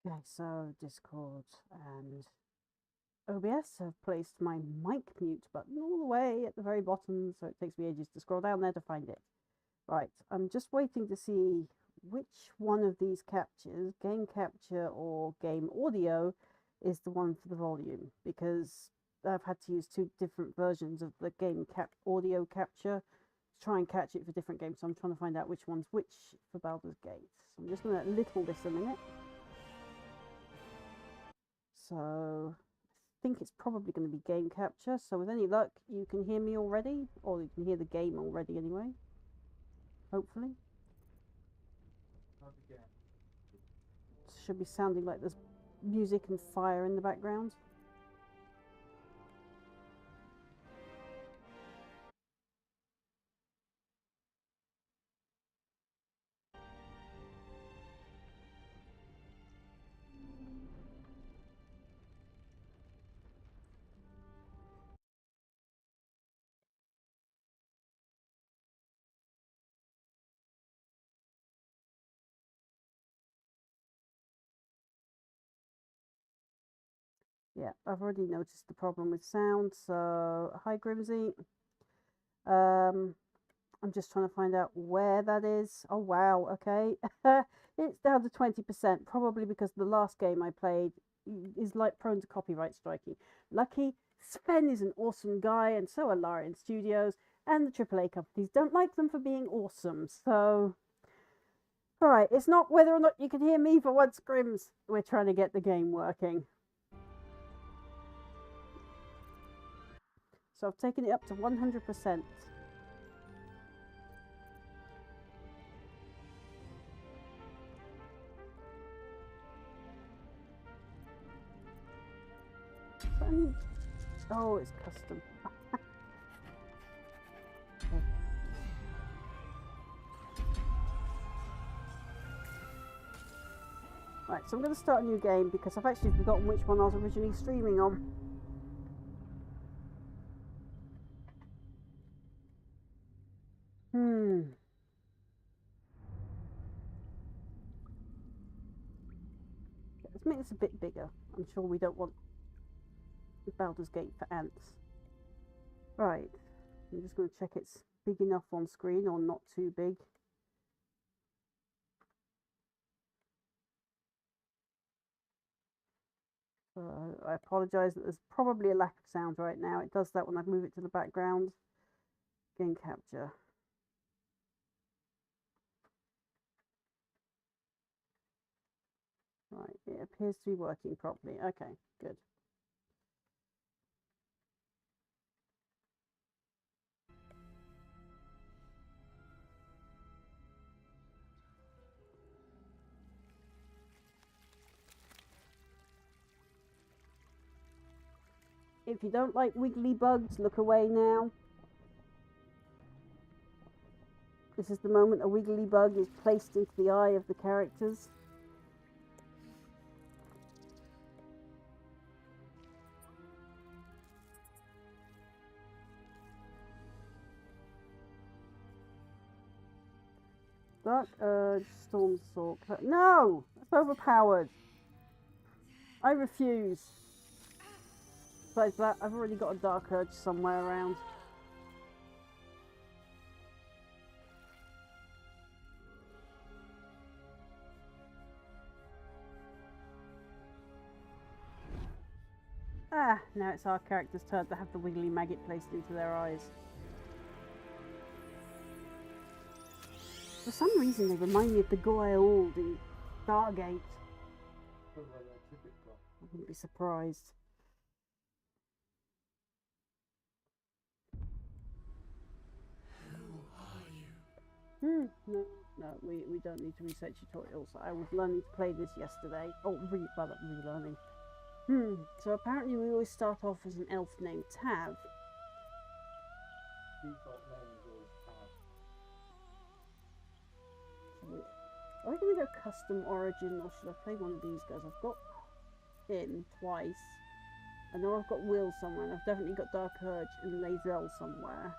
Okay, so Discord and OBS have placed my mic mute button all the way at the very bottom, so it takes me ages to scroll down there to find it. Right, I'm just waiting to see which one of these captures, game capture or game audio, is the one for the volume, because I've had to use two different versions of the game audio capture to try and catch it for different games, so I'm trying to find out which one's which for Baldur's Gate. So I'm just going to little this a minute. So I think it's probably going to be game capture. So with any luck, you can hear me already, or you can hear the game already anyway. Hopefully. It should be sounding like there's music and fire in the background. Yeah, I've already noticed the problem with sound. So, hi Grimsy. I'm just trying to find out where that is. Oh wow, okay. It's down to 20%, probably because the last game I played is like prone to copyright striking. Lucky, Sven is an awesome guy, and so are Larian Studios, and the AAA companies don't like them for being awesome. So, right, it's not whether or not you can hear me for once, Grims. We're trying to get the game working. So I've taken it up to 100%. Oh, it's custom. Okay. Right, so I'm going to start a new game because I've actually forgotten which one I was originally streaming on. Let's make this a bit bigger. I'm sure we don't want Baldur's Gate for ants. Right, I'm just going to check it's big enough on screen or not too big. I apologise that there's probably a lack of sound right now. It does that when I move it to the background. Game capture. Right, it appears to be working properly. Okay, good. If you don't like wiggly bugs, look away now. This is the moment a wiggly bug is placed into the eye of the characters. Dark Urge, Storm Stalker. No! That's overpowered. I refuse. Besides that, I've already got a Dark Urge somewhere around. Ah, now it's our character's turn to have the wiggly maggot placed into their eyes. For some reason, they remind me of the Goa'uld in Stargate. I wouldn't be surprised. No, we don't need to research tutorials. I was learning to play this yesterday. Oh, relearning. So apparently we always start off as an elf named Tav. Are we going to go custom origin, or should I play one of these guys? I've got him twice. I know I've got Will somewhere, and I've definitely got Dark Urge and Lae'zel somewhere.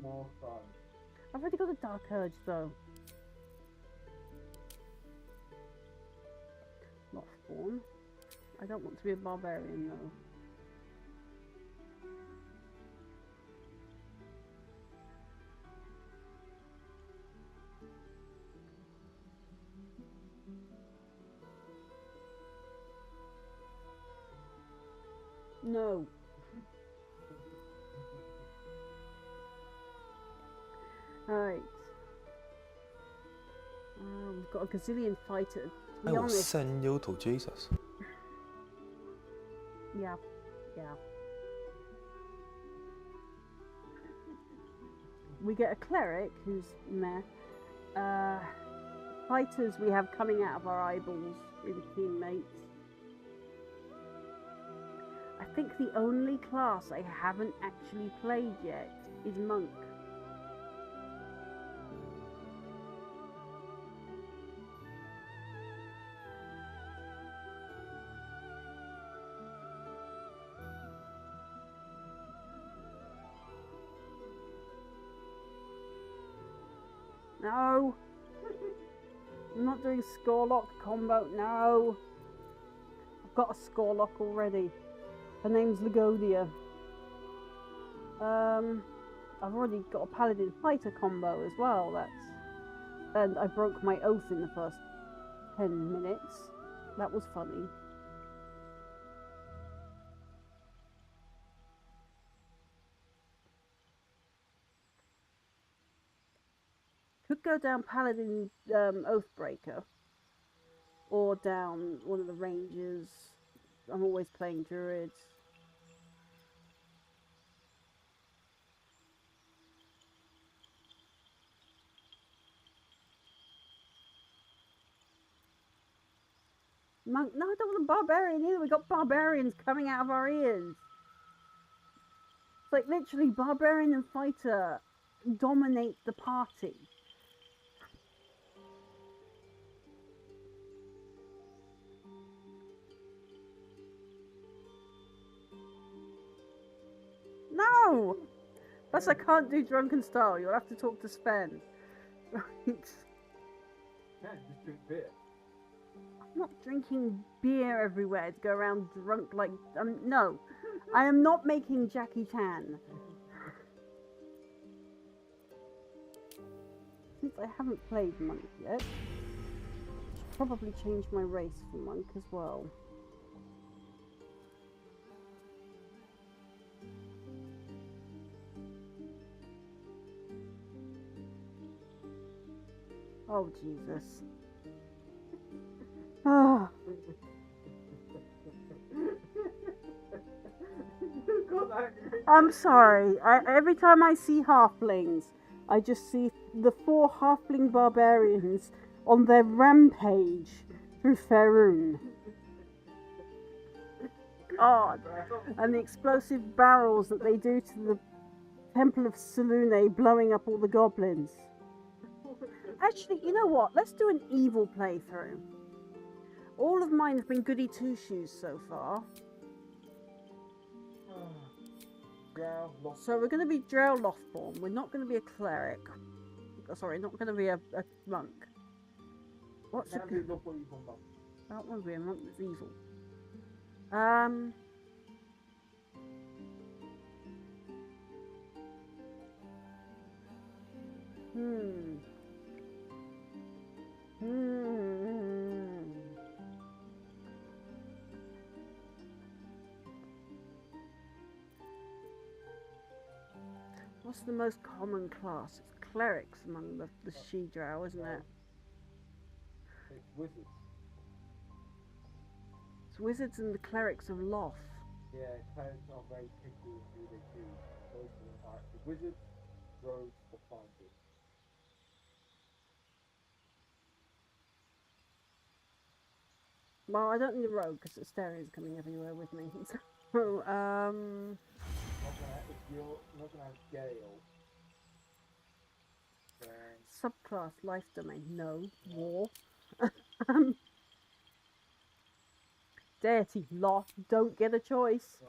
More fun. I've already got a dark urge though. Loftborn. I don't want to be a barbarian though. No. Alright. We've got a gazillion fighters. To be I will honest, send you to Jesus. yeah. We get a cleric who's meh. Fighters we have coming out of our eyeballs in teammates. I think the only class I haven't actually played yet is monk. No! I'm not doing scorelock combo, no! I've got a scorelock already. Her name's Lagodia. I've already got a paladin fighter combo as well, and I broke my oath in the first 10 minutes. That was funny. Could go down Paladin Oathbreaker, or down one of the Rangers. I'm always playing Druids. Monk? No, I don't want a Barbarian either. We got Barbarians coming out of our ears. It's like literally Barbarian and Fighter dominate the party. No! Plus I can't do drunken style. You'll have to talk to Sven. Right. Yeah, just drink beer. I'm not drinking beer everywhere to go around drunk like... no. I am not making Jackie Chan. Since I haven't played Monk yet, should probably change my race for Monk as well. Oh, Jesus. Oh. I'm sorry. Every time I see halflings, I just see the 4 halfling barbarians on their rampage through Faerun. God. And the explosive barrels that they do to the Temple of Selune, blowing up all the goblins. Actually, you know what? Let's do an evil playthrough. All of mine have been goody two-shoes so far. So we're going to be Drow Lothborn. We're not going to be a cleric. Oh, sorry, not going to be a monk. What's a... I don't want to be a monk that's evil. What's the most common class? It's clerics among the she-drow, isn't it? It's wizards. It's wizards and the clerics of Loth. Yeah, clerics are very picky with who they choose. Most of them are actually wizards, rogues, or fighters. Well, I don't need a rogue because Asteria's coming everywhere with me. So, If you're not gonna have Gale, then subclass life domain. No. War. Deity. Loth. Don't get a choice.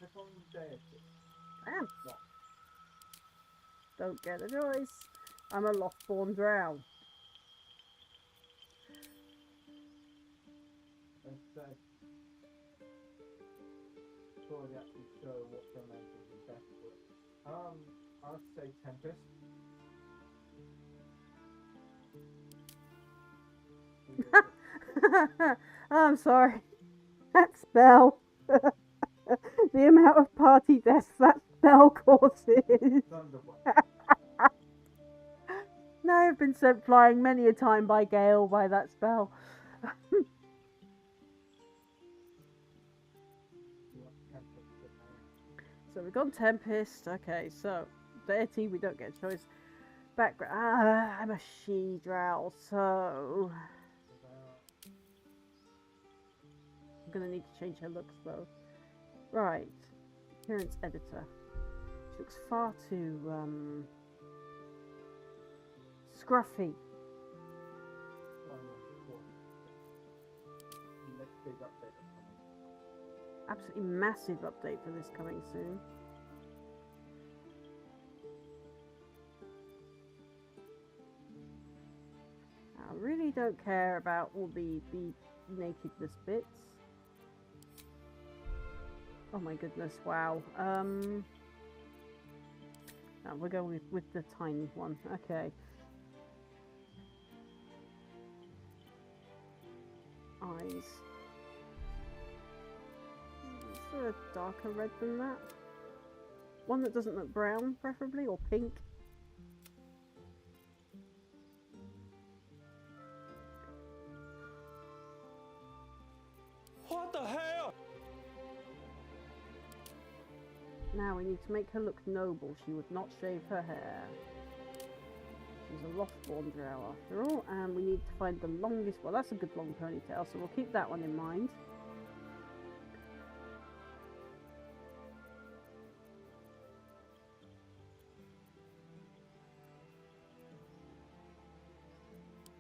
click on deity. Damn. What? Don't get a choice. I'm a lost-born drow. Instead, before they actually show what dimension is best for it. I'd say Tempest. I'm sorry. That spell. The amount of party deaths that spell causes. Thunderbolt. No, I've been sent flying many a time by Gale by that spell. So we've gone Tempest. Okay, so deity, we don't get a choice. Background. I'm a she drow, so I'm gonna need to change her looks though. Right, appearance editor. She looks far too scruffy. Big update coming. Absolutely massive update for this coming soon. I really don't care about all the nakedness bits. Oh my goodness, wow. No, we're going with the tiny one. Okay. Eyes. Is there a darker red than that? One that doesn't look brown, preferably, or pink? What the hell? Now we need to make her look noble. She would not shave her hair. She's a lost-born drow after all, and we need to find the longest. Well, that's a good long ponytail, so we'll keep that one in mind.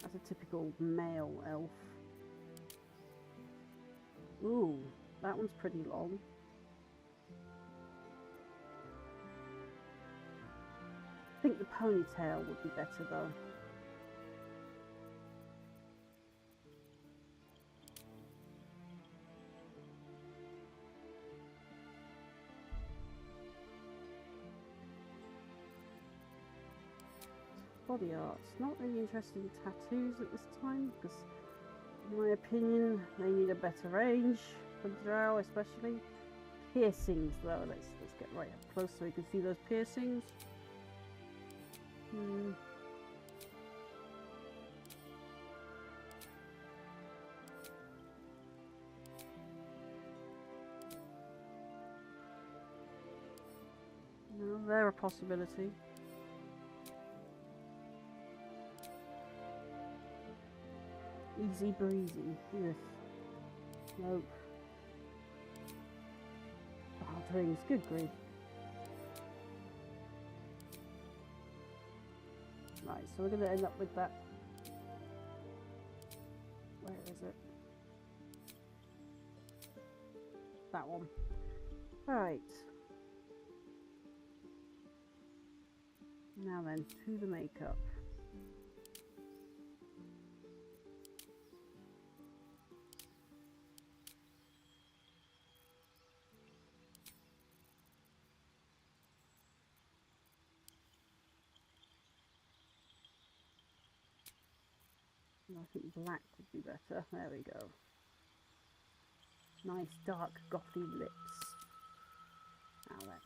That's a typical male elf. Ooh, that one's pretty long. I think the ponytail would be better though. Body art. Not really interested in tattoos at this time because, in my opinion, they need a better range for the drow, especially. Piercings though. Let's get right up close so we can see those piercings. No, they're a possibility. Easy breezy. Yes. Nope. Hard rings. Good grief. Right, so we're going to end up with that. Where is it? That one. Right. Now then, to the makeup. I think black would be better. There we go. Nice dark gothy lips. Now then.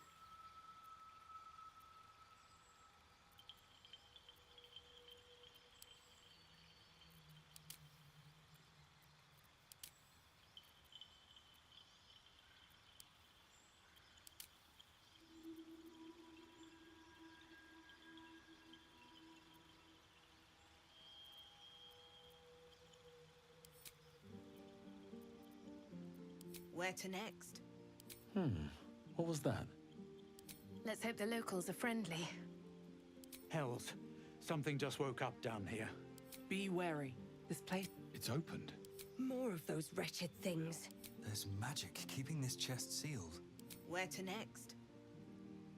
Where to next? What was that? Let's hope the locals are friendly. Hells, something just woke up down here. Be wary. This place... It's opened. More of those wretched things. There's magic keeping this chest sealed. Where to next?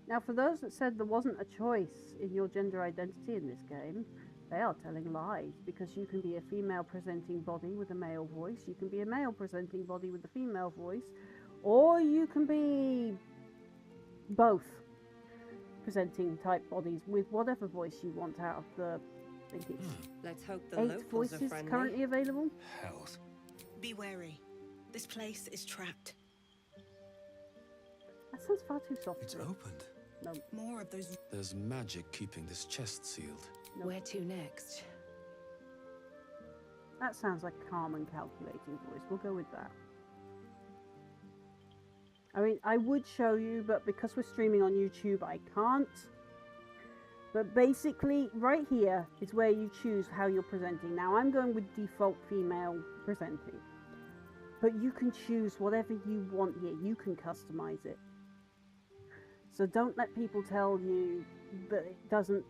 Now, for those that said there wasn't a choice in your gender identity in this game, they are telling lies, because you can be a female presenting body with a male voice, you can be a male presenting body with a female voice, or you can be both presenting type bodies with whatever voice you want out of the, I think it's Let's hope the 8 locals are voices friendly. currently available. Hells. Be wary. This place is trapped. That sounds far too soft. It's opened. No, More of those. There's magic keeping this chest sealed. no. Where to next? That sounds like a calm and calculating voice. We'll go with that. I mean, I would show you, but because we're streaming on YouTube, I can't. But basically, right here is where you choose how you're presenting. Now, I'm going with default female presenting. But you can choose whatever you want here. You can customize it. So don't let people tell you that it doesn't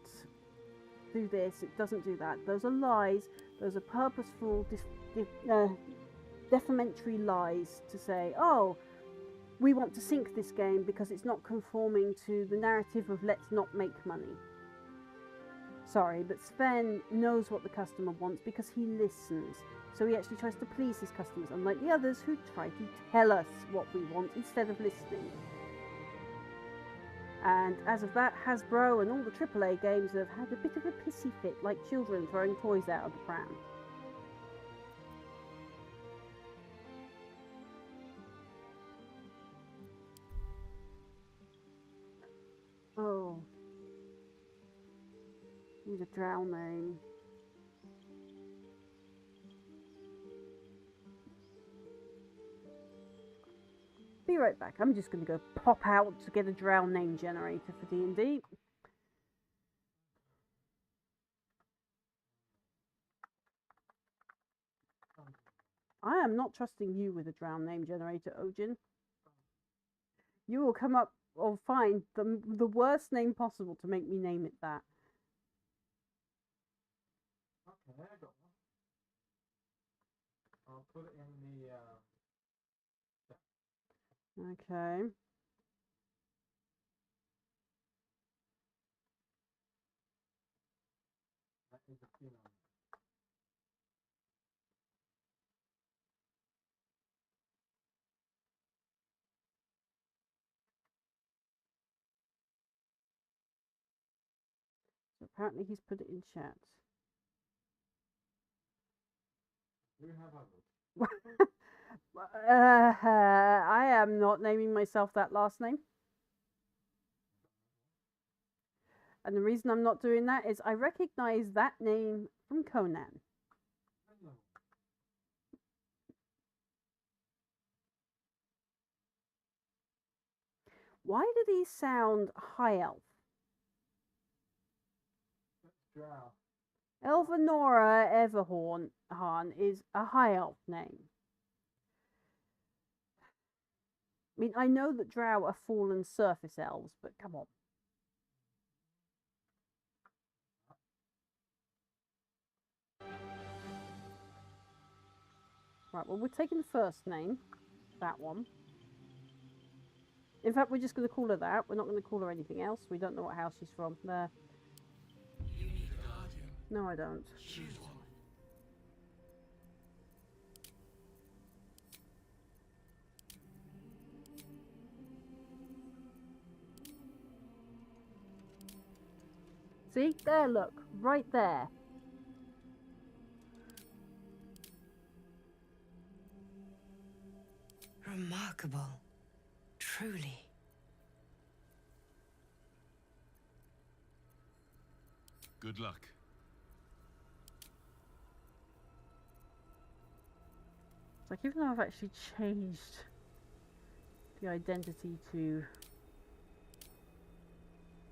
do this, it doesn't do that. Those are lies. Those are purposeful, defamatory lies to say, oh, we want to sink this game because it's not conforming to the narrative of let's not make money. Sorry, but Sven knows what the customer wants because he listens. So he actually tries to please his customers, unlike the others who try to tell us what we want instead of listening. And as of that, Hasbro and all the AAA games have had a bit of a pissy fit, like children throwing toys out of the pram. Oh. Need a drow name. Be right back. I'm just going to go pop out to get a drow name generator for D&D. I am not trusting you with a drow name generator, Ojin. You will come up or find the worst name possible to make me name it that. Okay, I got one. I'll put it in the Okay. that is a female. So apparently he's put it in chat. Do you have others? I am not naming myself that last name. And the reason I'm not doing that is I recognize that name from Conan. Hello. Why do these sound high elf? That's drow. Elvanora Everhorn Han is a high elf name. I mean, I know that drow are fallen surface elves, but come on. Right, well, we're taking the first name, that one. In fact, we're just going to call her that. We're not going to call her anything else. We don't know what house she's from. There. You need a guardian. No, I don't. Choose one. See? There, look. Right there. Remarkable. Truly. Good luck. It's like, even though I've actually changed the identity to...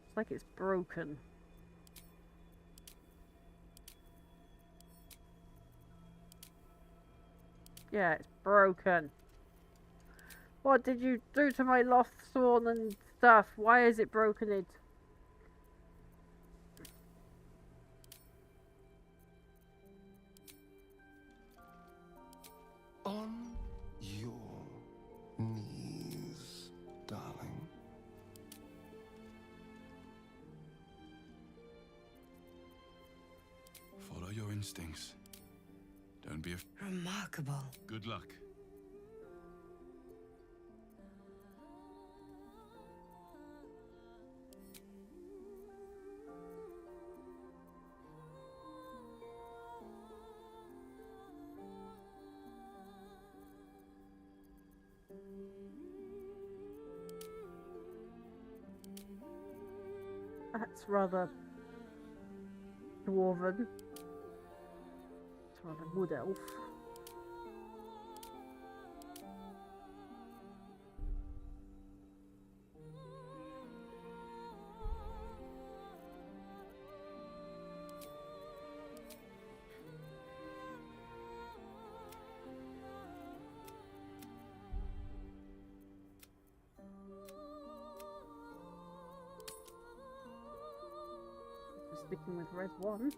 It's like it's broken. Yeah, it's broken. What did you do to my Lothsworn and stuff? Why is it broken it? On your knees, darling. instincts. Don't be Remarkable. Good luck. That's rather dwarven. It's rather wood elf. Sticking with red one.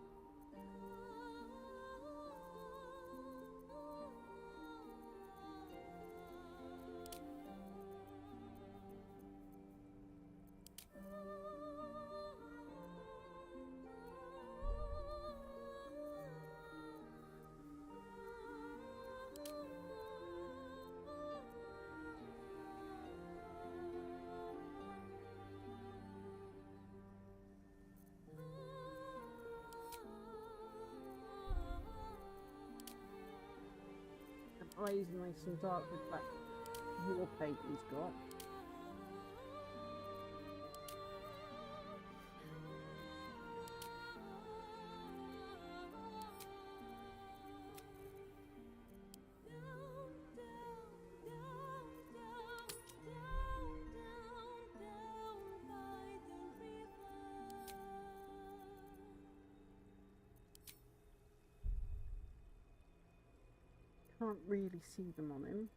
Eyes nice and dark with that war paint he's got. Can't really see them on him.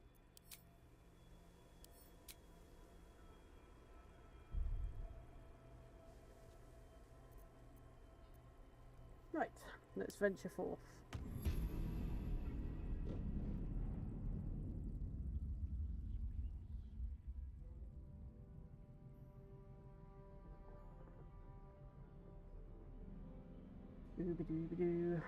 Right, let's venture forth. Doo-ba-doo-ba-doo.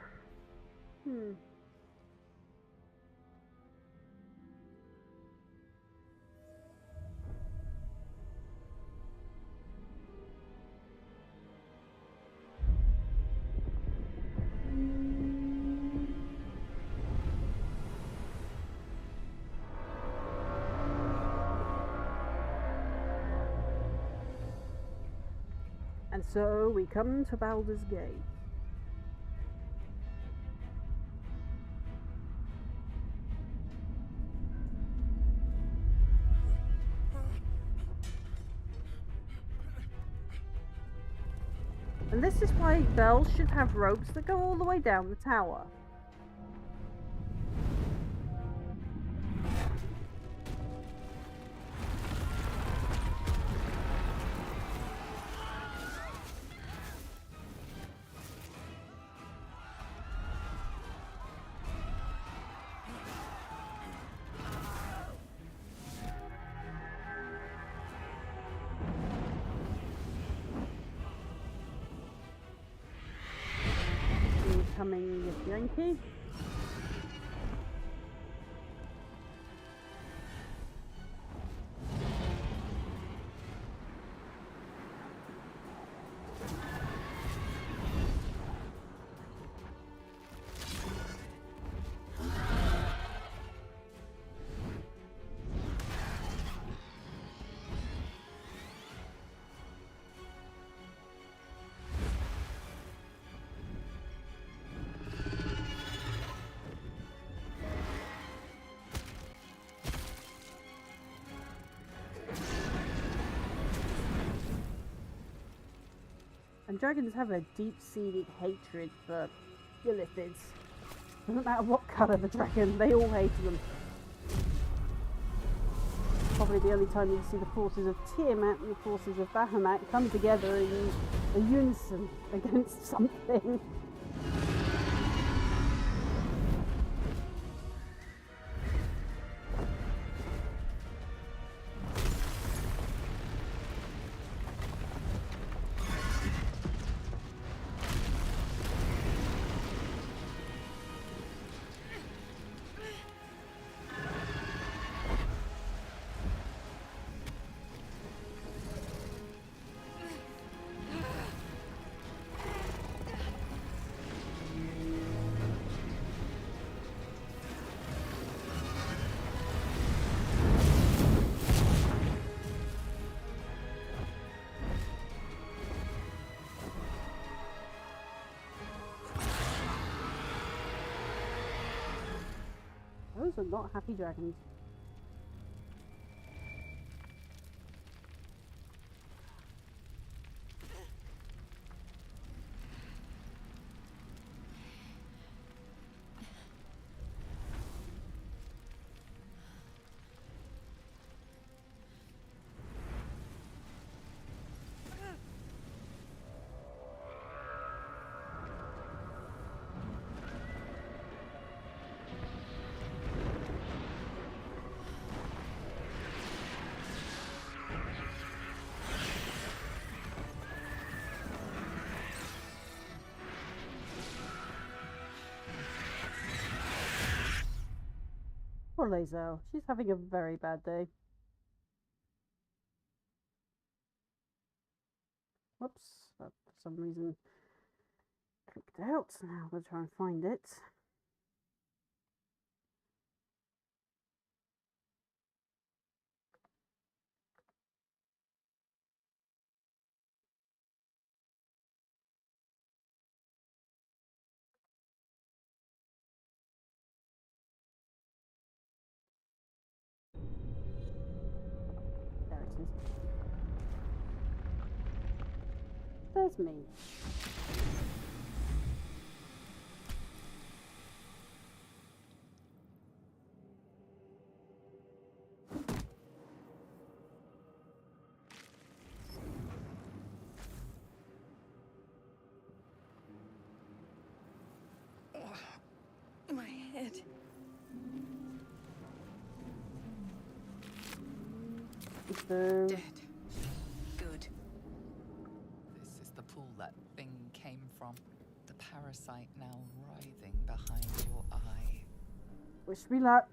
And so we come to Baldur's Gate. And this is why bells should have ropes that go all the way down the tower. Incoming with Yankee. And dragons have a deep-seated hatred for Illithids. Doesn't matter what colour the dragon, they all hate them. Probably the only time you see the forces of Tiamat and the forces of Bahamut come together in a unison against something. Those are not happy dragons. Poor Lazel. She's having a very bad day. Whoops. That for some reason clicked out. Now we'll try and find it. There it is. There's me. My head. So, Dead. Good. This is the pool that thing came from. The parasite now writhing behind your eye. wish me luck.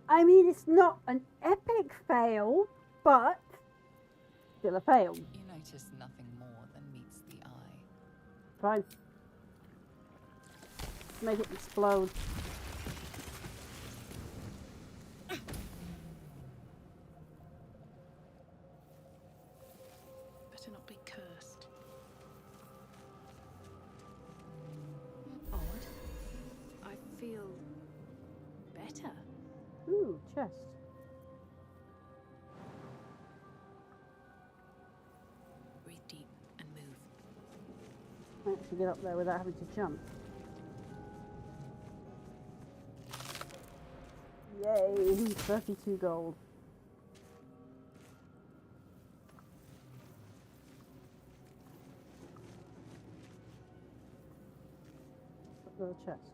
I mean, it's not an epic fail, but still a fail. You notice nothing more than meets the eye. Fine. Make it explode. Better not be cursed. Odd. I feel better. Ooh, chest. Breathe deep and move. I actually get up there without having to jump. Yay, 32 gold. There's a chest.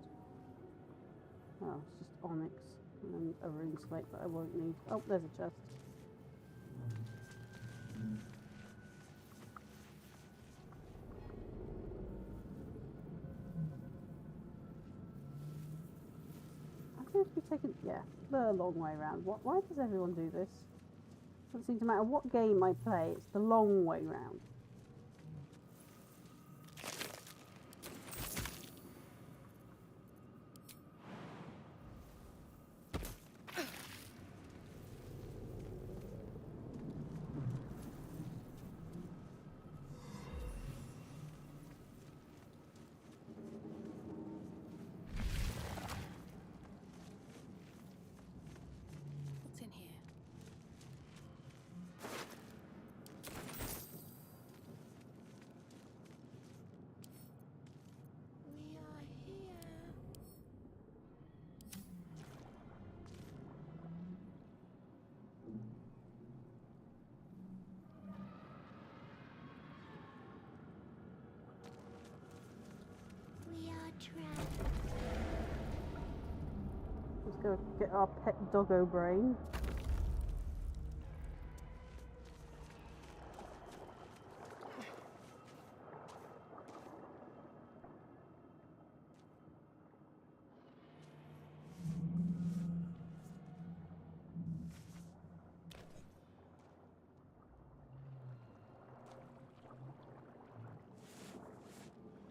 Oh, it's just onyx and a rune slate that I won't need. Oh, there's a chest. I seem to be taking, yeah, the long way round. Why does everyone do this? Doesn't seem to matter what game I play, it's the long way round. What's in here? We are here. We are trapped. Let's go get our pet doggo brain.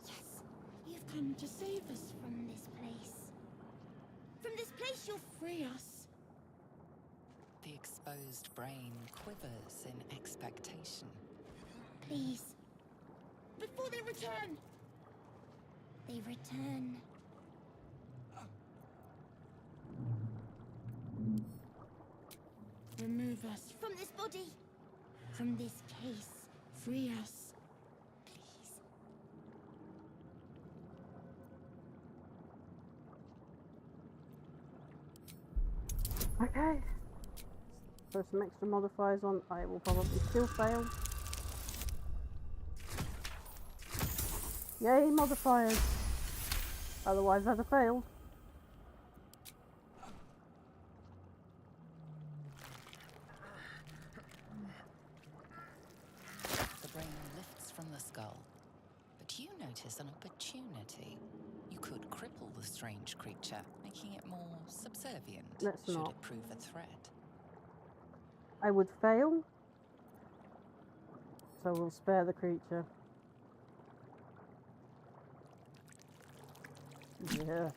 Yes, you've come to save us from this place. From this place, you'll free us. The exposed brain quivers in expectation. Please. Before they return. They return. Remove us from this body. From this case. Free us. Please. Okay. Throw some extra modifiers on. I will probably still fail. Yay, modifiers! Otherwise I'd have failed. The brain lifts from the skull. But you notice an opportunity. You could cripple the strange creature, making it more subservient Let's should not. it prove a threat. I would fail. So we'll spare the creature. Yeah.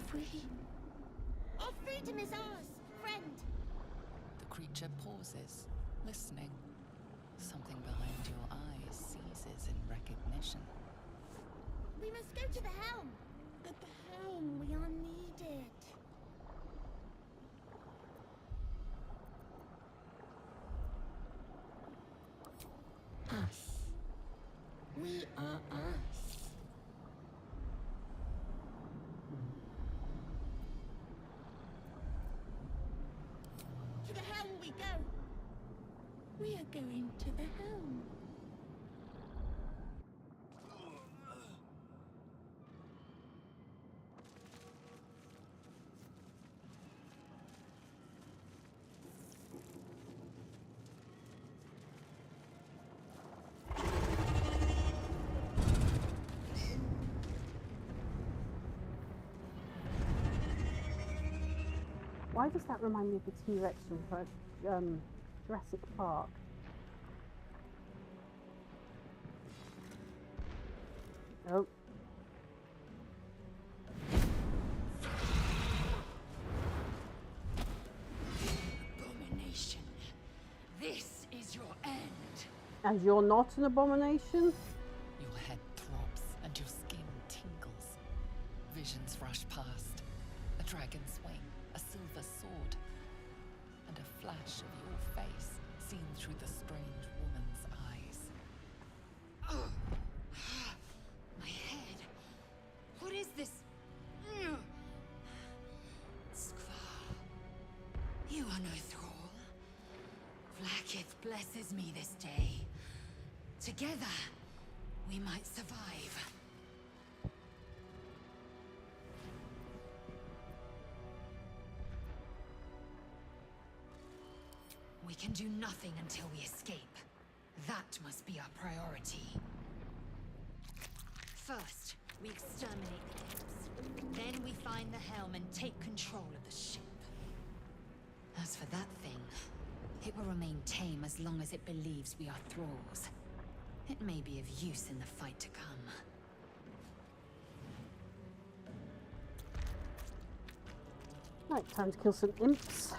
Free. Our freedom is ours, friend. The creature pauses, listening. Something behind your eyes seizes in recognition. We must go to the helm. At the helm, we are needed. Us. We are us. To the helm we go. We are going to the helm. Why does that remind me of the T-Rex from Jurassic Park? Oh. Abomination. This is your end. And you're not an abomination? Your head throbs and your skin tingles. Visions rush past. A dragon's wing, a silver sword, and a flash of your face seen through the strange woman's eyes. My head. What is this? Skvar. You are no thrall. Vlaakith blesses me this day. Together, we might survive. We can do nothing until we escape. That must be our priority. First, we exterminate the imps. Then we find the helm and take control of the ship. As for that thing, it will remain tame as long as it believes we are thralls. It may be of use in the fight to come. Right, time to kill some imps.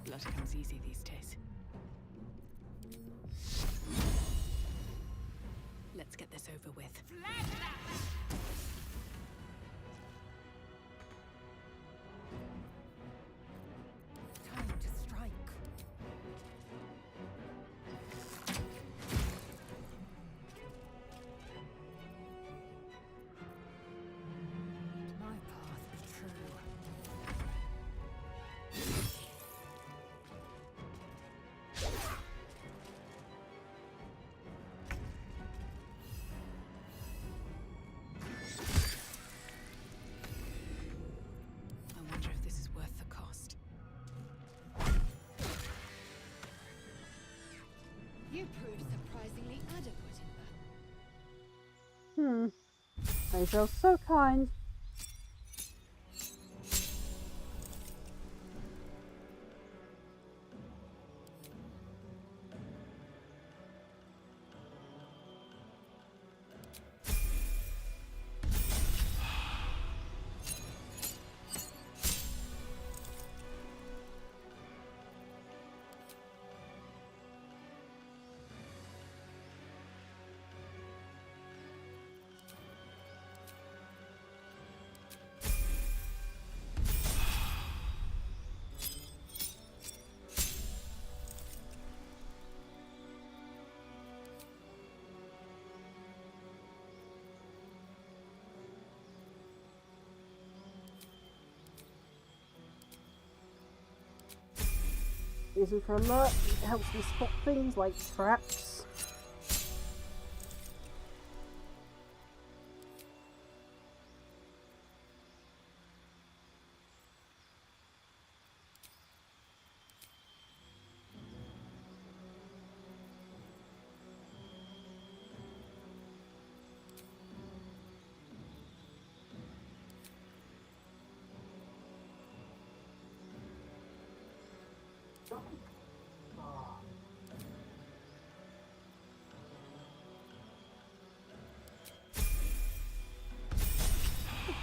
Blood comes easy these days. Let's get this over with. Time to strike. My path be true. You prove surprisingly adequate in battle. You're so kind. Using for alert, it helps me spot things like traps.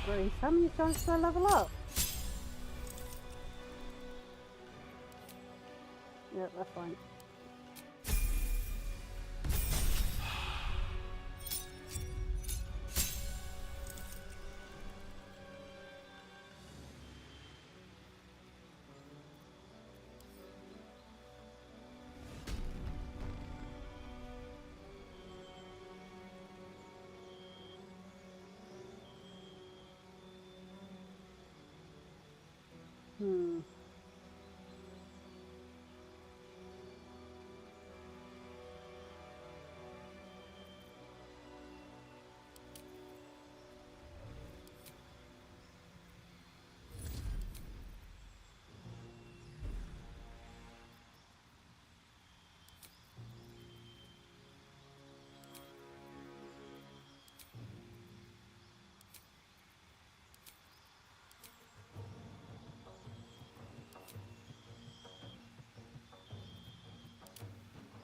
Grief, how many times do I level up? Yeah, that's fine.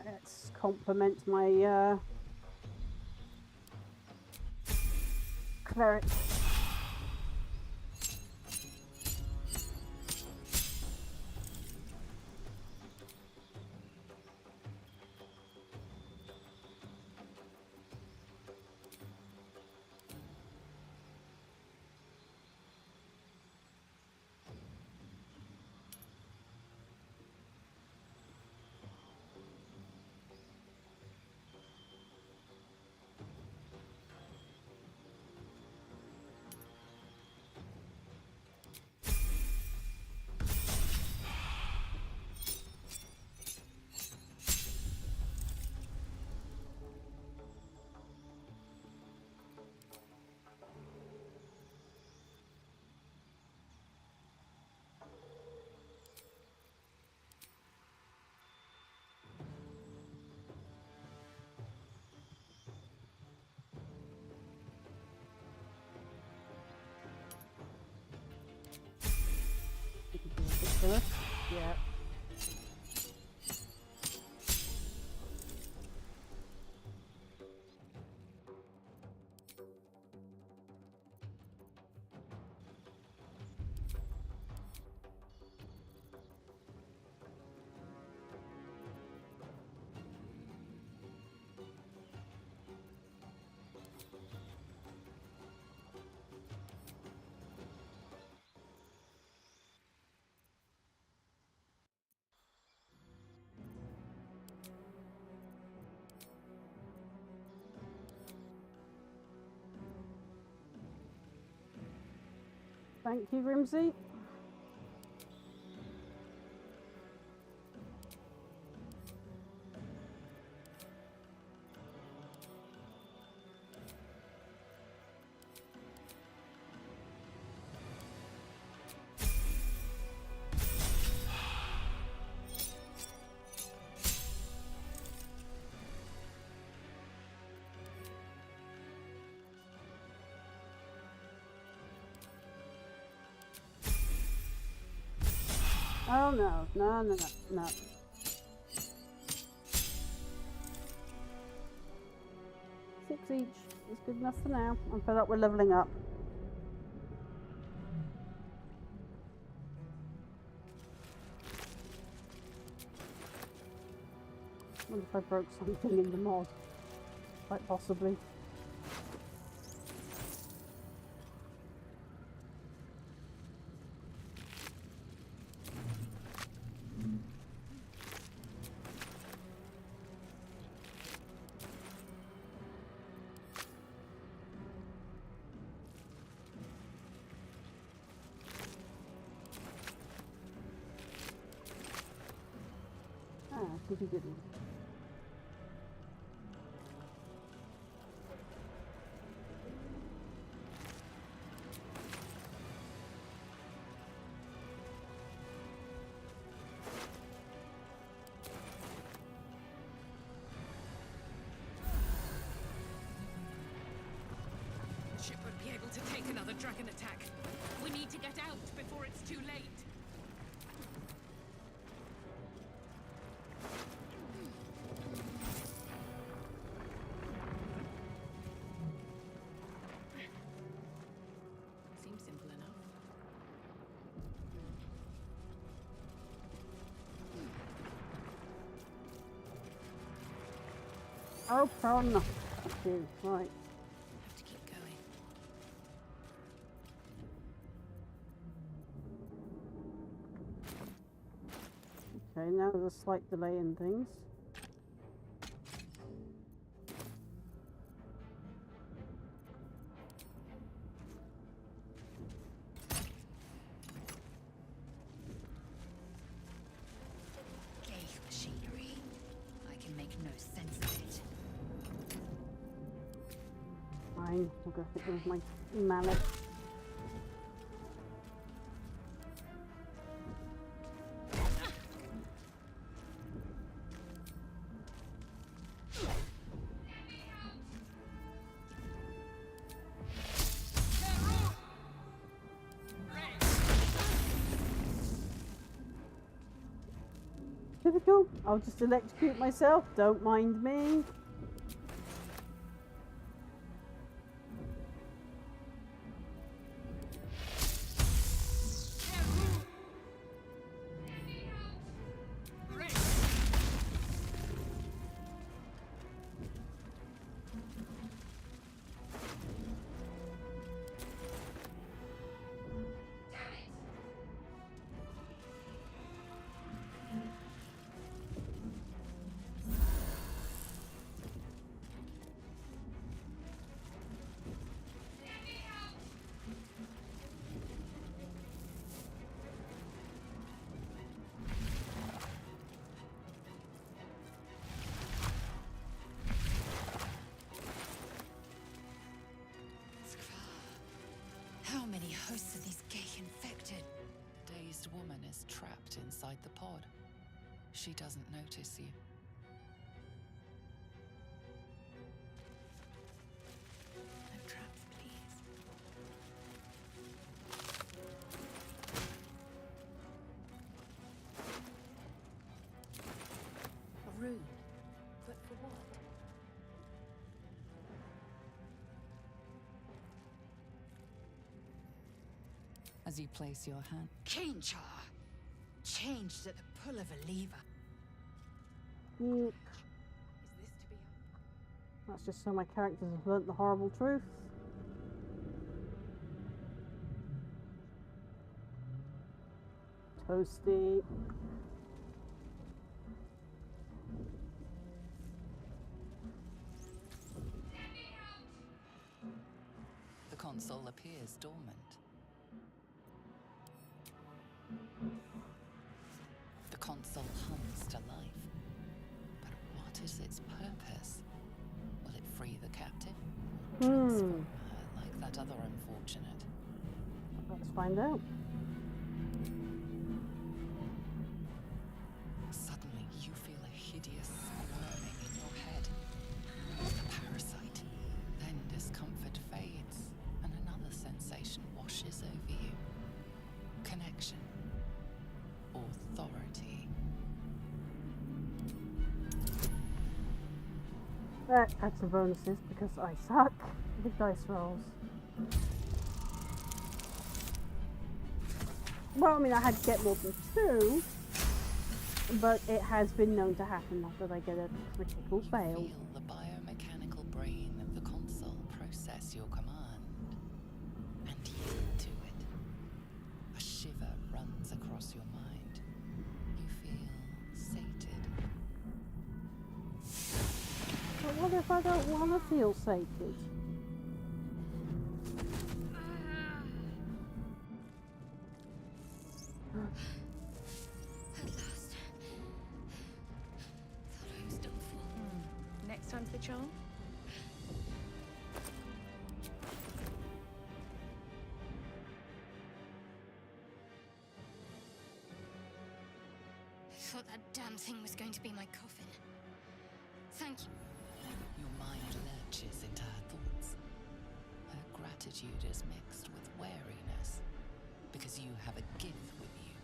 Let's compliment my cleric. Ridiculous. Yeah. Thank you, Grimsy. Oh no, no, no, no, no. Six each is good enough for now. I'm fed up with leveling up. I wonder if I broke something in the mod. Quite possibly. Ah, goody goody. The ship won't be able to take another dragon attack. We need to get out before it's too late. Seems simple enough. Oh, prawn. Thank you. Right. Have to keep going. Okay, now there's a slight delay in things. Gate machinery. I can make no sense of it. Fine, I'll go hit them with my mallet. Typical. I'll just electrocute myself. Don't mind me. How many hosts are these gay infected? The dazed woman is trapped inside the pod. She doesn't notice you. No traps, please. A rune. But for what? As you place your hand, Change her. Changed at the pull of a lever. Yeek. Is this to be That's just so my characters have learnt the horrible truth. Toasty. the console appears dormant. The console hums to life. But what is its purpose? Will it free the captive? Transform her like that other unfortunate? Let's find out. Suddenly, you feel a hideous squirming in your head. The parasite. Then discomfort fades, and another sensation washes over you. Connection. Or Add some bonuses because I suck with dice rolls. Well, I mean, I had to get more than 2, but it has been known to happen after I get a critical fail. Feel the biomechanical brain of the console process your command and yield to it. A shiver runs across your mind. You feel sated. But what if I don't want to feel sated? At last. Thought I was done for. Next time's the charm? I thought that damn thing was going to be my coffin. Thank you. Your mind lurches into her thoughts. Her gratitude is mixed with wariness, because you have a gift with you.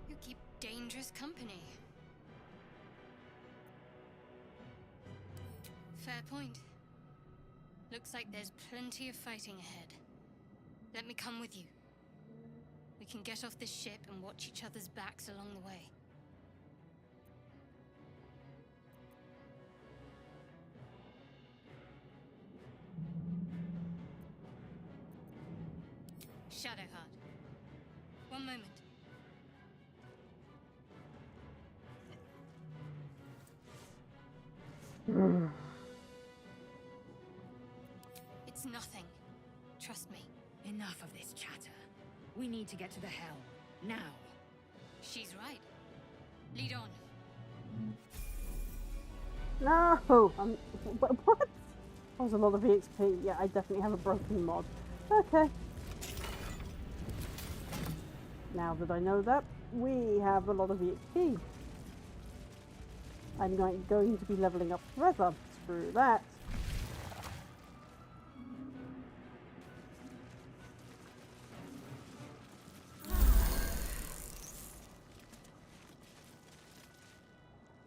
You keep dangerous company. Fair point. Looks like there's plenty of fighting ahead. Let me come with you. We can get off this ship and watch each other's backs along the way. Shadowheart. One moment. It's nothing. Trust me. Enough of this chatter. We need to get to the helm. Now. She's right. Lead on. No! What? That was a lot of EXP. Yeah, I definitely have a broken mod. Okay. Now that I know that, we have a lot of EXP. I'm going to be leveling up forever. Screw that.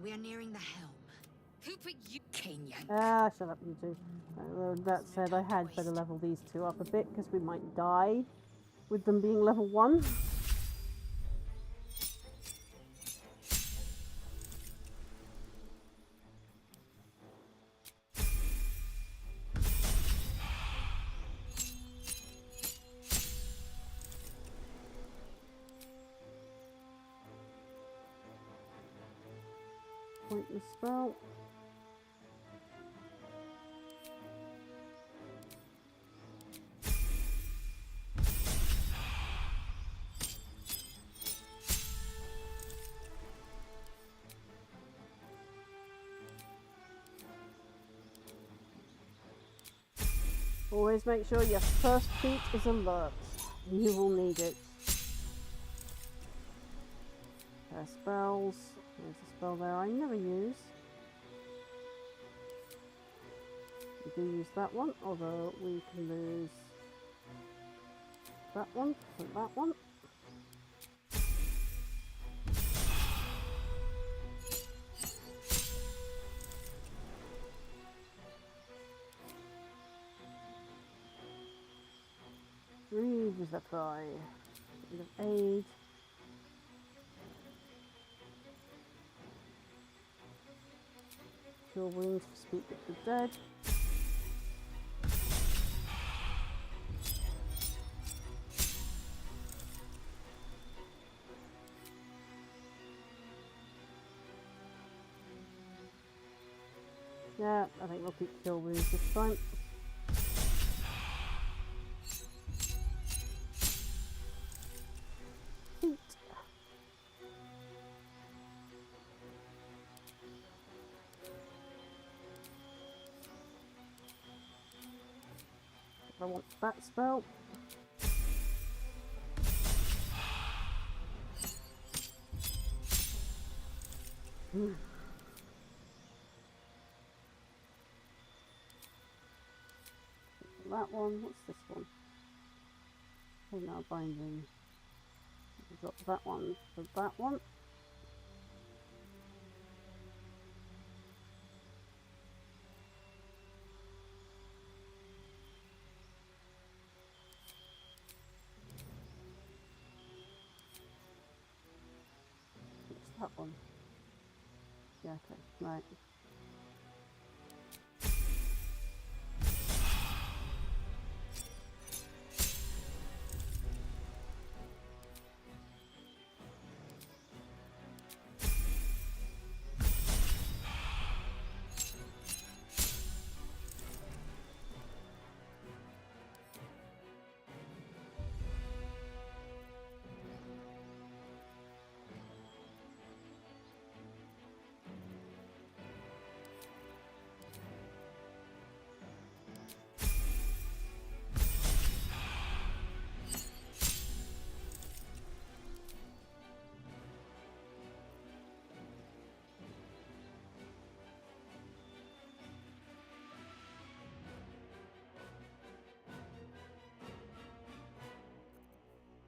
We are nearing the helm. Who put you? Kenya. Ah, shut up, you two. That said, I had better level these two up a bit because we might die with them being level 1. Pointless spell. Always make sure your first feat is alert. You will need it. Spells. There's a spell there I never use. We do use that one, although we can lose that one and that one. Revivify. Bit of aid. Cure wounds for speak with the dead. Yeah, I think we'll keep cure wounds this time. Heat. I want that spell. That one, what's this one? Oh no, binding. Drop that one for that one. Yeah, okay, right.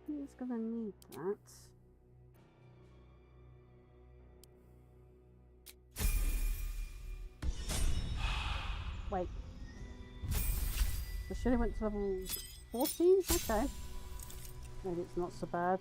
He's gonna need that. Wait. I should have went to level 14? Okay. Maybe it's not so bad.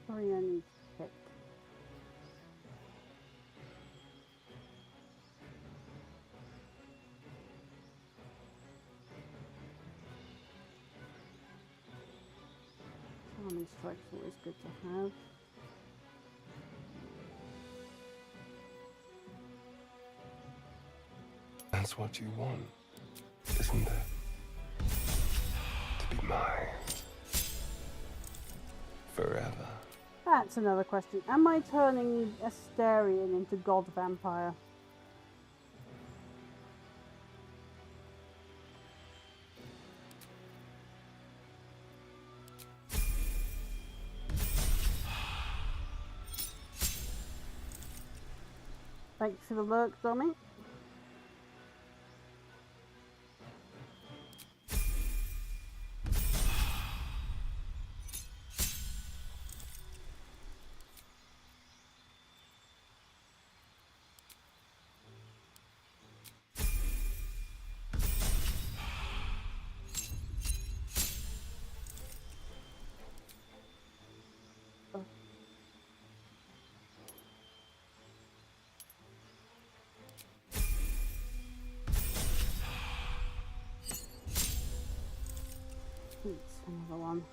Sorry, I need to pick. Charming strike's always good to have. That's what you want, isn't it? To be mine. Forever. That's another question. Am I turning Asterion into God Vampire? Thanks for the lurk, Dommy. Another one.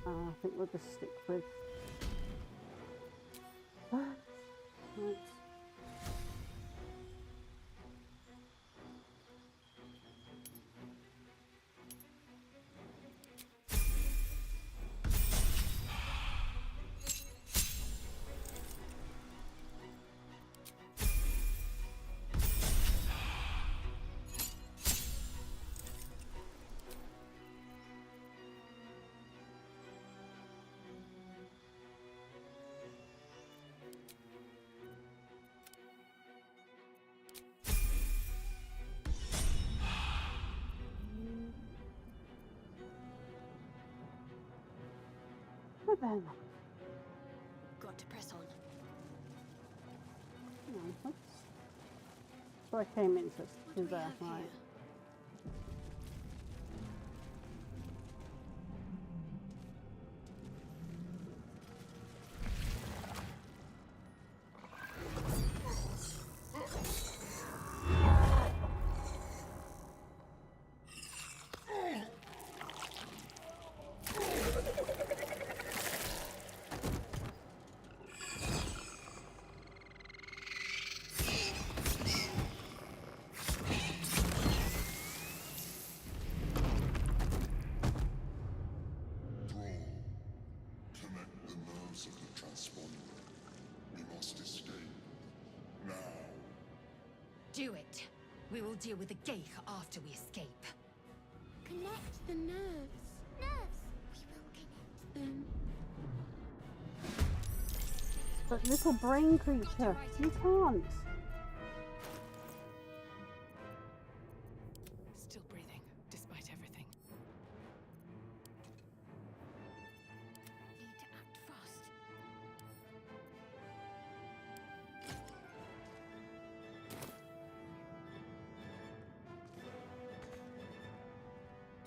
I think we'll just stick with. Right. then. Got to press on. That's where I came in to What do do we that, have right? here? Connect the nerves of the transponder. We must escape. Now. Do it. We will deal with the Geich after we escape. Connect the nerves. Nerves. We will connect them. But little brain creature, you can't. Still breathing, despite everything. Need to act fast.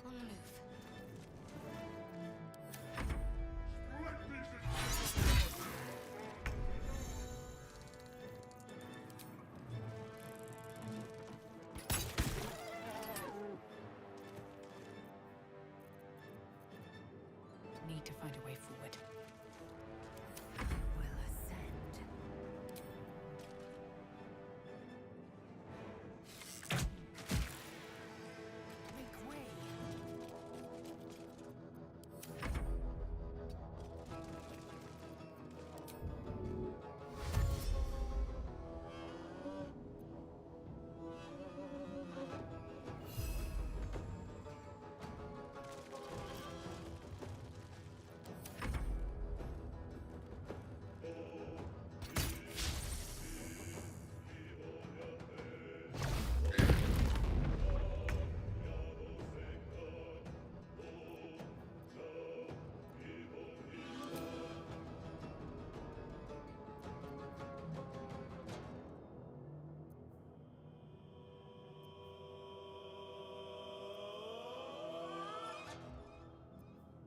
On the move. Need to find a way forward. We'll ascend. Make way.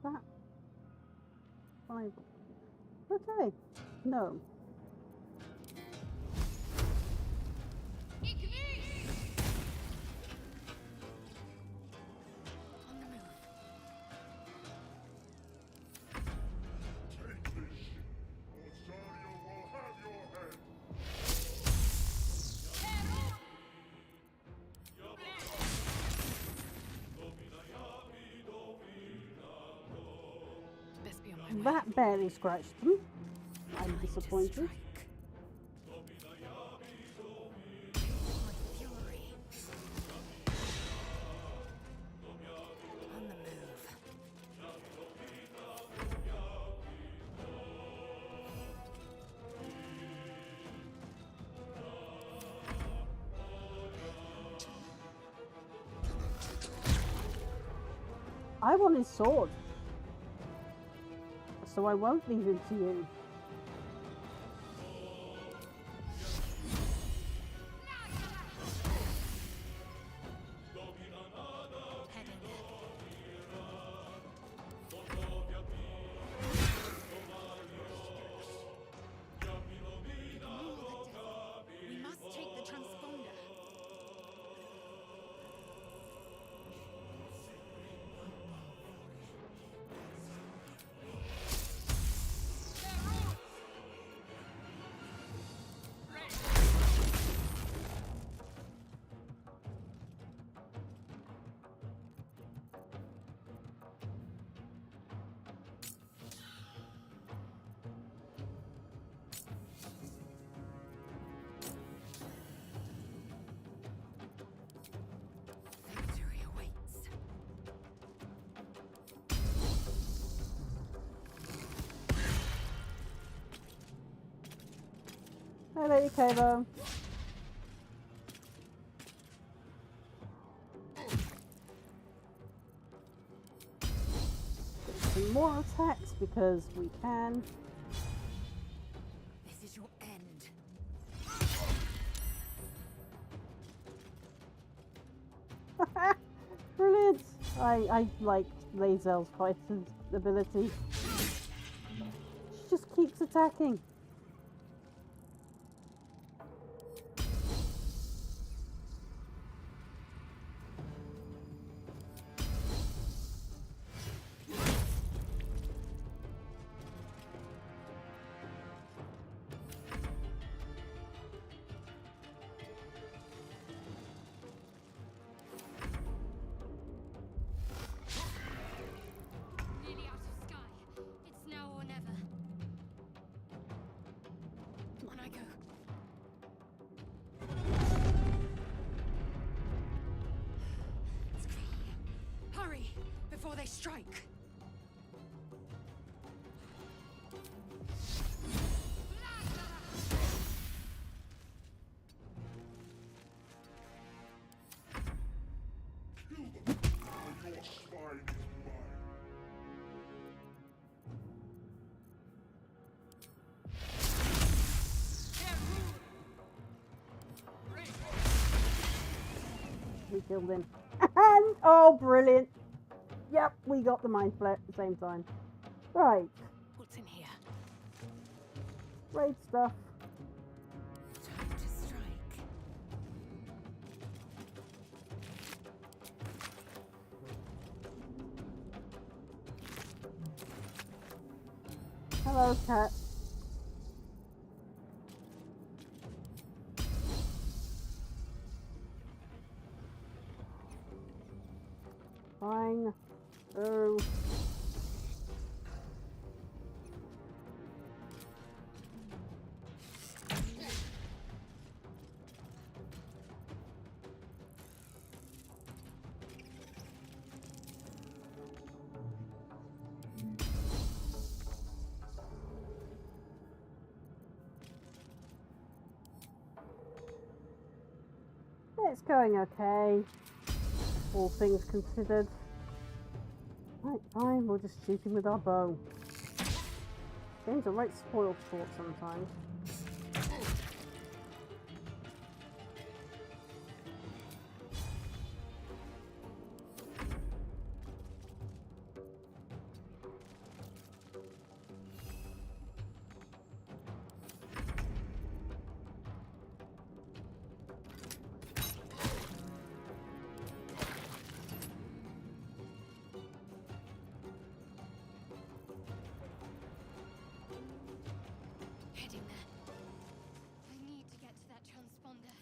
That Bible. Okay. No. On the move. Take this ship, or Sario will have your head. Best be on my way. That barely scratched them. I'm disappointed. My fury. On the move. I want his sword. So I won't leave him to you. Heading. We must take the transponder. Victory awaits. Hey there, Kayla. Some more attacks because we can. This is your end. Brilliant! I like Lae'zel's fighting ability. She just keeps attacking. Nearly out of sky. It's now or never. On I go. Hurry, before they strike. Kill them, or your spine is mine. We killed him. And oh, brilliant! Yep, we got the mind flare at the same time. Right, What's in here? raid stuff. Time to strike. Hello, cat. Fine. Oh. It's going okay, all things considered. Right, fine, we'll just shoot him with our bow. Games are right spoiled sport sometimes. Heading there. I need to get to that transponder.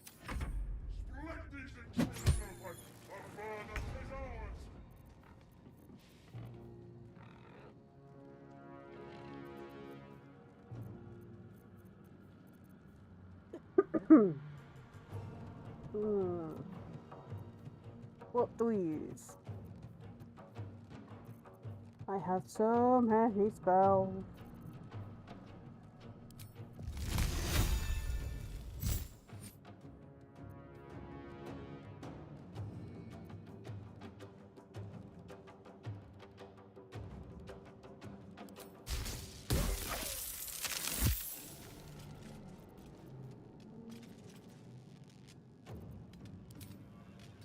Strike these intruders open! The furnace is ours! What do we use? I have so many spells.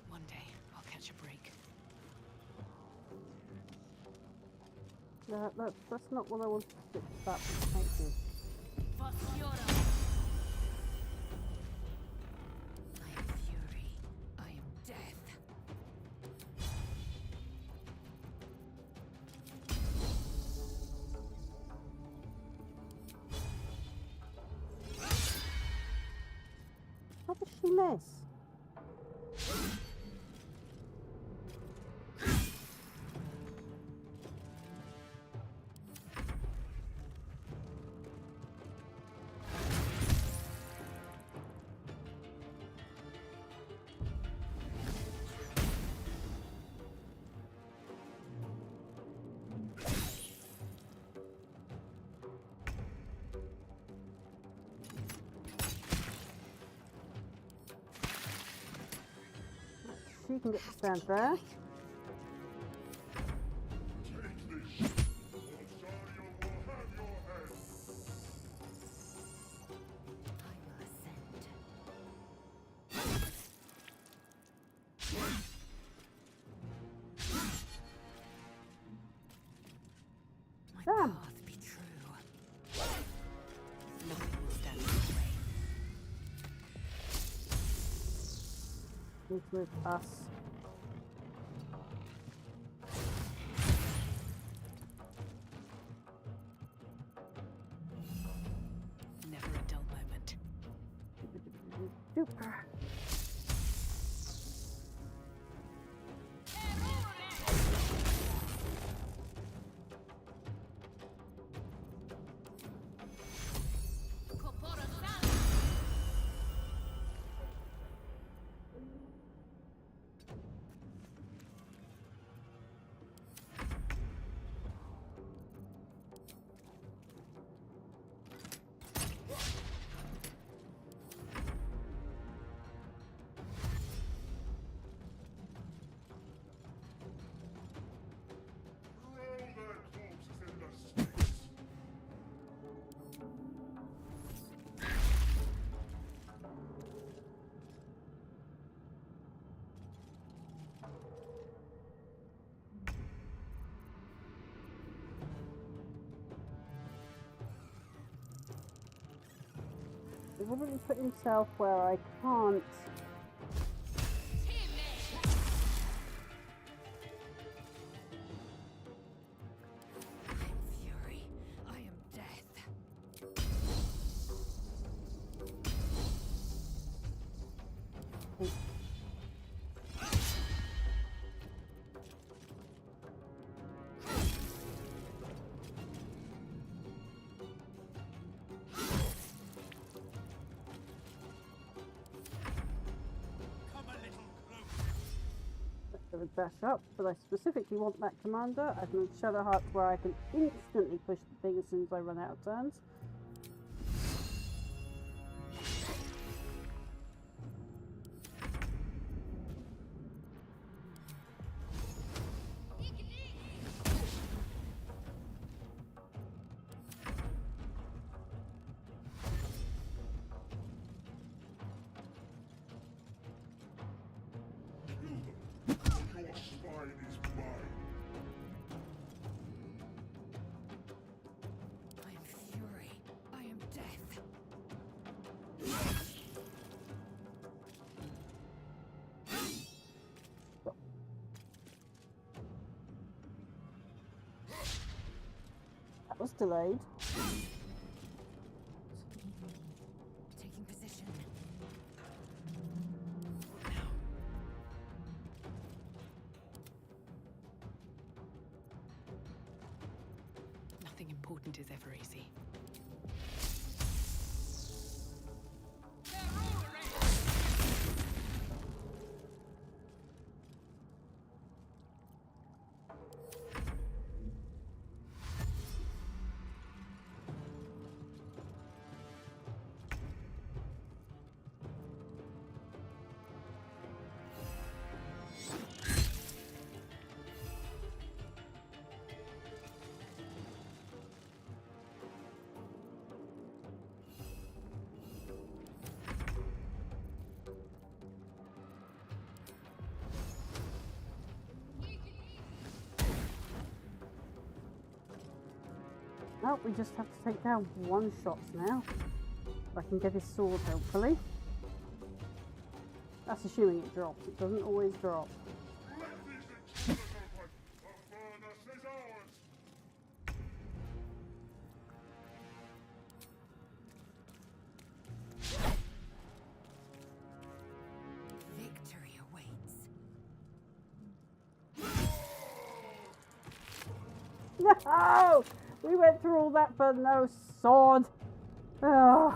One day, I'll catch a break. That's not what I wanted to stick to that. Thank you. I am fury. I am death. How does she miss? She can get to stand there. Take this! with us. Never a dull moment. Super. He wouldn't put himself where I can't. Fury, I am death. Going to dash up, but I specifically want that commander. I can Shadow Heart where I can instantly push the thing as soon as I run out of turns. Your spine is mine. I am fury, I am death. That was delayed. Taking position. Nothing important is ever easy. Well, we just have to take down one shot now. I can get his sword, hopefully. That's assuming it drops. It doesn't always drop. Victory awaits. No! We went through all that for no sword. Oh,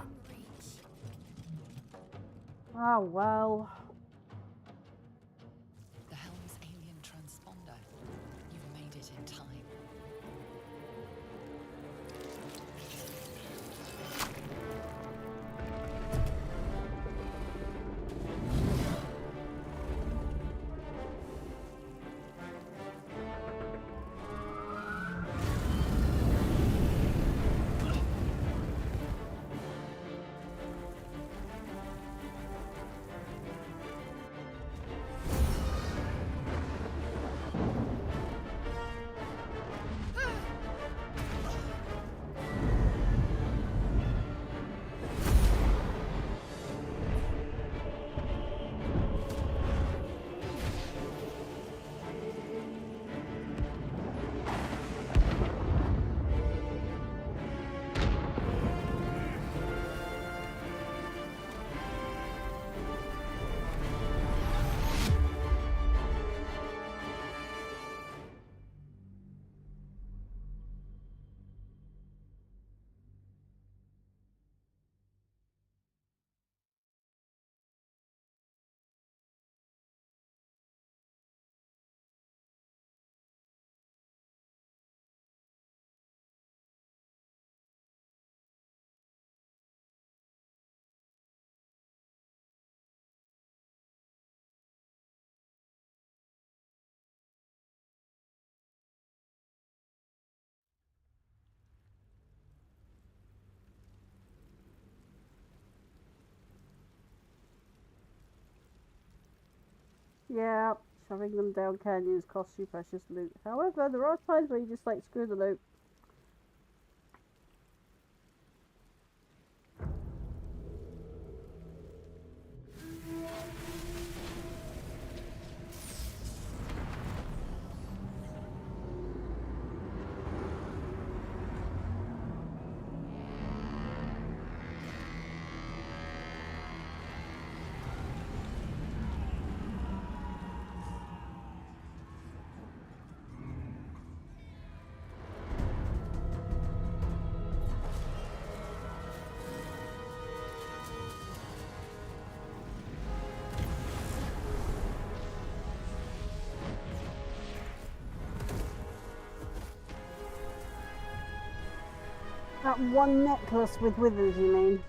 oh well. The helm's alien transponder. You've made it in time. Yeah, shoving them down canyons costs you precious loot. However, there are times where you just like screw the loot. That one necklace with withers, you mean?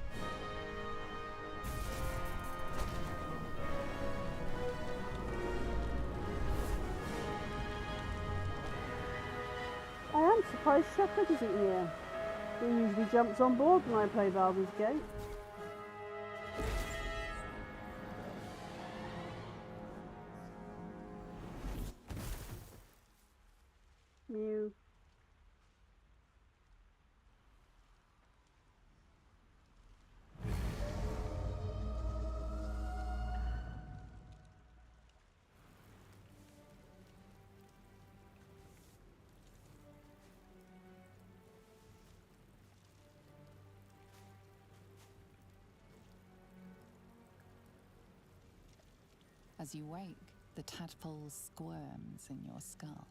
I am surprised Shepherd isn't here. He usually jumps on board when I play Baldur's Gate. Mew. As you wake, the tadpole squirms in your skull.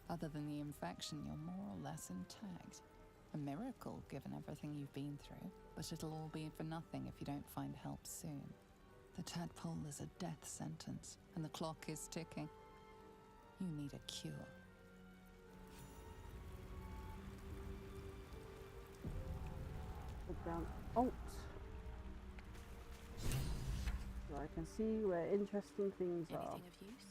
Other than the infection, you're more or less intact. A miracle, given everything you've been through, but it'll all be for nothing if you don't find help soon. The tadpole is a death sentence, and the clock is ticking. You need a cure. Put down Alt. So I can see where interesting things are. Anything of use?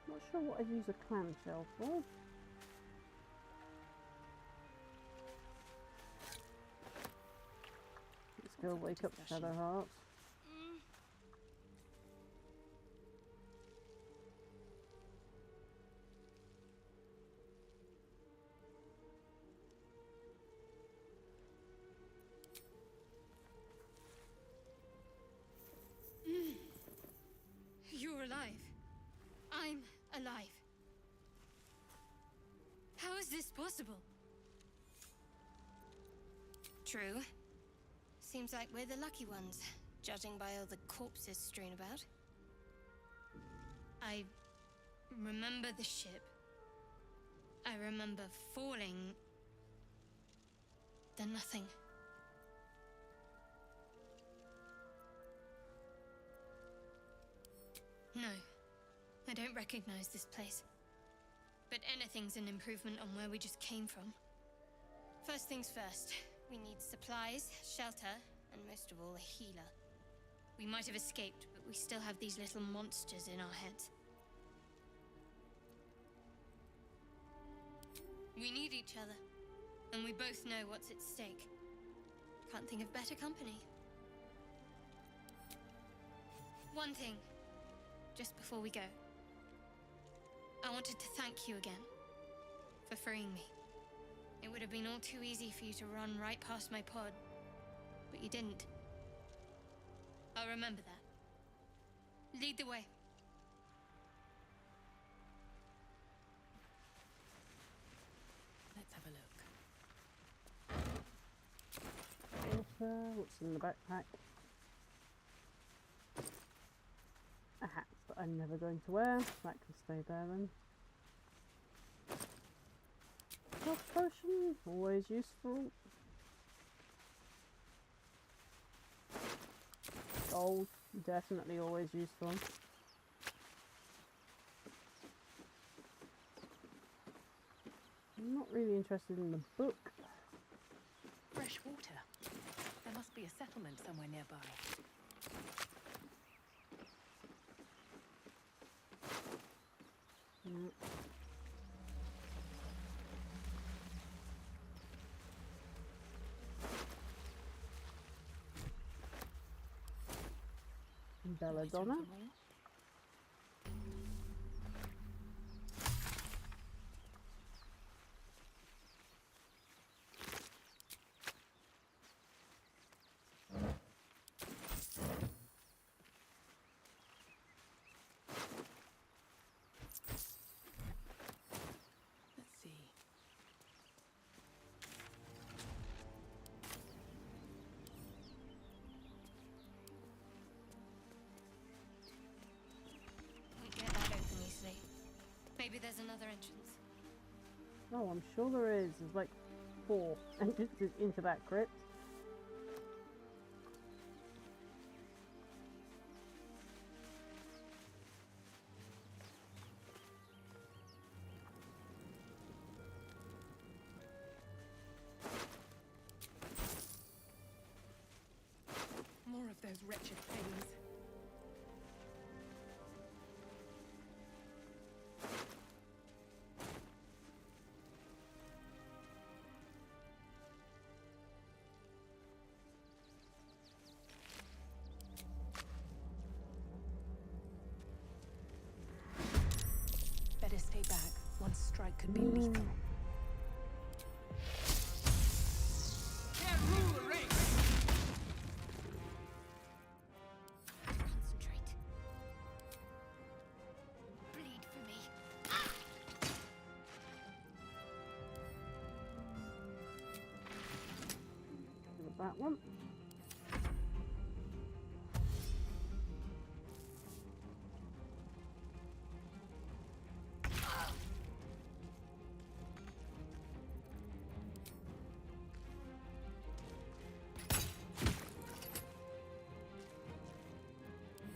Not sure what I'd use a clamshell for. Let's go wake up Shadowheart. You're alive. I'm alive. How is this possible? True. Seems like we're the lucky ones, judging by all the corpses strewn about. I remember the ship. I remember falling. Then nothing. No, I don't recognize this place. But anything's an improvement on where we just came from. First things first, we need supplies, shelter, and most of all, a healer. We might have escaped, but we still have these little monsters in our heads. We need each other, and we both know what's at stake. Can't think of better company. One thing. Just before we go, I wanted to thank you again for freeing me. It would have been all too easy for you to run right past my pod, but you didn't. I'll remember that. Lead the way. Let's have a look. What's in the backpack? A hat that I'm never going to wear. That can stay there then. Health potion, always useful. Gold, definitely always useful. I'm not really interested in the book. Fresh water. There must be a settlement somewhere nearby. Belladonna. Let's see. Can't get that open easily. Maybe there's another entrance. Oh, I'm sure there is. There's like 4 entrances into that crypt. More of those wretched things. Better stay back. One strike could be lethal. Can't rule a race! Concentrate. Bleed for me. With that one.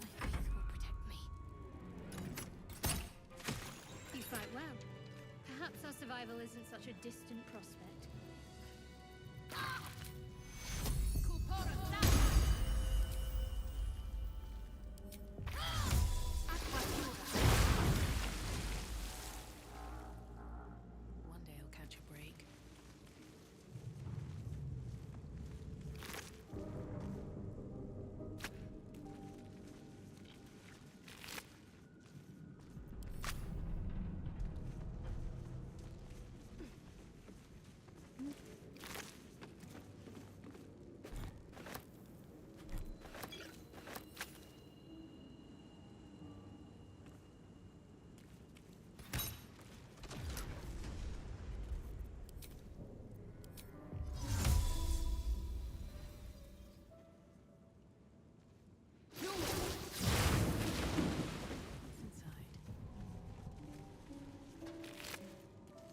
My faith will protect me. You fight well. Perhaps our survival isn't such a distant prospect. One day I'll catch a break.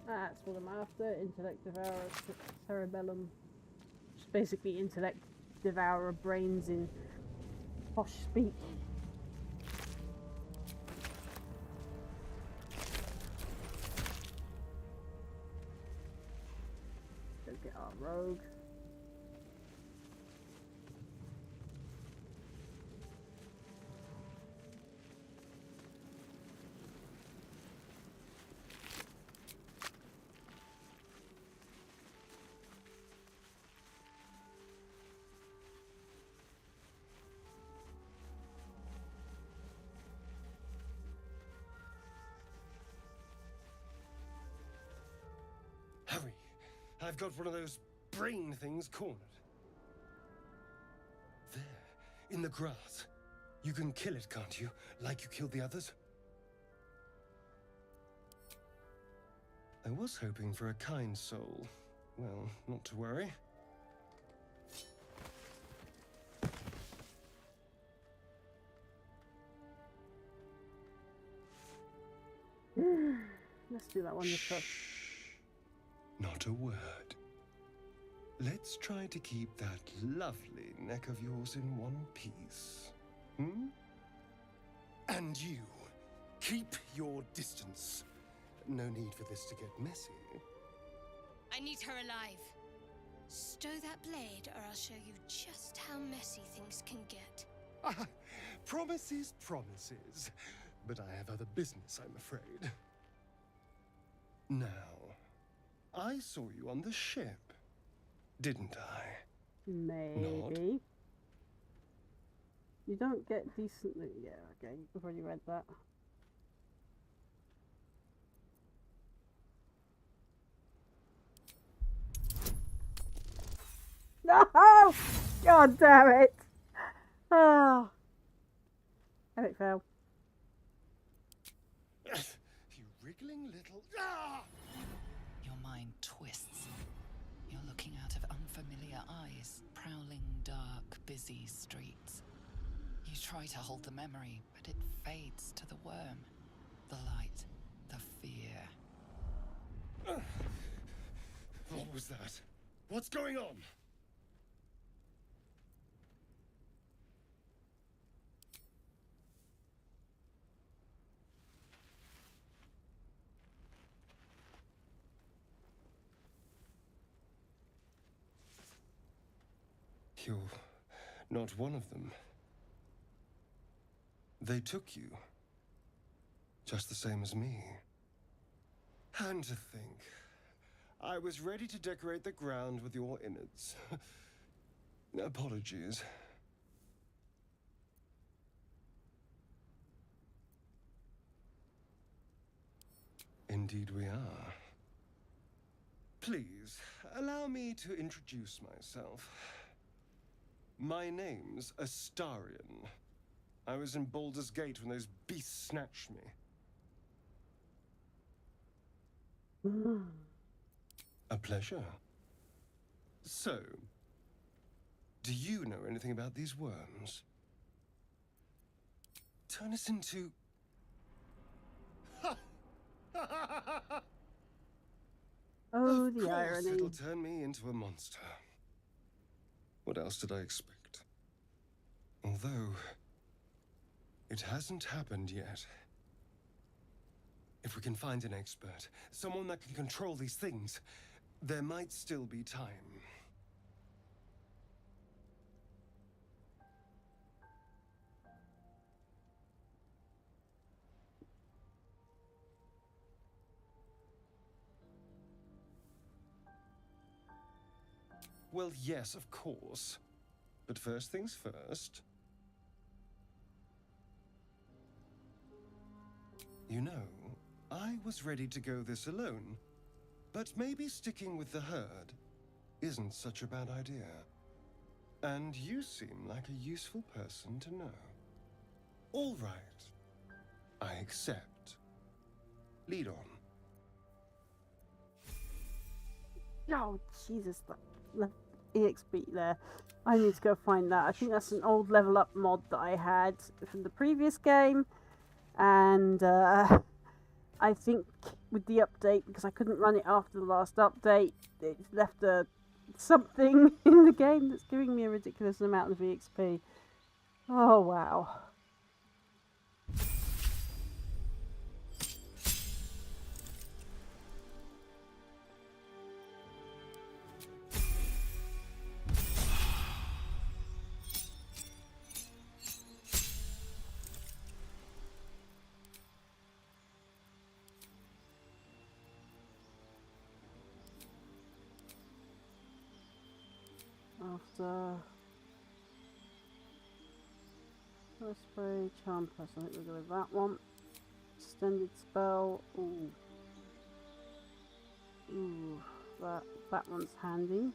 That's what I'm after. Intellect Devourer Cerebellum. Just basically Intellect Devourer brains in posh speak. Go get our rogue. Hurry! I've got one of those brain things cornered. There, in the grass. You can kill it, can't you? Like you killed the others? I was hoping for a kind soul. Well, not to worry. Let's do that one just first. Not a word. Let's try to keep that lovely neck of yours in one piece. Hmm? And you, keep your distance. No need for this to get messy. I need her alive. Stow that blade, or I'll show you just how messy things can get. Ah, promises, promises. But I have other business, I'm afraid. Now, I saw you on the ship, didn't I? Maybe. You don't get decent loot. Yeah, okay, I've already read that. No! God damn it! Oh. Epic fail. You wriggling little... Ah! Your mind twists. You're looking out of unfamiliar eyes, prowling dark, busy streets. You try to hold the memory, but it fades to the worm. The light, the fear. What was that? What's going on? You're not one of them. They took you. Just the same as me. And to think, I was ready to decorate the ground with your innards. Apologies. Indeed we are. Please, allow me to introduce myself. My name's Astarion. I was in Baldur's Gate when those beasts snatched me. A pleasure. So, do you know anything about these worms? Turn us into... Oh, of the course irony. it'll turn me into a monster. What else did I expect? Although, it hasn't happened yet. If we can find an expert, someone that can control these things, there might still be time. Well, yes, of course. But first things first. You know, I was ready to go this alone, but maybe sticking with the herd isn't such a bad idea. And you seem like a useful person to know. All right. I accept. Lead on. Oh, Jesus, the EXP there. I need to go find that. I think that's an old level up mod that I had from the previous game. And I think with the update, because I couldn't run it after the last update, it left something in the game that's giving me a ridiculous amount of EXP. Oh, wow. After first spray, charm plus, I think we'll go with that one. Extended spell. Ooh. Ooh, that one's handy.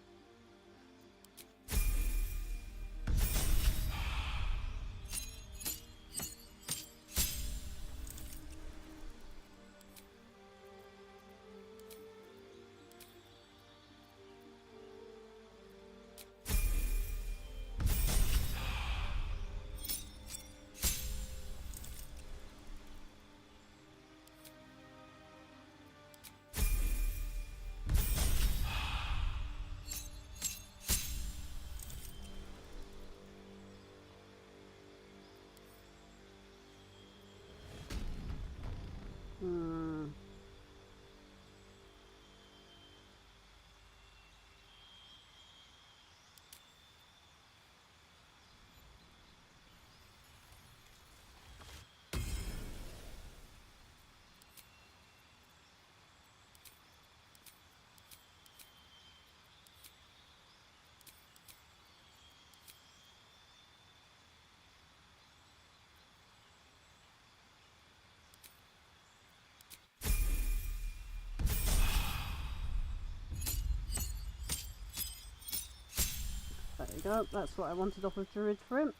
we go. That's what I wanted off of Druid for him.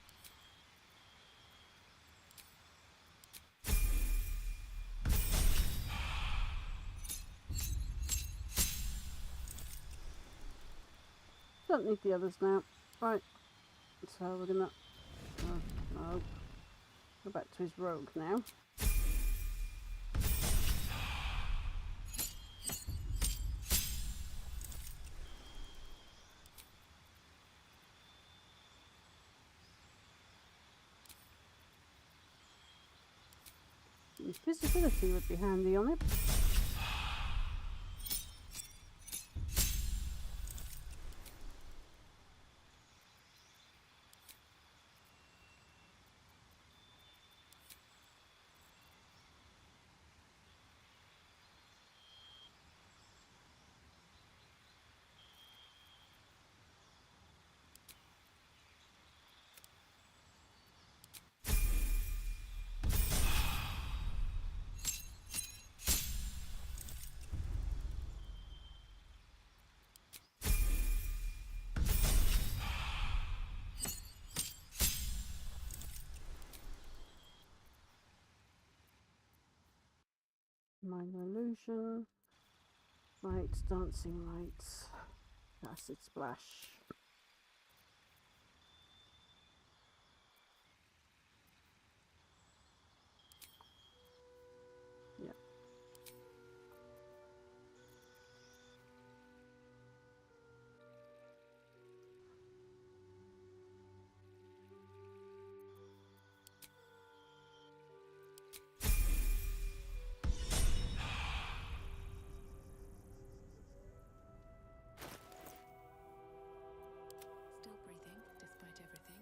Don't need the others now. Right. So we're gonna... no. Go back to his rogue now. Visibility would be handy on it. Minor illusion. Lights, dancing lights. Acid splash. Yep. Still breathing, despite everything.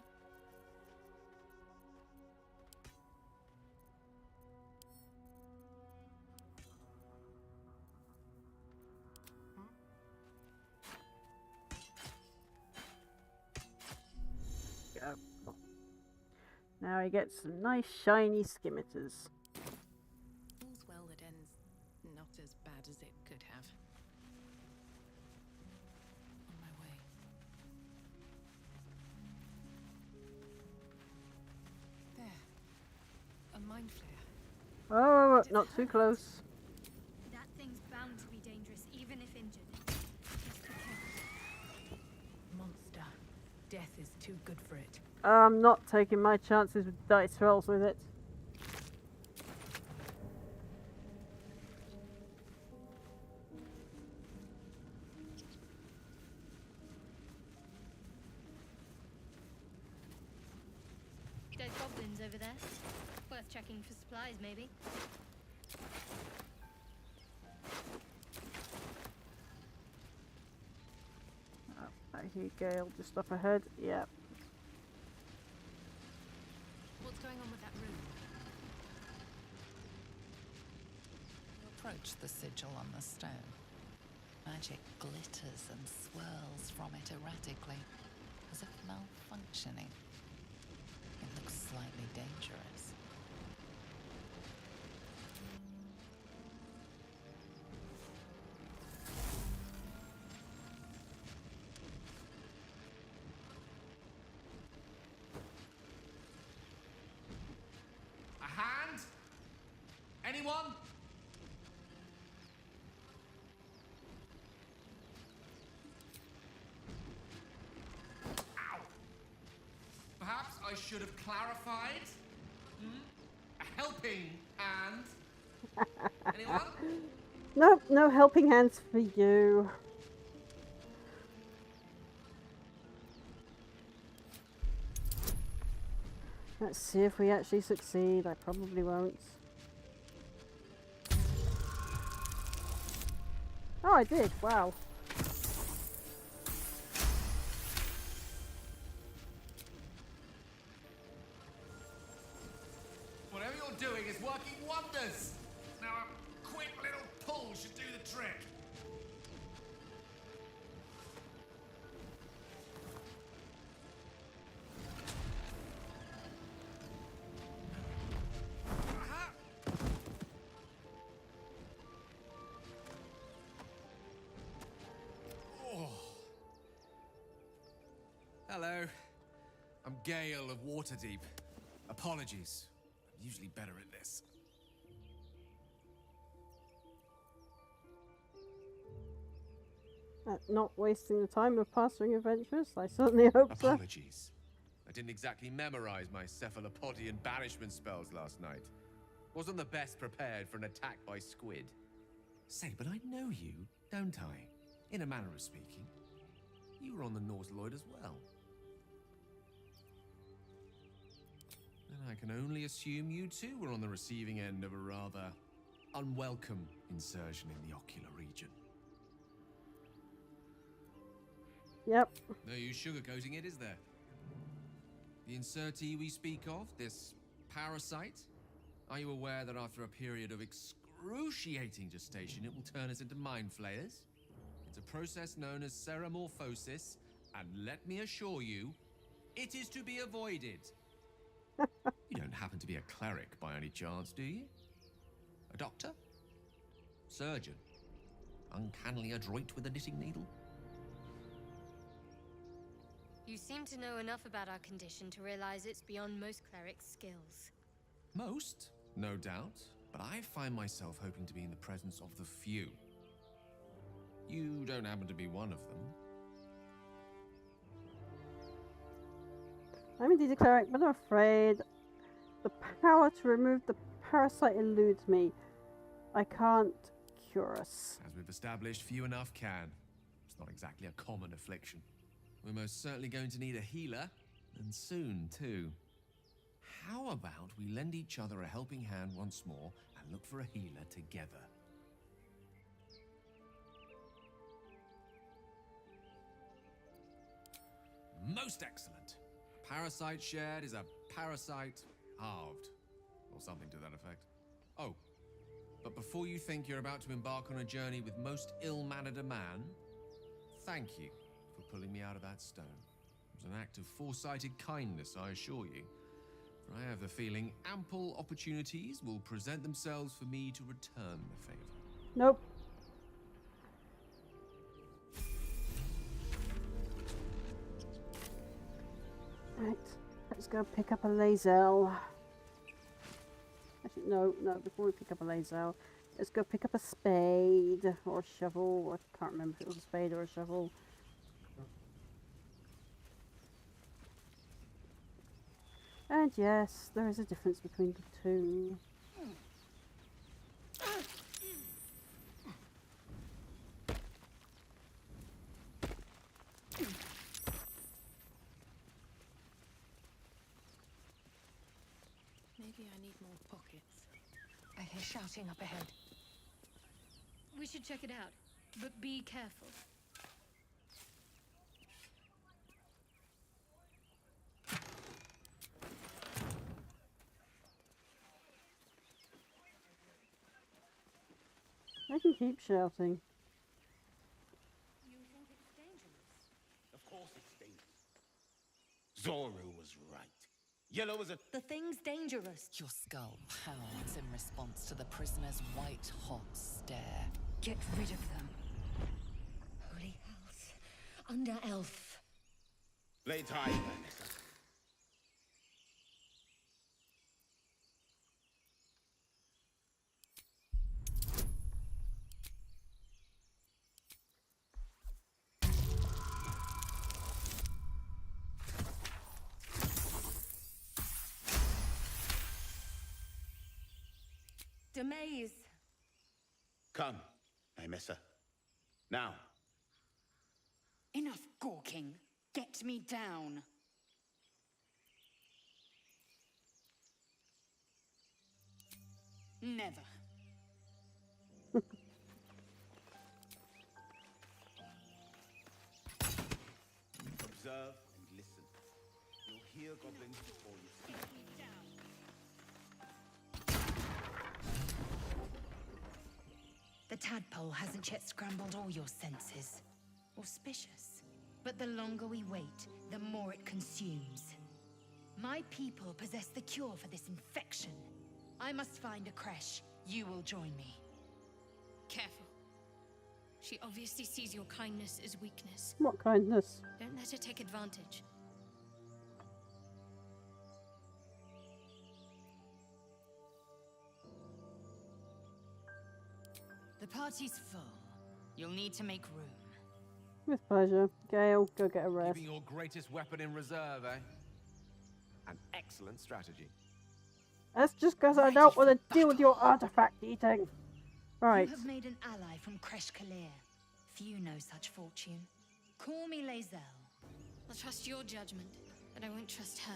Go. Now he gets some nice shiny scimitars. All's well that ends not as bad as it could have. On my way. There. A mind flare. Oh, not too close. That thing's bound to be dangerous, even if injured. Just be careful. Monster. Death is too good for it. I'm not taking my chances with dice rolls with it. Those goblins over there. Worth checking for supplies, maybe. Oh, I hear Gale just up ahead. Yeah. What's going on with that room? You approach the sigil on the stone. Magic glitters and swirls from it erratically, as if malfunctioning. It looks slightly dangerous. A hand? Anyone? Ow! Perhaps I should have clarified? A helping hand? Anyone? Nope, no helping hands for you. Let's see if we actually succeed. I probably won't. Oh, I did. Wow. Whatever you're doing is working wonders. Now a quick little pull should do the trick. Aha! Hello. I'm Gale of Waterdeep. Apologies. I'm usually better at this. Not wasting the time of passing adventurers? I certainly hope so. Apologies. I didn't exactly memorize my cephalopodian banishment spells last night. Wasn't the best prepared for an attack by squid. Say, but I know you, don't I? In a manner of speaking. You were on the Norse Lloyd as well. Then I can only assume you too were on the receiving end of a rather unwelcome insertion in the ocular region. Yep. No use sugarcoating it, is there? The insertee we speak of, this parasite, are you aware that after a period of excruciating gestation, it will turn us into mind flayers? It's a process known as ceramorphosis, and let me assure you, it is to be avoided. You don't happen to be a cleric by any chance, do you? A doctor? Surgeon? Uncannily adroit with a knitting needle? You seem to know enough about our condition to realize it's beyond most clerics' skills. Most, no doubt, but I find myself hoping to be in the presence of the few. You don't happen to be one of them. I'm indeed a cleric, but I'm afraid the power to remove the parasite eludes me. I can't cure us. As we've established, few enough can. It's not exactly a common affliction. We're most certainly going to need a healer, and soon, too. How about we lend each other a helping hand once more and look for a healer together? Most excellent. A parasite shared is a parasite halved, or something to that effect. Oh, but before you think you're about to embark on a journey with most ill-mannered a man, thank you for pulling me out of that stone. It was an act of foresighted kindness, I assure you. For I have the feeling ample opportunities will present themselves for me to return the favor. Nope. Right, let's go pick up a lazel. Actually, no, before we pick up a lazel, let's go pick up a spade or a shovel. I can't remember if it was a spade or a shovel. And yes, there is a difference between the two. Maybe I need more pockets. I hear shouting up ahead. We should check it out, but be careful. I can keep shouting. You think it's dangerous? Of course it's dangerous. Zoru was right. Yellow was a... The thing's dangerous. Your skull pounds in response to the prisoner's white-hot stare. Get rid of them. Holy hells. Under elf. Blades high, Vanessa. Demaze. Come, Mesa. Now. Enough gawking. Get me down. Never. Observe and listen. You'll hear goblins before you see them. The tadpole hasn't yet scrambled all your senses. Auspicious. But the longer we wait, the more it consumes. My people possess the cure for this infection. I must find a creche. You will join me. Careful. She obviously sees your kindness as weakness. What kindness? Don't let her take advantage. party's full. You'll need to make room. With pleasure. Gale, go get a rest. Keeping your greatest weapon in reserve, eh? An excellent strategy. That's just because I don't want to deal with your artifact eating. Right. You have made an ally from Kresh Kalir. Few know such fortune. Call me Lae'zel. I'll trust your judgment, but I won't trust her.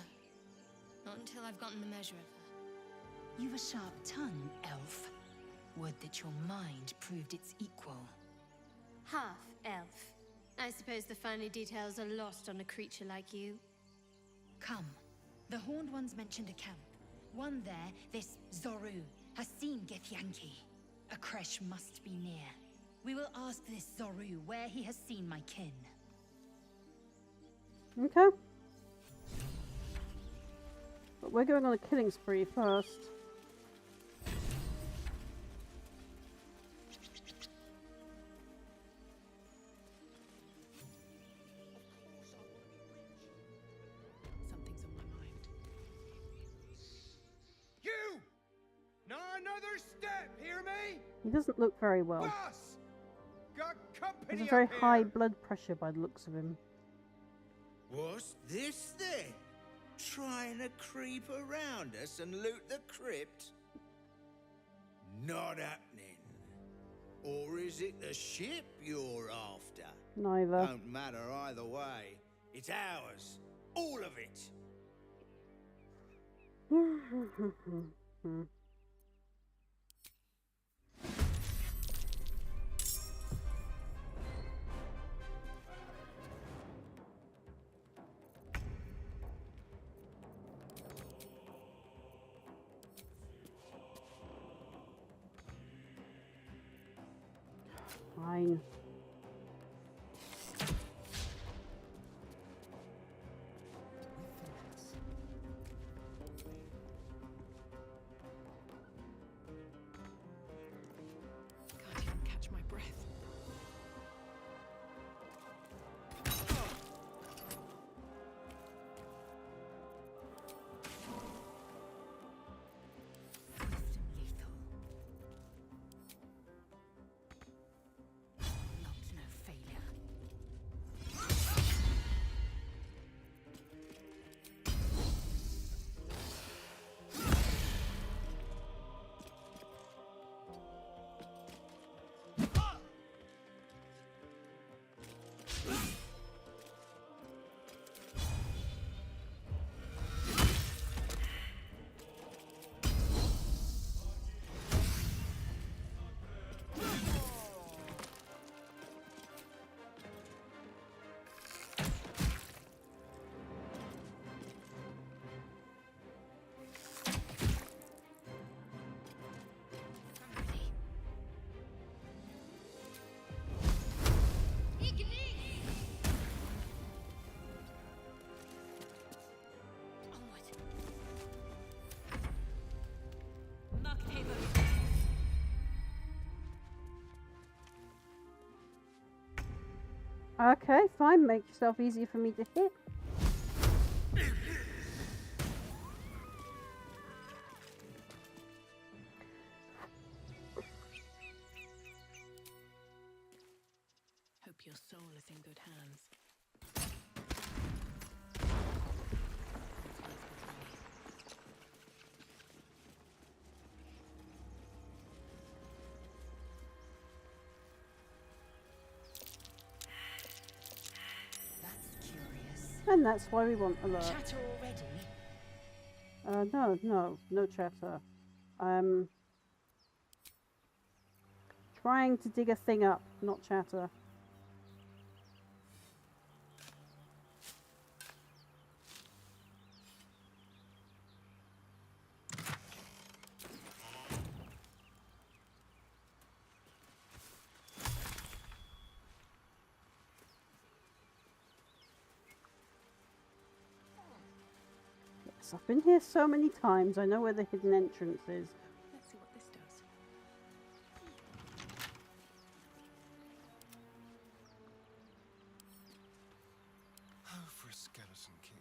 Not until I've gotten the measure of her. You've a sharp tongue, elf. Would that your mind proved its equal. Half-elf. I suppose the finer details are lost on a creature like you. Come. The Horned Ones mentioned a camp. One there, this Zoru, has seen Githyanki. A Kresh must be near. We will ask this Zoru where he has seen my kin. Okay. But we're going on a killing spree first. Something's on my mind. You! Not another step, hear me? He doesn't look very well. Boss! Got company There's a very up high here. blood pressure by the looks of him. What's this then? Trying to creep around us and loot the crypt? Not happening. Or is it the ship you're after? Neither. Don't matter either way. It's ours. All of it. Fine. Can't even catch my breath. Not no failure. Okay, fine. Make yourself easier for me to hit. Hope your soul is in good hands. That's curious. And that's why we want alert. Chatter already? No chatter. Trying to dig a thing up, not chatter. Yes, I've been here so many times, I know where the hidden entrance is. Let's see what this does. Oh, for a skeleton key.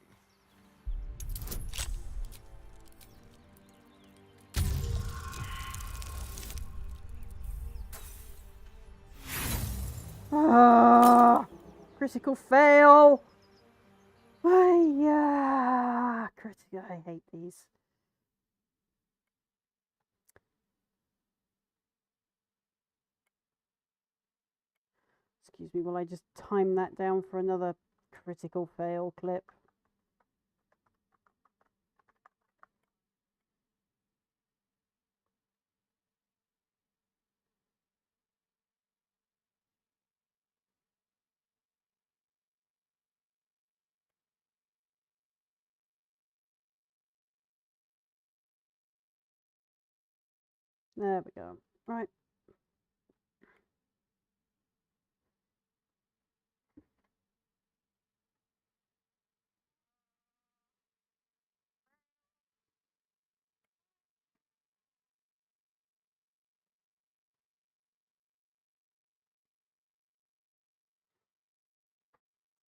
Ah, critical fail. Yeah, critical. I hate these. Excuse me while I just time that down for another critical fail clip. There we go. Right.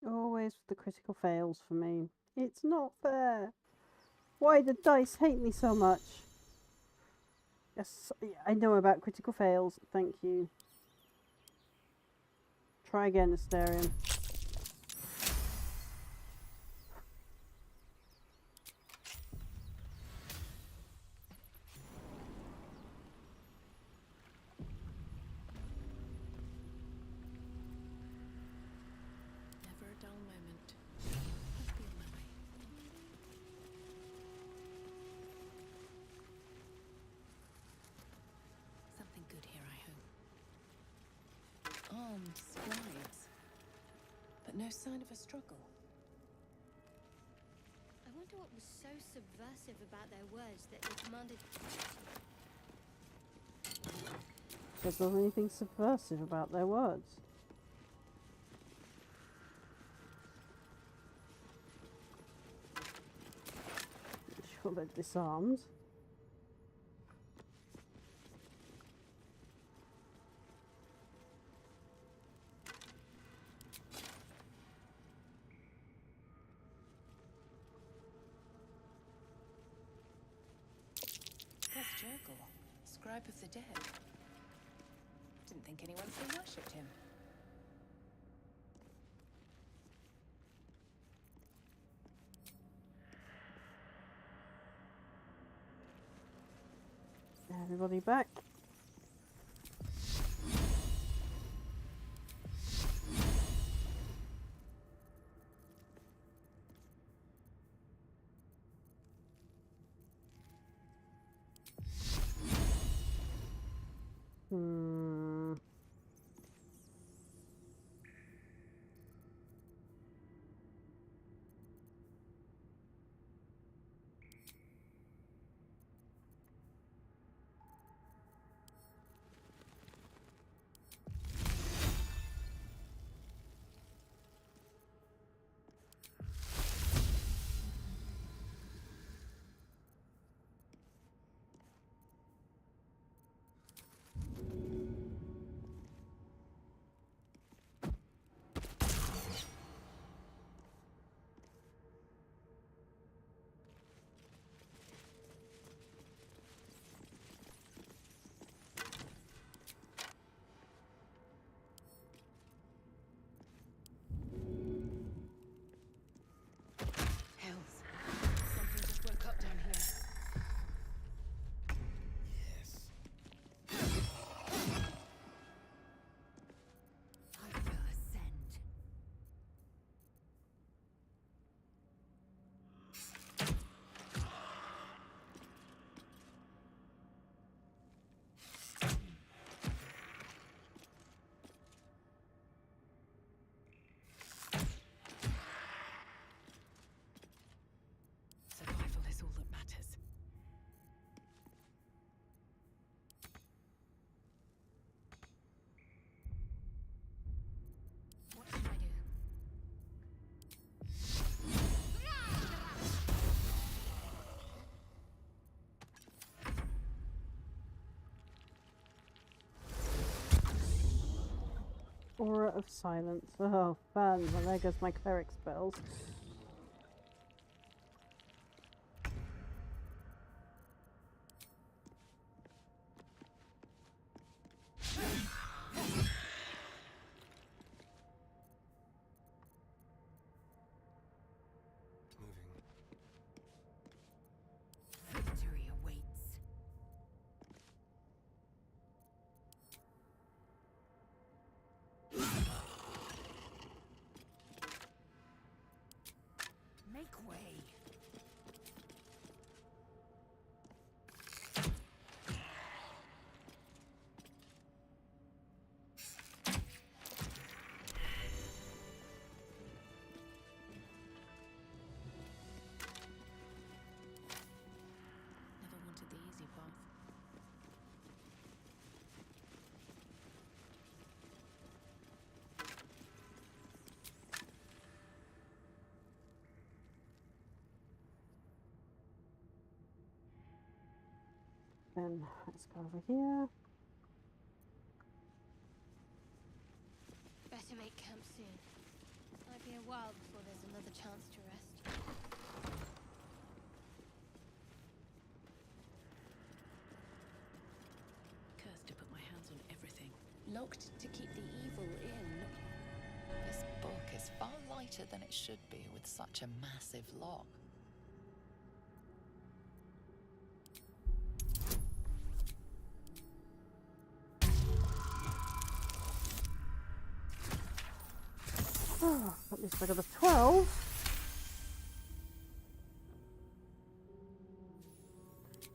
Always the critical fails for me. It's not fair. Why do dice hate me so much? Yes, I know about critical fails. Thank you. Try again, Asterion. Never a dull moment. I'll be on my way. Something good here, I hope. Armed scribes. But no sign of a struggle. I wonder what was so subversive about their words that they commanded... Is there anything subversive about their words? Sure, they're disarmed. That's Jurgle, scribe of the dead. Didn't think anyone still worshipped him. Everybody back. Aura of Silence. Oh, fun. Well, there goes my cleric spells. then let's go over here. Better make camp soon. Might be a while before there's another chance to rest. Cursed to put my hands on everything. Locked to keep the evil in. This book is far lighter than it should be with such a massive lock. Oh, at least I got a 12.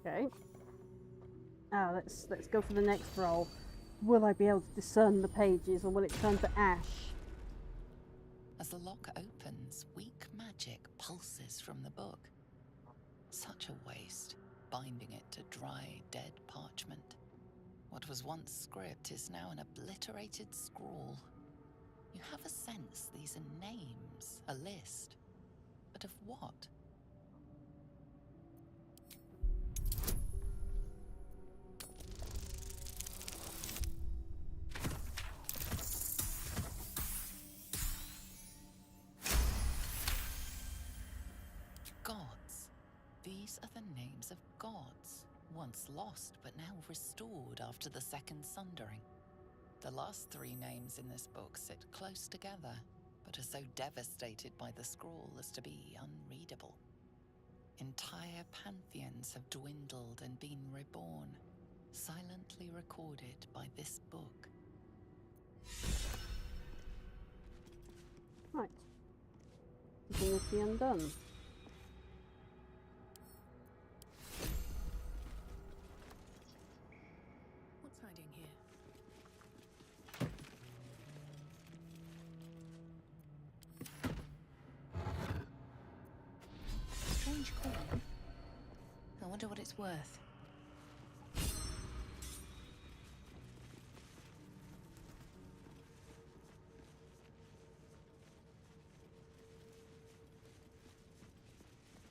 Okay. Now let's go for the next roll. Will I be able to discern the pages, or will it turn to ash? As the lock opens, weak magic pulses from the book. Such a waste, binding it to dry, dead parchment. What was once script is now an obliterated scrawl. You have a sense these are names, a list. But of what? Gods. These are the names of gods, once lost but now restored after the Second Sundering. The last three names in this book sit close together, but are so devastated by the scrawl as to be unreadable. Entire pantheons have dwindled and been reborn, silently recorded by this book. Right. Divinity Undone. What's hiding here? Strange coin. I wonder what it's worth.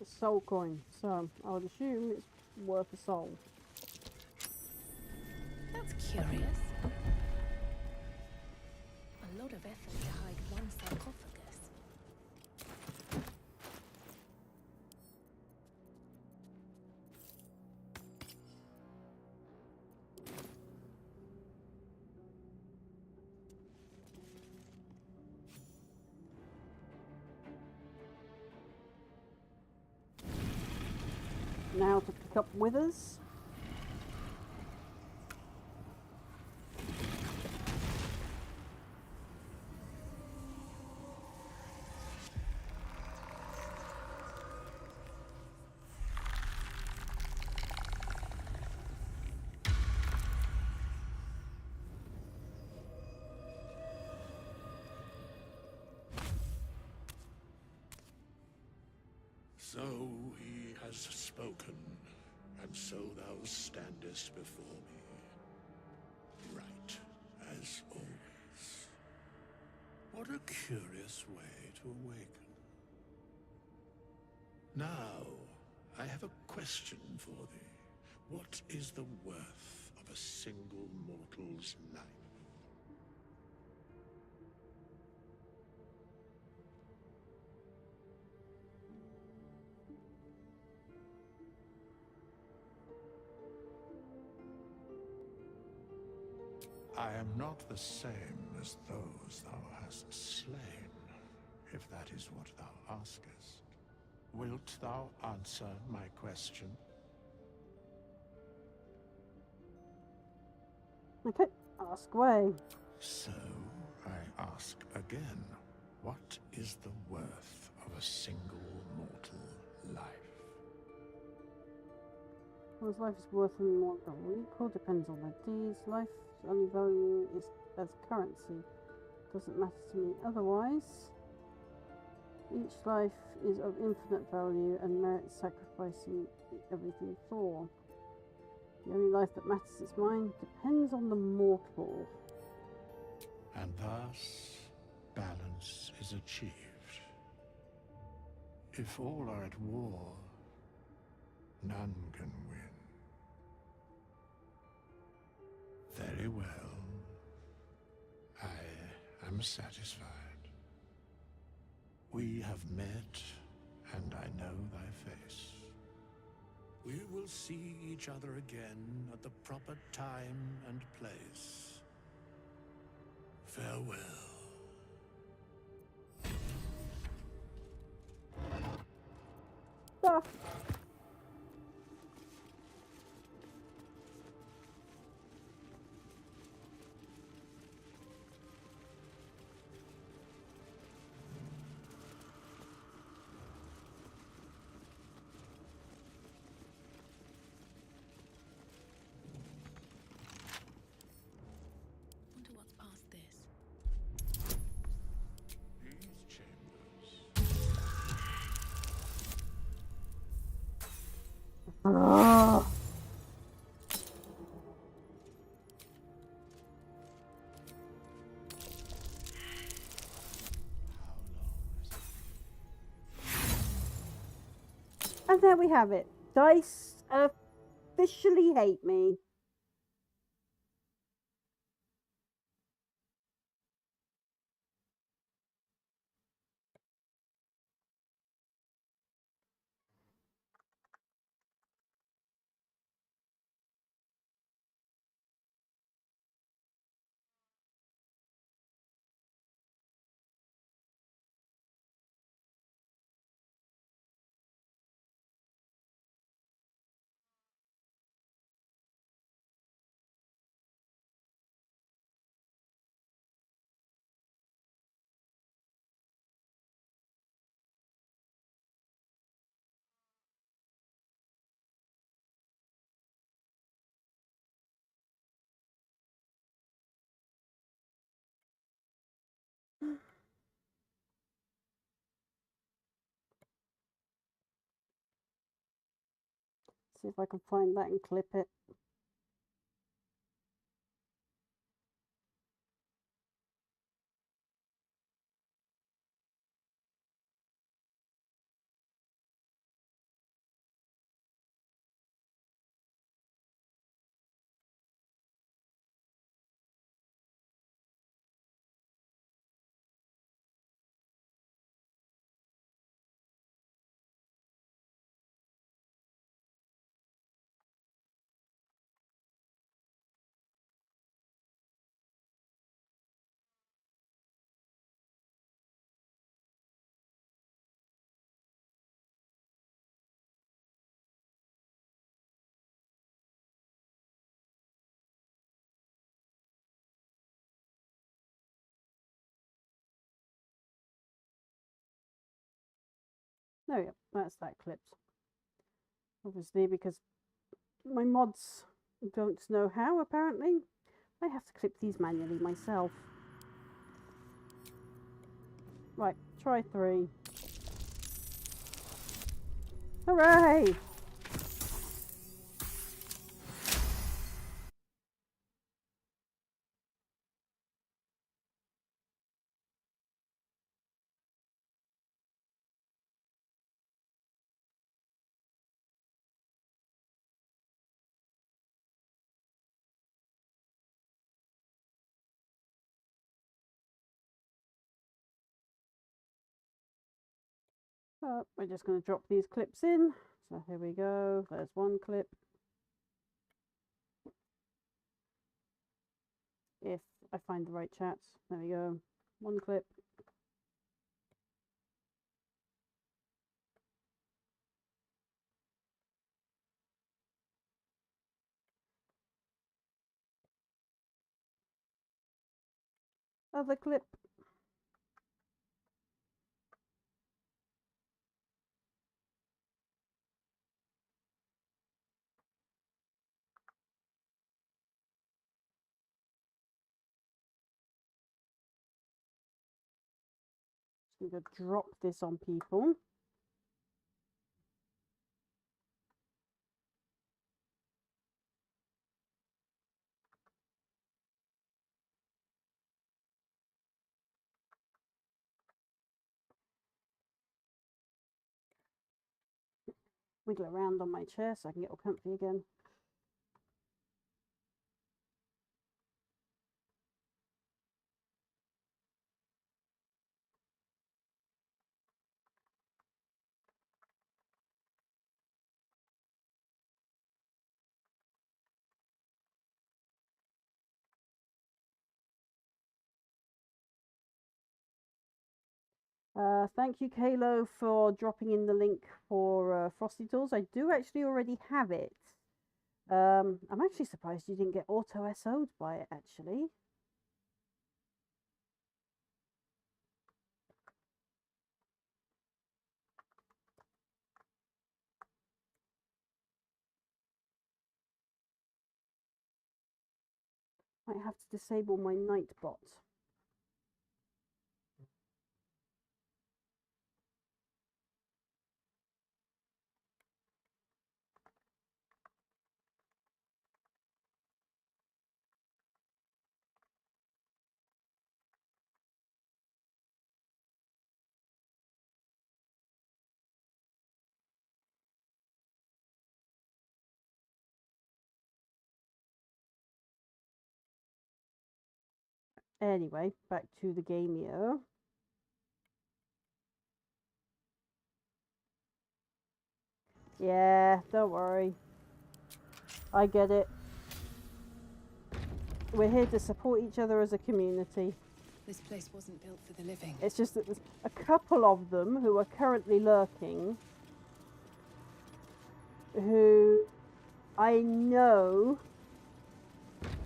A soul coin, so I would assume it's worth a soul. That's curious. A lot of effort to hide one sarcophagus. Now to pick up withers. So he has spoken, and so thou standest before me. Right, as always. What a curious way to awaken. Now, I have a question for thee. What is the worth of a single mortal's life? I am not the same as those thou hast slain, if that is what thou askest. Wilt thou answer my question? Okay, ask away. So, I ask again, what is the worth of a single mortal life? One's life is worth more than equal, depends on their deeds. Life's only value is as currency. Doesn't matter to me otherwise. Each life is of infinite value and merits sacrificing everything for. The only life that matters is mine depends on the mortal. And thus, balance is achieved. If all are at war, none can win. Very well. I am satisfied. We have met, and I know thy face. We will see each other again at the proper time and place. Farewell. Stuff. Wonder what's past this. These chambers. Oh. And there we have it. Dice officially hate me. See if I can find that and clip it. There we go. That's that clipped. Obviously, because my mods don't know how, apparently, I have to clip these manually myself. Right, try 3. Hooray! We're just going to drop these clips in. So here we go. There's one clip. If I find the right chats. There we go. One clip. Other clip. Just going to drop this on people. Wiggle around on my chair so I can get all comfy again. Thank you, Kalo, for dropping in the link for Frosty Tools. I do actually already have it. I'm actually surprised you didn't get auto SO'd by it, actually. Might have to disable my night bot. Anyway, back to the game here. Yeah, don't worry. I get it. We're here to support each other as a community. This place wasn't built for the living. It's just that there's a couple of them who are currently lurking, who I know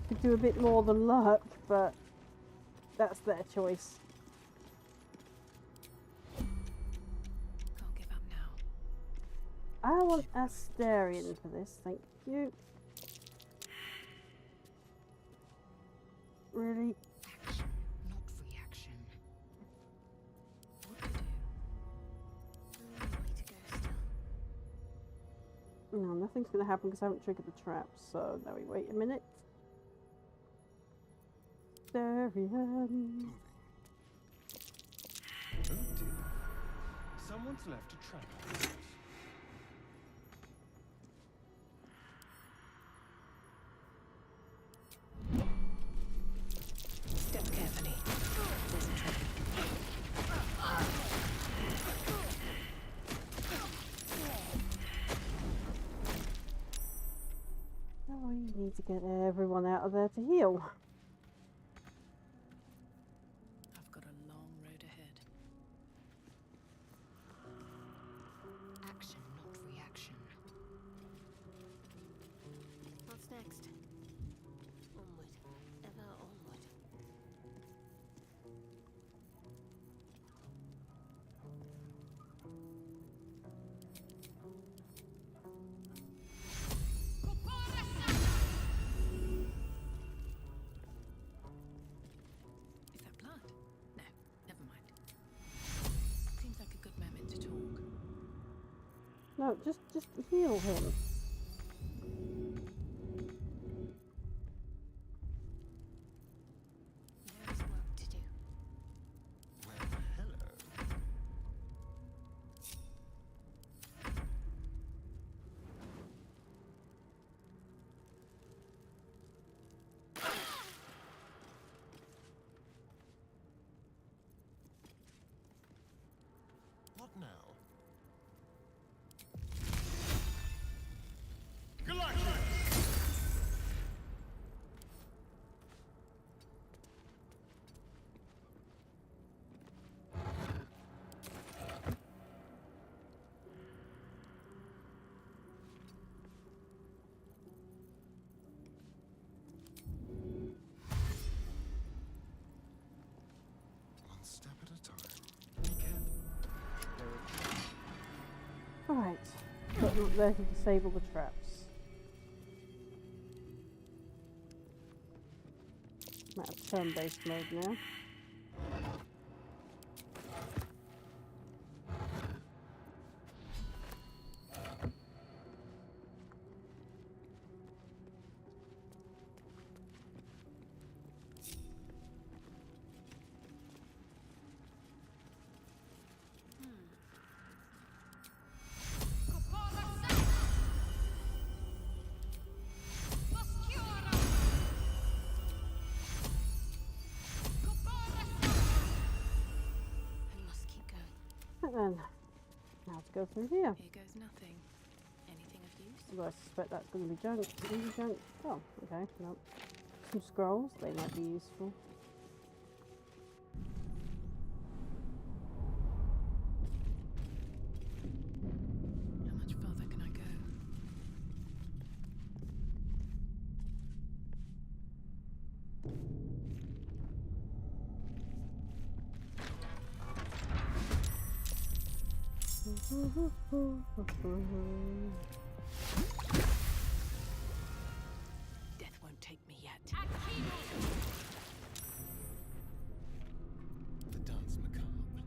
could do a bit more than lurk, but that's their choice. Can't give up now. I want Asterion for this, thank you. Really? Action, not reaction. What to do? Way to go still. No, nothing's going to happen because I haven't triggered the traps, so now we wait a minute. Asterion. Oh dear. Someone's left a trap. Step carefully. There's a trap. Oh, you need to get everyone out of there to heal. I've got a long road ahead. Action, not reaction. What's next? Onward. Ever onward. Is that blood? No, never mind. Seems like a good moment to talk. No, just heal him. There's work to do. Well, hello. What now? One step at a time. Be careful. Alright, but not there to disable the traps. I'm out of turn-based mode now. Then, now to go through here. Here goes nothing. Anything of use? Although I suspect that's going to be junk. Junk. Oh, okay. Nope. Some scrolls. They might be useful. Death won't take me yet. The dance macabre.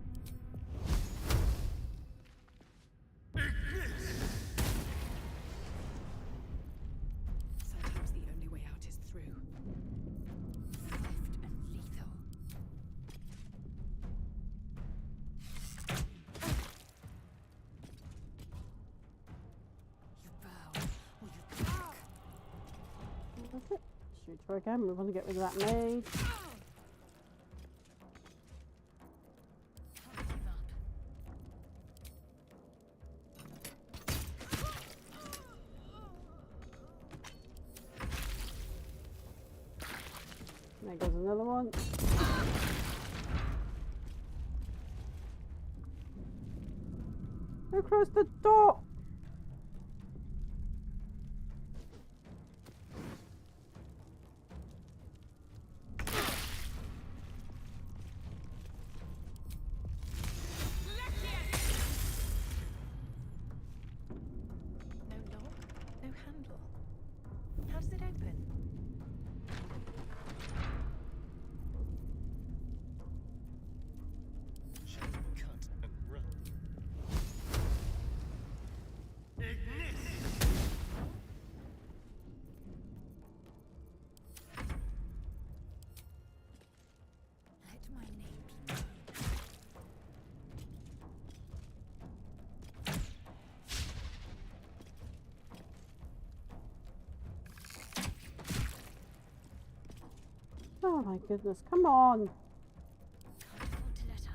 Sometimes the only way out is through. Swift and lethal. You bow, or you block. Okay. Shoot her again. We want to get rid of that maid. There goes another one. Across the door. No lock, no handle. How does it open? Shall we cut and run? Let my name be known. Oh my goodness, come on. Can't afford to let up.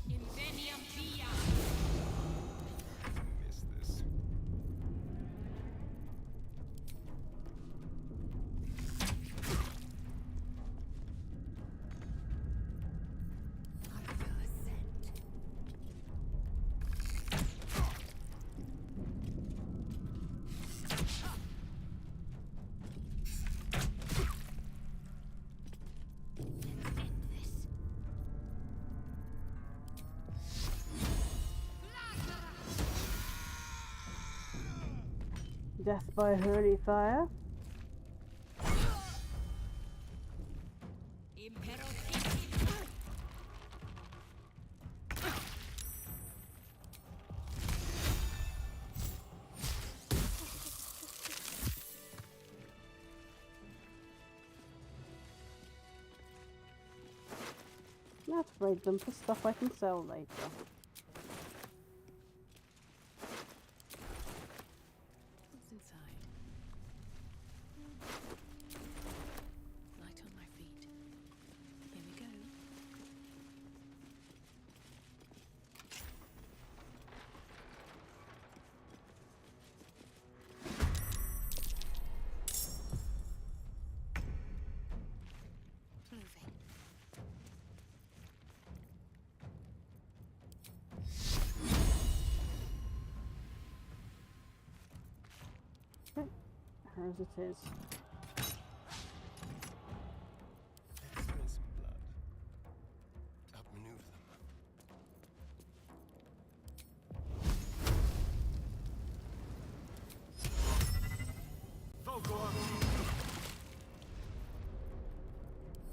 Inveniam via. Miss this. I will ascend. Let's end this. Death by holy fire. Let's raid them for stuff I can sell later. What's inside? Light on my feet. Here we go. Moving. Hers it is. Let's spill some blood. Outmaneuver them.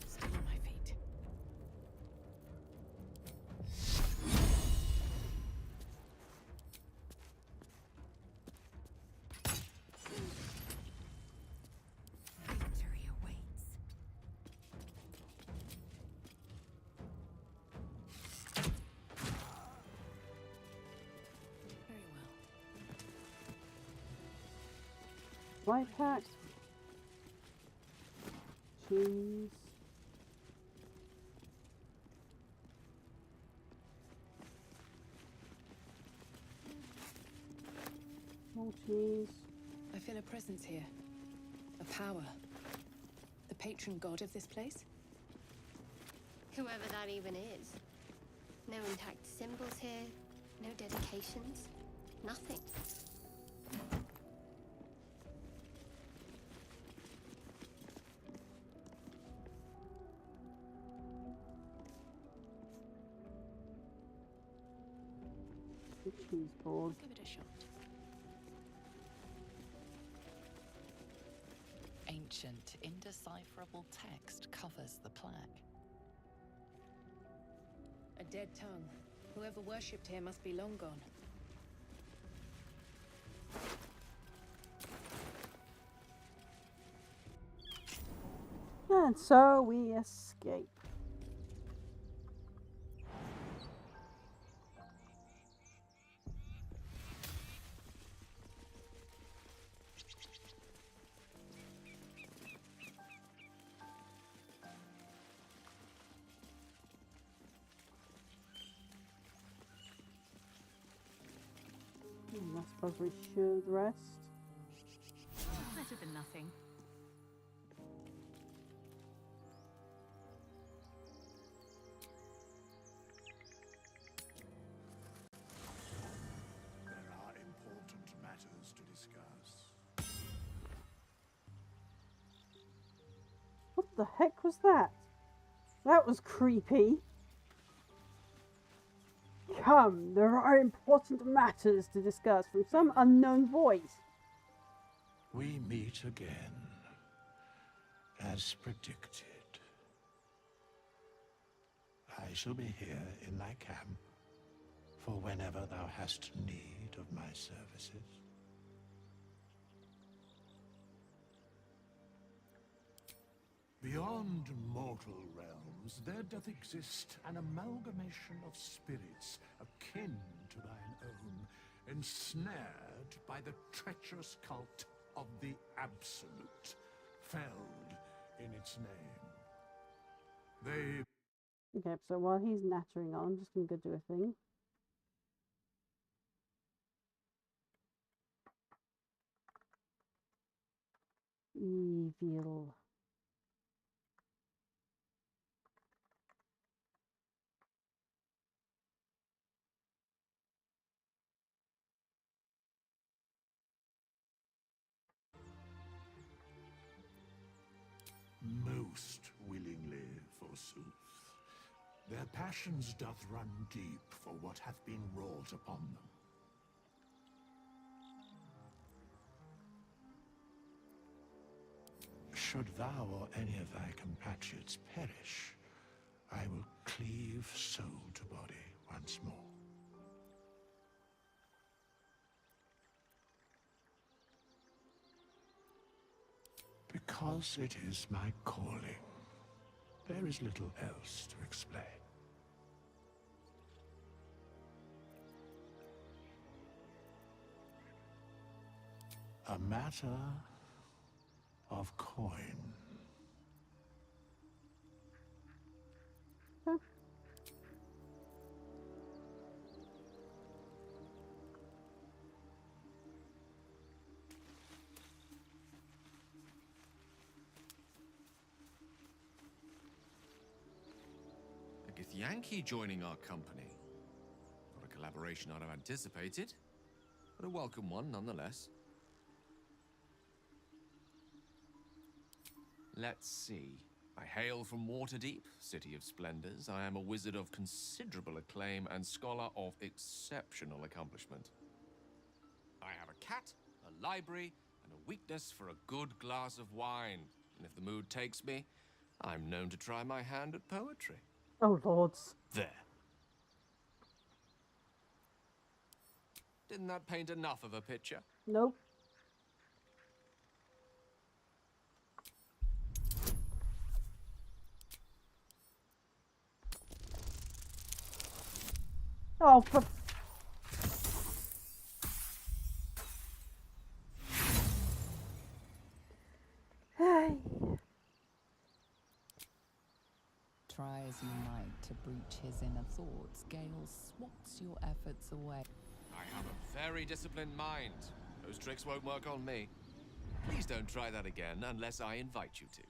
Still on my feet. Victory awaits. Very well. White pack. Cheese. Jeez. I feel a presence here. A power. The patron god of this place? Whoever that even is. No intact symbols here, no dedications, nothing. Cheese board. Give it a shot. Ancient, indecipherable text covers the plaque. A dead tongue. Whoever worshipped here must be long gone. And so we escape. I suppose we should rest. Better than nothing. There are important matters to discuss. What the heck was that? That was creepy. Come, there are important matters to discuss from some unknown voice. We meet again, as predicted. I shall be here in thy camp for whenever thou hast need of my services. Beyond mortal realms, there doth exist an amalgamation of spirits akin to thine own, ensnared by the treacherous cult of the Absolute, felled in its name. They... Okay, so while he's nattering on, I'm just going to go do a thing. Evil. Most willingly, forsooth. Their passions doth run deep for what hath been wrought upon them. Should thou or any of thy compatriots perish, I will cleave soul to body once more. Because it is my calling. There is little else to explain. A matter of coin. Huh. A Githyanki joining our company. Not a collaboration I'd have anticipated, but a welcome one nonetheless. Let's see. I hail from Waterdeep, City of Splendors. I am a wizard of considerable acclaim and scholar of exceptional accomplishment. I have a cat, a library, and a weakness for a good glass of wine. And if the mood takes me, I'm known to try my hand at poetry. Oh, lords. There. Didn't that paint enough of a picture? Nope. Oh, for... Hey. Try as you might to breach his inner thoughts, Gale swats your efforts away. I have a very disciplined mind. Those tricks won't work on me. Please don't try that again unless I invite you to.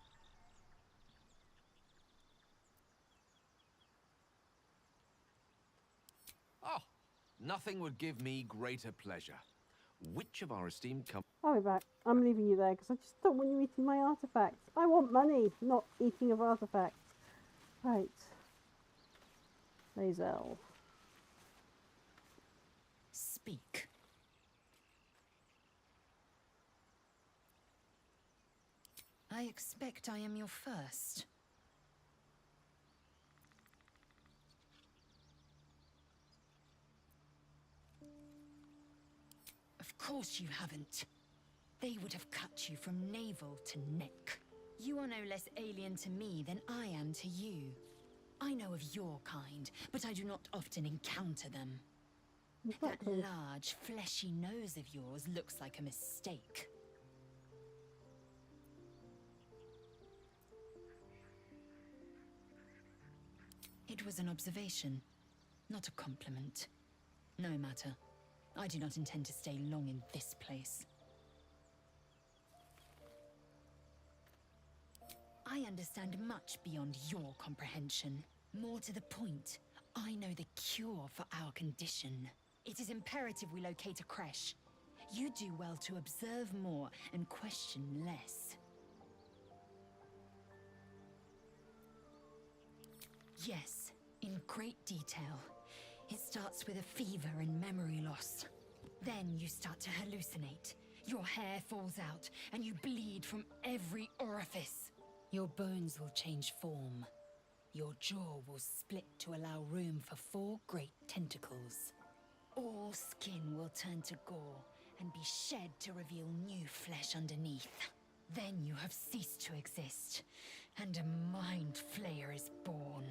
Oh, nothing would give me greater pleasure. Which of our esteemed I'll be back. I'm leaving you there because I just don't want you eating my artifacts. I want money, not eating of artifacts. Right. Lae'zel. Speak. I expect I am your first. Of course you haven't. They would have cut you from navel to neck. You are no less alien to me than I am to you. I know of your kind, but I do not often encounter them. Exactly. That large, fleshy nose of yours looks like a mistake. It was an observation, not a compliment. No matter. I do not intend to stay long in this place. I understand much beyond your comprehension. More to the point, I know the cure for our condition. It is imperative we locate a creche. You do well to observe more and question less. Yes, in great detail. It starts with a fever and memory loss. Then you start to hallucinate. Your hair falls out, and you bleed from every orifice. Your bones will change form. Your jaw will split to allow room for 4 great tentacles. All skin will turn to gore and be shed to reveal new flesh underneath. Then you have ceased to exist, and a mind flayer is born.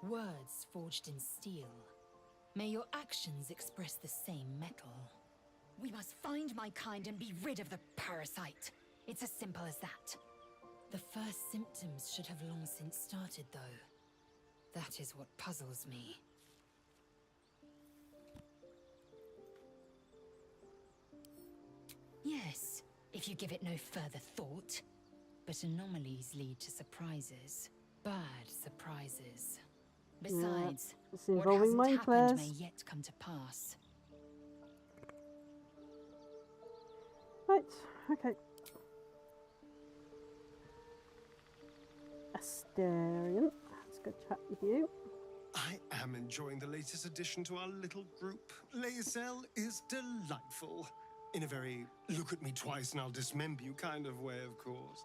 Words forged in steel. May your actions express the same metal. We must find my kind and be rid of the parasite. It's as simple as that. The first symptoms should have long since started, though. That is what puzzles me. Yes, if you give it no further thought. But anomalies lead to surprises. Bad surprises. Besides, it's what involving hasn't happened Minecraft. may yet come to pass. Right, okay. Asterion, let's go chat with you. I am enjoying the latest addition to our little group. Lae'zel is delightful. In a very look at me twice and I'll dismember you kind of way, of course.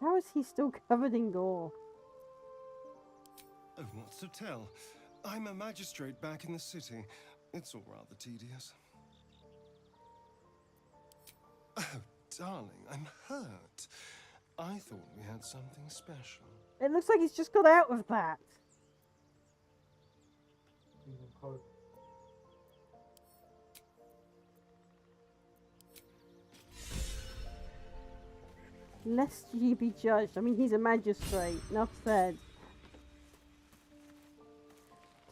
How is he still covered in gore? Oh, what's to tell? I'm a magistrate back in the city. It's all rather tedious. Oh, darling, I'm hurt. I thought we had something special. It looks like he's just got out of that. Lest ye be judged. I mean, he's a magistrate. Enough said.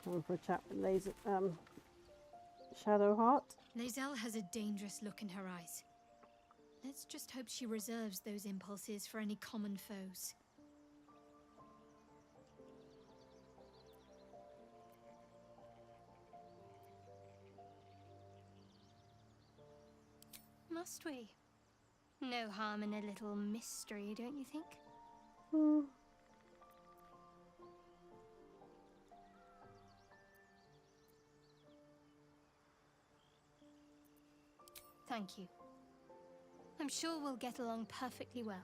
Time for a chat with Shadowheart. Lae'zel has a dangerous look in her eyes. Let's just hope she reserves those impulses for any common foes. Must we? No harm in a little mystery, don't you think? Thank you. I'm sure we'll get along perfectly well.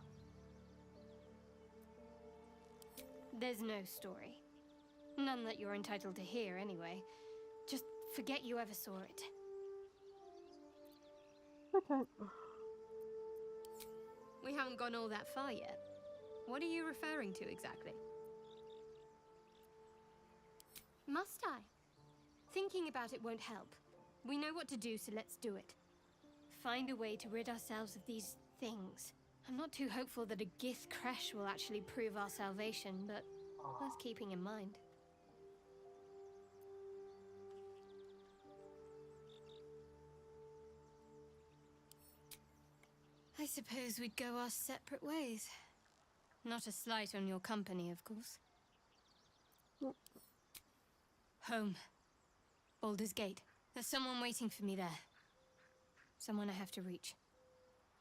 There's no story. None that you're entitled to hear, anyway. Just forget you ever saw it. Okay. We haven't gone all that far yet. What are you referring to exactly? Must I? Thinking about it won't help. We know what to do, so let's do it. Find a way to rid ourselves of these things. I'm not too hopeful that a Gith creche will actually prove our salvation, but Worth keeping in mind. I suppose we'd go our separate ways. Not a slight on your company, of course. Home. Baldur's Gate. There's someone waiting for me there. Someone I have to reach.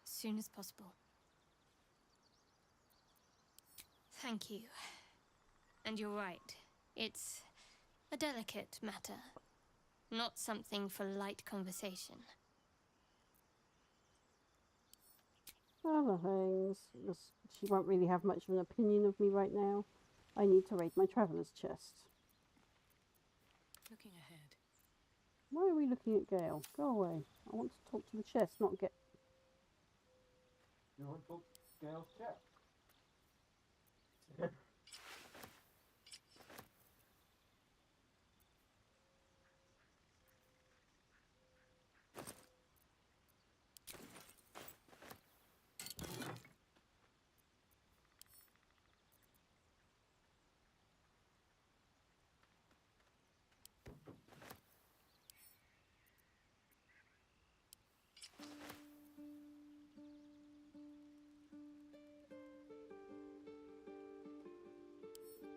As soon as possible. Thank you. And you're right. It's a delicate matter. Not something for light conversation. Other things. She won't really have much of an opinion of me right now. I need to raid my traveller's chest. Looking ahead. Why are we looking at Gale? Go away. I want to talk to the chest, not get... You want to talk to Gale's chest?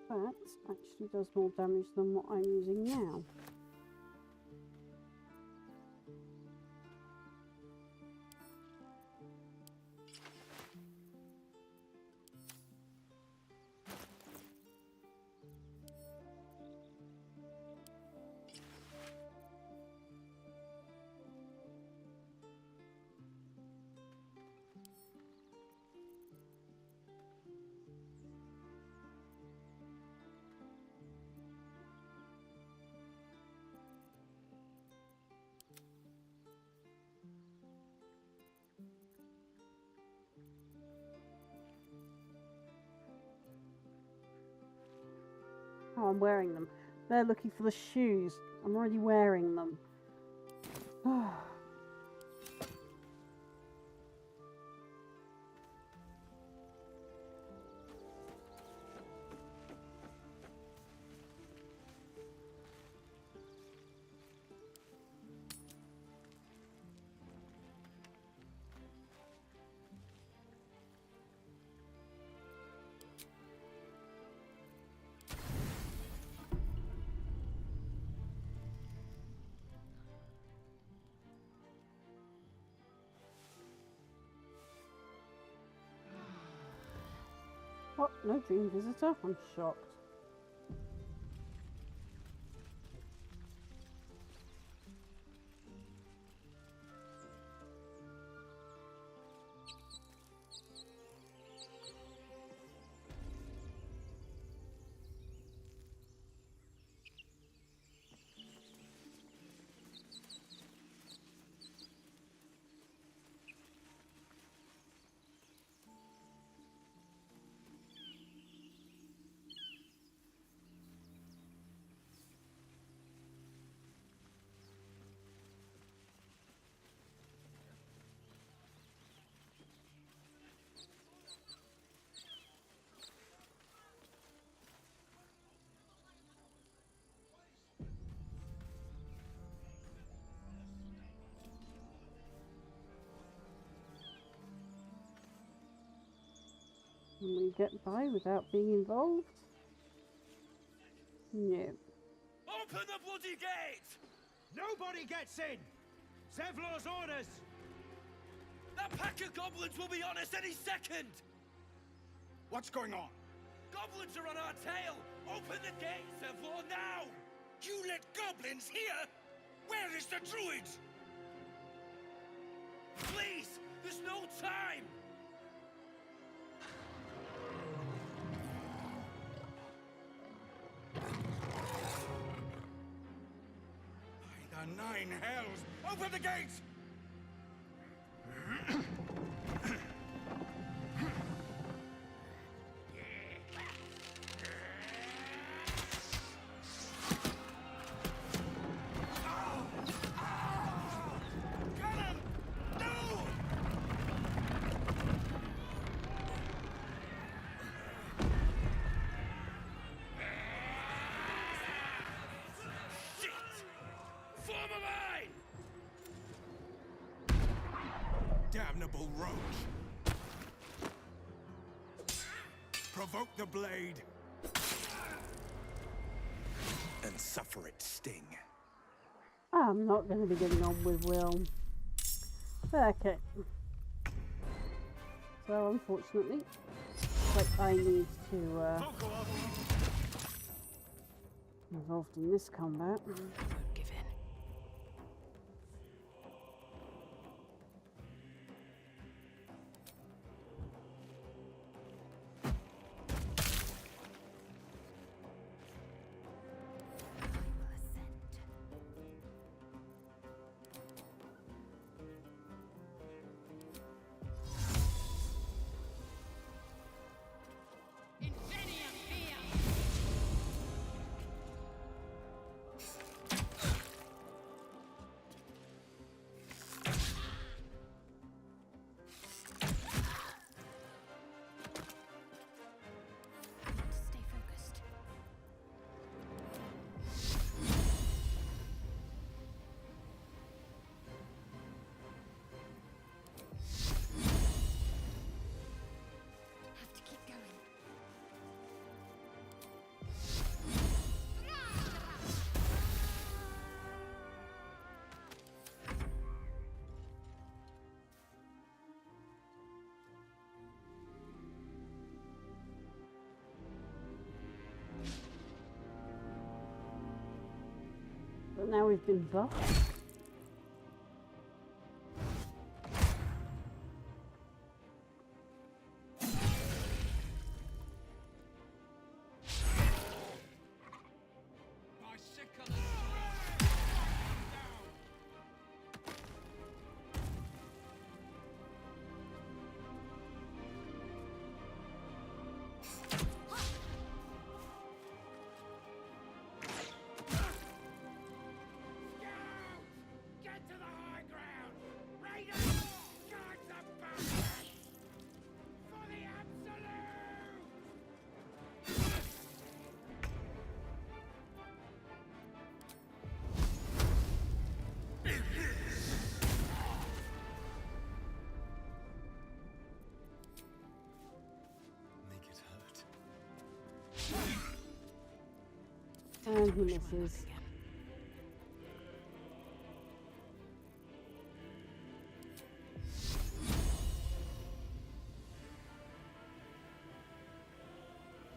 That actually does more damage than what I'm using now. Oh, I'm wearing them. They're looking for the shoes. I'm already wearing them. What? No dream visitor? I'm shocked. Can we get by without being involved? No. Open the bloody gate! Nobody gets in! Zevlor's orders! That pack of goblins will be on us any second! What's going on? Goblins are on our tail! Open the gate, Zevlor, now! You let goblins here? Where is the druid? Please! There's no time! By the nine hells! Open the gates! damnable roach! Provoke the blade and suffer its sting. I'm not going to be getting on with Will. Okay. So, unfortunately, like I need to involved in this combat. Give in. But now we've been buffed. And he misses.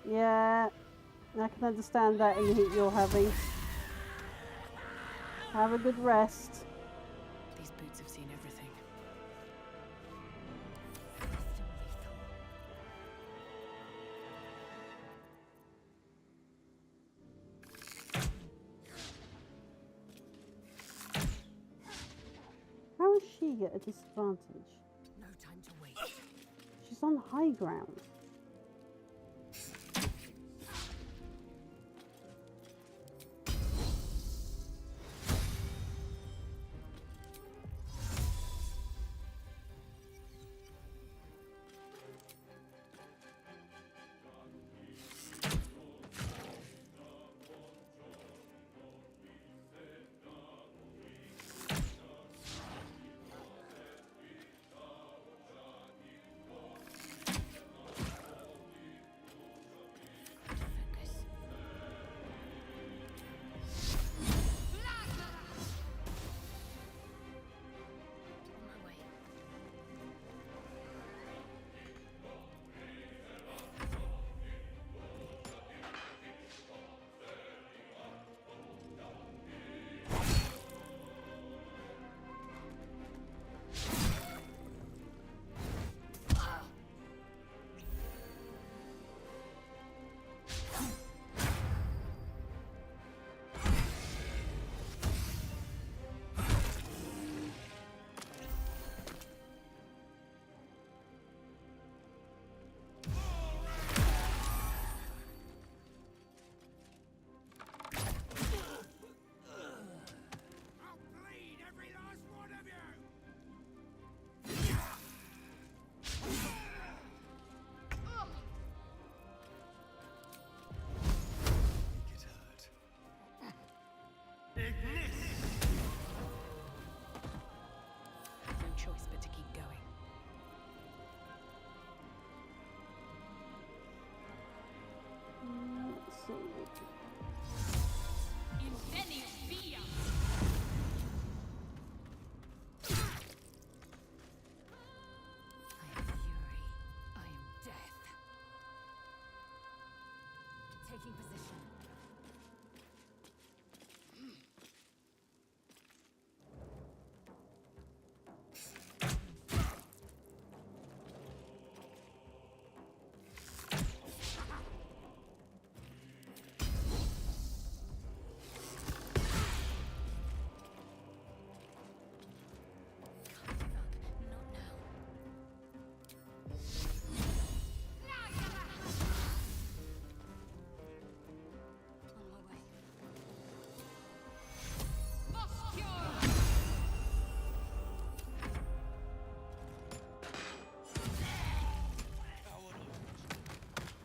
Yeah, I can understand that in the heat you're having. Have a good rest. These boots have seen everything. How is she at a disadvantage? No time to waste. She's on high ground.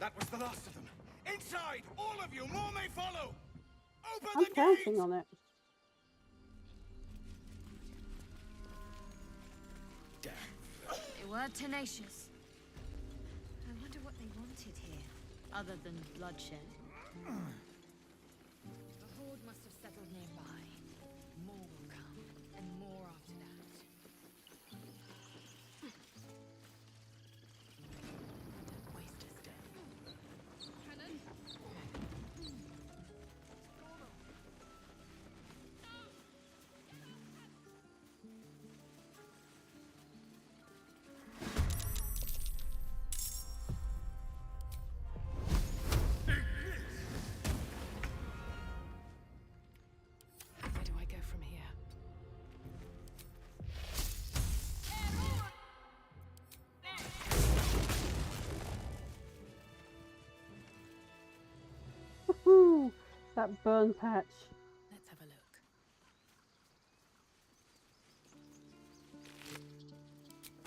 That was the last of them. Inside! All of you! More may follow! Open I'm the counting gate! on it. They were tenacious. I wonder what they wanted here, other than bloodshed. The horde must have settled nearby. More will come, and more after that. Don't waste a step. Cannon. Where do I go from here? Woohoo! That burn patch. Let's have a look.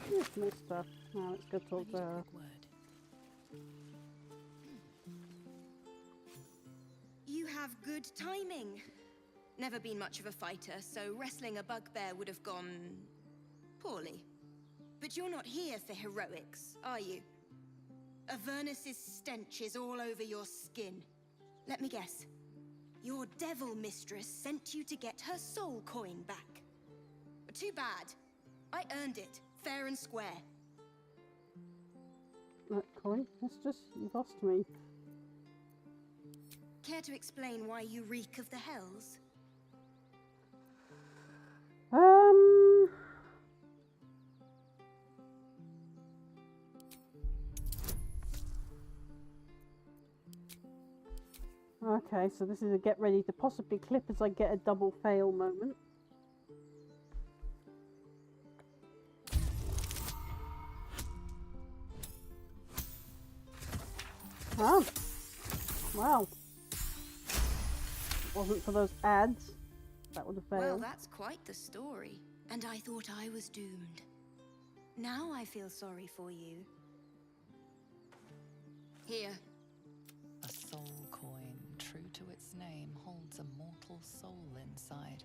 Here's more stuff. Now let's go talk to her. You have good timing. Never been much of a fighter, so wrestling a bugbear would have gone poorly. But you're not here for heroics, are you? Avernus's stench is all over your skin. Let me guess. Your devil mistress sent you to get her soul coin back. Too bad. I earned it, fair and square. That coin, mistress, you lost me. Care to explain why you reek of the hells? Okay, so this is a get ready to possibly clip as I get a double fail moment. Oh, wow. Wasn't for those ads, that would have failed. Well, that's quite the story. And I thought I was doomed. Now I feel sorry for you. Here. A soul coin, true to its name, holds a mortal soul inside.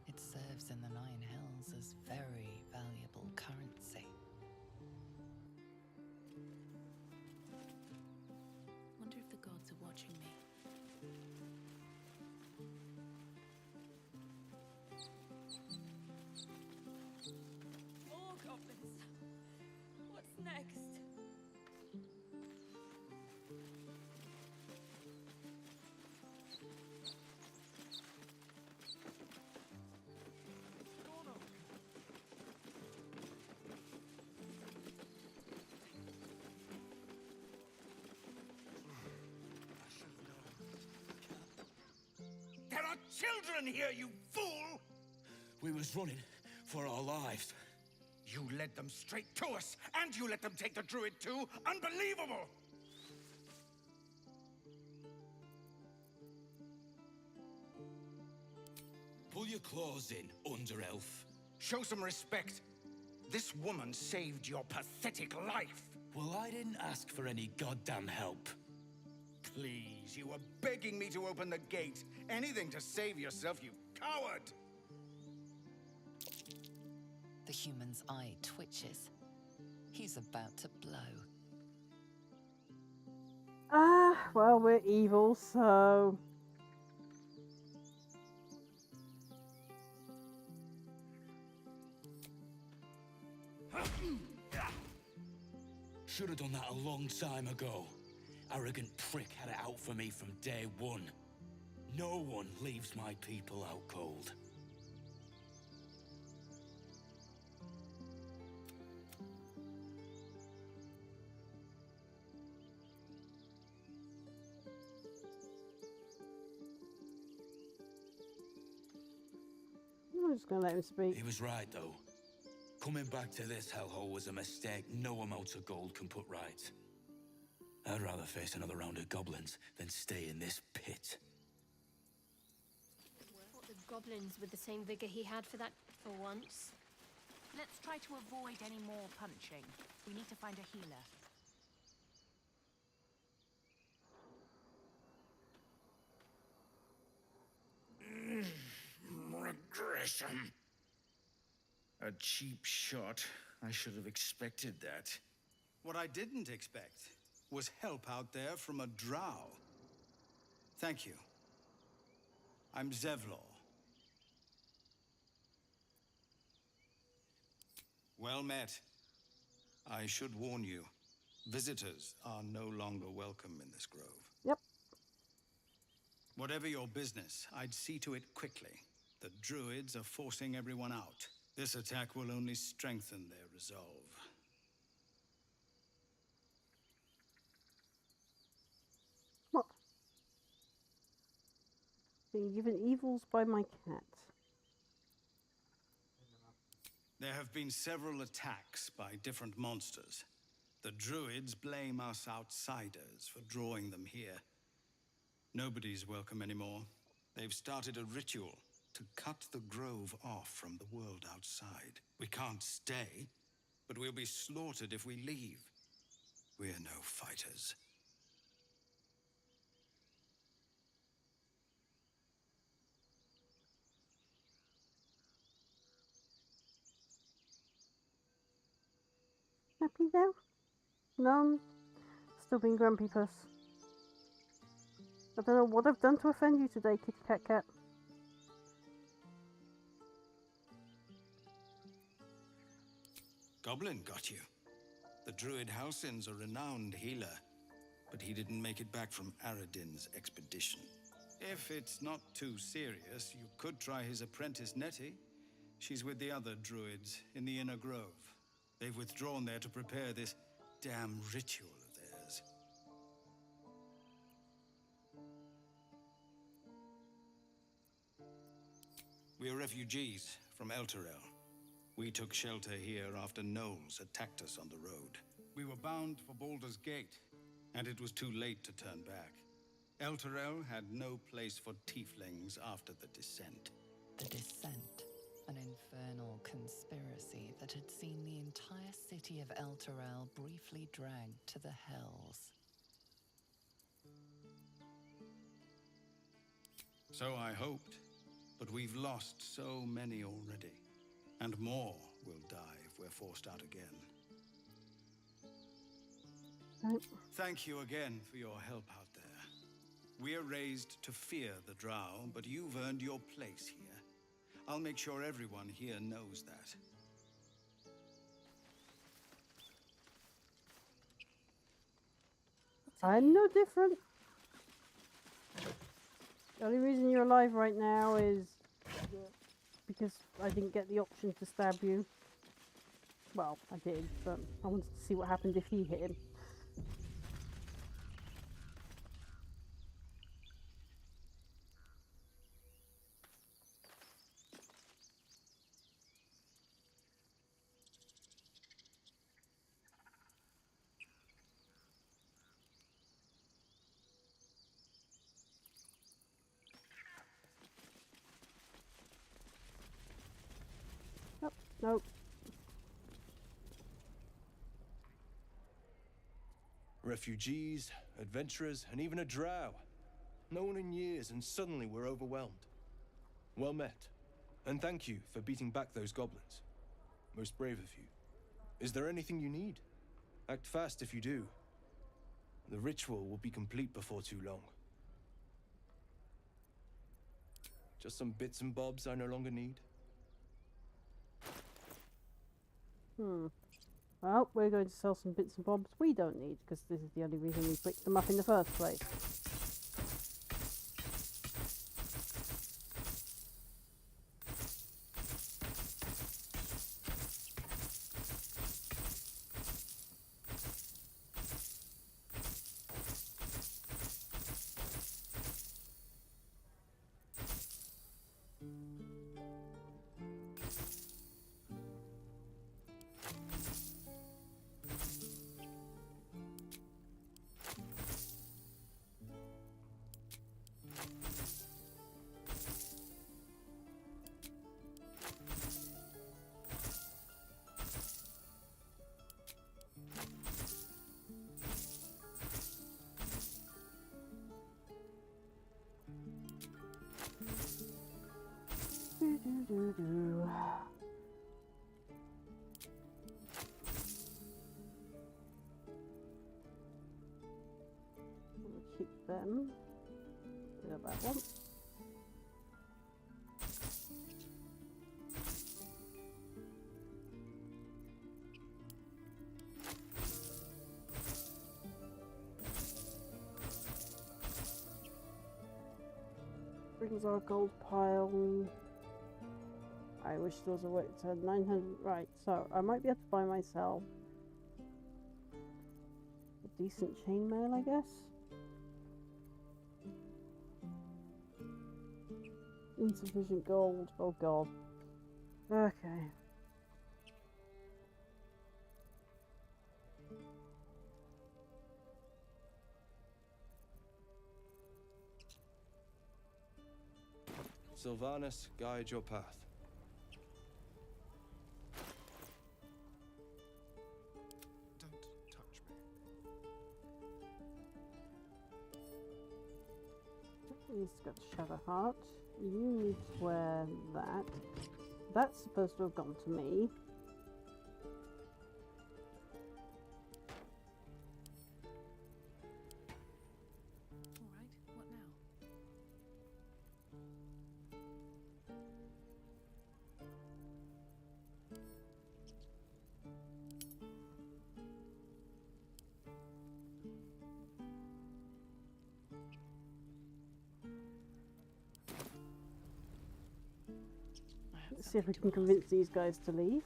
It serves in the Nine Hells as very valuable currency. Wonder if the gods are watching me. More goblins. What's next? There are children here, you fool! We was running for our lives. You led them straight to us, and you let them take the druid too? Unbelievable! Pull your claws in, under-elf. Show some respect. This woman saved your pathetic life. Well, I didn't ask for any goddamn help. Please, you were begging me to open the gate. Anything to save yourself, you coward! The human's eye twitches. He's about to blow. Ah, well, we're evil, so... Should have done that a long time ago. Arrogant prick had it out for me from day one. No one leaves my people out cold. I'm just gonna let him speak. He was right, though. Coming back to this hellhole was a mistake no amount of gold can put right. I'd rather face another round of goblins than stay in this pit. Fought the goblins with the same vigor he had for once. Let's try to avoid any more punching. We need to find a healer. fearsome. A cheap shot. I should have expected that. What I didn't expect was help out there from a drow. Thank you. I'm Zevlor. Well met. I should warn you, visitors are no longer welcome in this grove. Yep. Whatever your business, I'd see to it quickly. The druids are forcing everyone out. This attack will only strengthen their resolve. What? Being given evils by my cat. There have been several attacks by different monsters. The druids blame us outsiders for drawing them here. Nobody's welcome anymore. They've started a ritual to cut the grove off from the world outside. We can't stay, but we'll be slaughtered if we leave. We're no fighters. Happy now? No, still being grumpy puss. I don't know what I've done to offend you today, kitty cat cat. Goblin got you. The druid Halsin's a renowned healer, but he didn't make it back from Aradin's expedition. If it's not too serious, you could try his apprentice Nettie. She's with the other druids in the inner grove. They've withdrawn there to prepare this damn ritual of theirs. We're refugees from Elturel. We took shelter here after gnolls attacked us on the road. We were bound for Baldur's Gate, and it was too late to turn back. Elturel had no place for tieflings after the Descent. The Descent, an infernal conspiracy that had seen the entire city of Elturel briefly dragged to the Hells. So I hoped, but we've lost so many already. And more will die if we're forced out again. Thank you again for your help out there. We're raised to fear the drow, but you've earned your place here. I'll make sure everyone here knows that. I'm no different. The only reason you're alive right now is because I didn't get the option to stab you. Well, I did, but I wanted to see what happened if he hit him. Nope, nope. Refugees, adventurers, and even a drow. No one in years, and suddenly we're overwhelmed. Well met. And thank you for beating back those goblins. Most brave of you. Is there anything you need? Act fast if you do. The ritual will be complete before too long. Just some bits and bobs I no longer need. Well, we're going to sell some bits and bobs we don't need, because this is the only reason we picked them up in the first place. keep them. Rid of that one. Brings our gold pile. I wish there was a way to 900. Right, so I might be able to buy myself a decent chainmail, I guess. Insufficient gold. Oh god. Okay. Sylvanus, guide your path. Don't touch me. He's got Shadow Heart. You need to wear that. That's supposed to have gone to me. Alright, what now? Let's see if we can convince these guys to leave.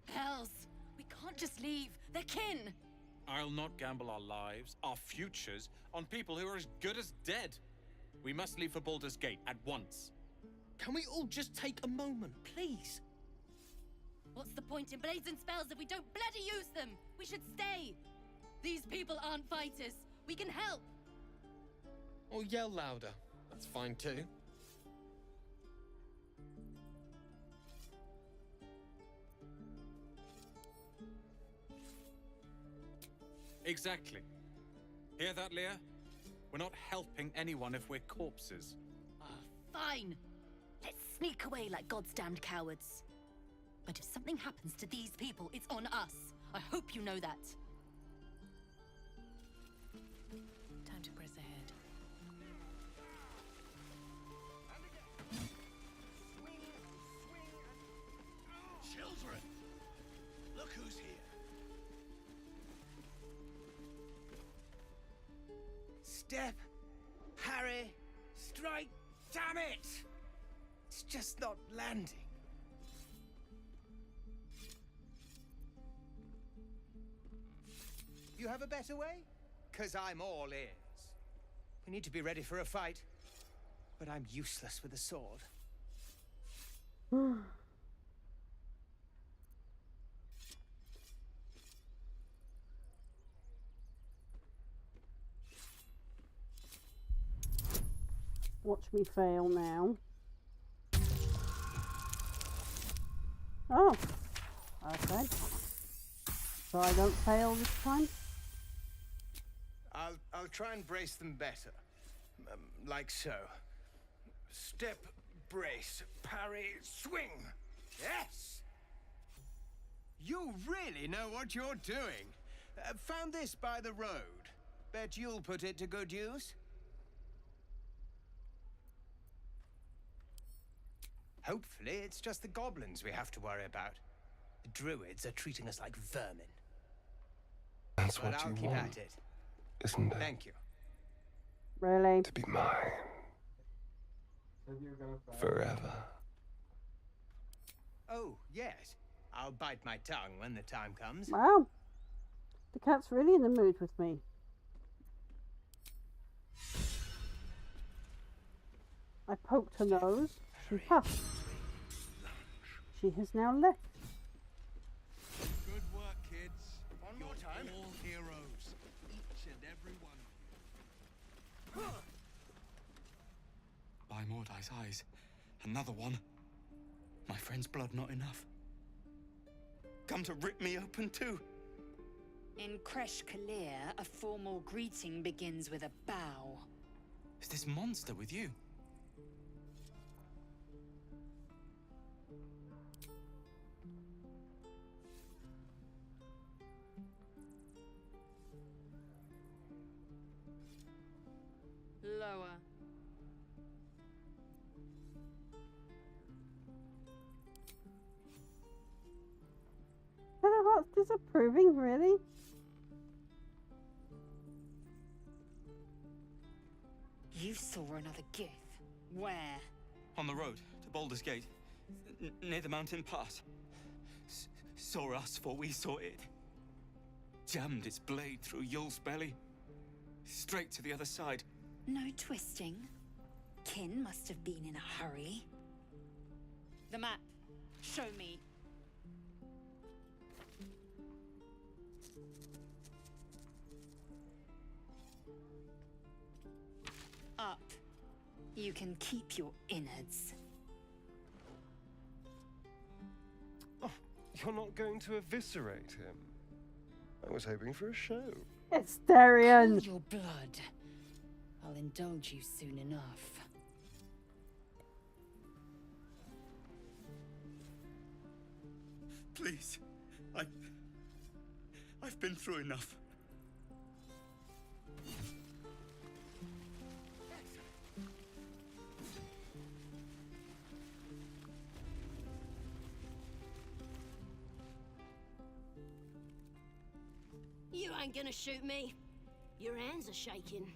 Hells! We can't just leave. They're kin! I'll not gamble our lives, our futures, on people who are as good as dead. We must leave for Baldur's Gate at once. Can we all just take a moment, please? What's the point in blades and spells if we don't bloody use them? We should stay! These people aren't fighters. We can help! Or yell louder. That's fine too. Exactly. Hear that, Leah? We're not helping anyone if we're corpses. Fine! Let's sneak away like God's damned cowards. But if something happens to these people, it's on us. I hope you know that. Time to press ahead. Children! Look who's here. Step, parry, strike, damn it! It's just not landing. You have a better way? 'Cause I'm all ears. We need to be ready for a fight, but I'm useless with a sword. Watch me fail now. Oh, okay. So I don't fail this time? I'll try and brace them better. Like so. Step, brace, parry, swing. Yes! You really know what you're doing. Found this by the road. Bet you'll put it to good use. Hopefully, it's just the goblins we have to worry about. The druids are treating us like vermin. That's But what I'll you keep want, at it. isn't it? Thank you. Really? To be mine. Forever. Oh, yes. I'll bite my tongue when the time comes. Wow. The cat's really in the mood with me. I poked her nose. She huffed. She has now left. Good work, kids. One more time. All heroes. Each and every one of you. By Mordai's eyes, another one. My friend's blood not enough. Come to rip me open too. In Kresh Kalir, a formal greeting begins with a bow. Is this monster with you? That's disapproving, really? You saw another gith. Where? On the road to Baldur's Gate, near the mountain pass. Saw us, for we saw it. Jammed its blade through Yul's belly. Straight to the other side. No twisting. Kin must have been in a hurry. The map. Show me. Up. You can keep your innards. Oh, you're not going to eviscerate him? I was hoping for a show. It's Darian! Cool your blood. I'll indulge you soon enough. Please. I've been through enough. You ain't gonna shoot me. Your hands are shaking.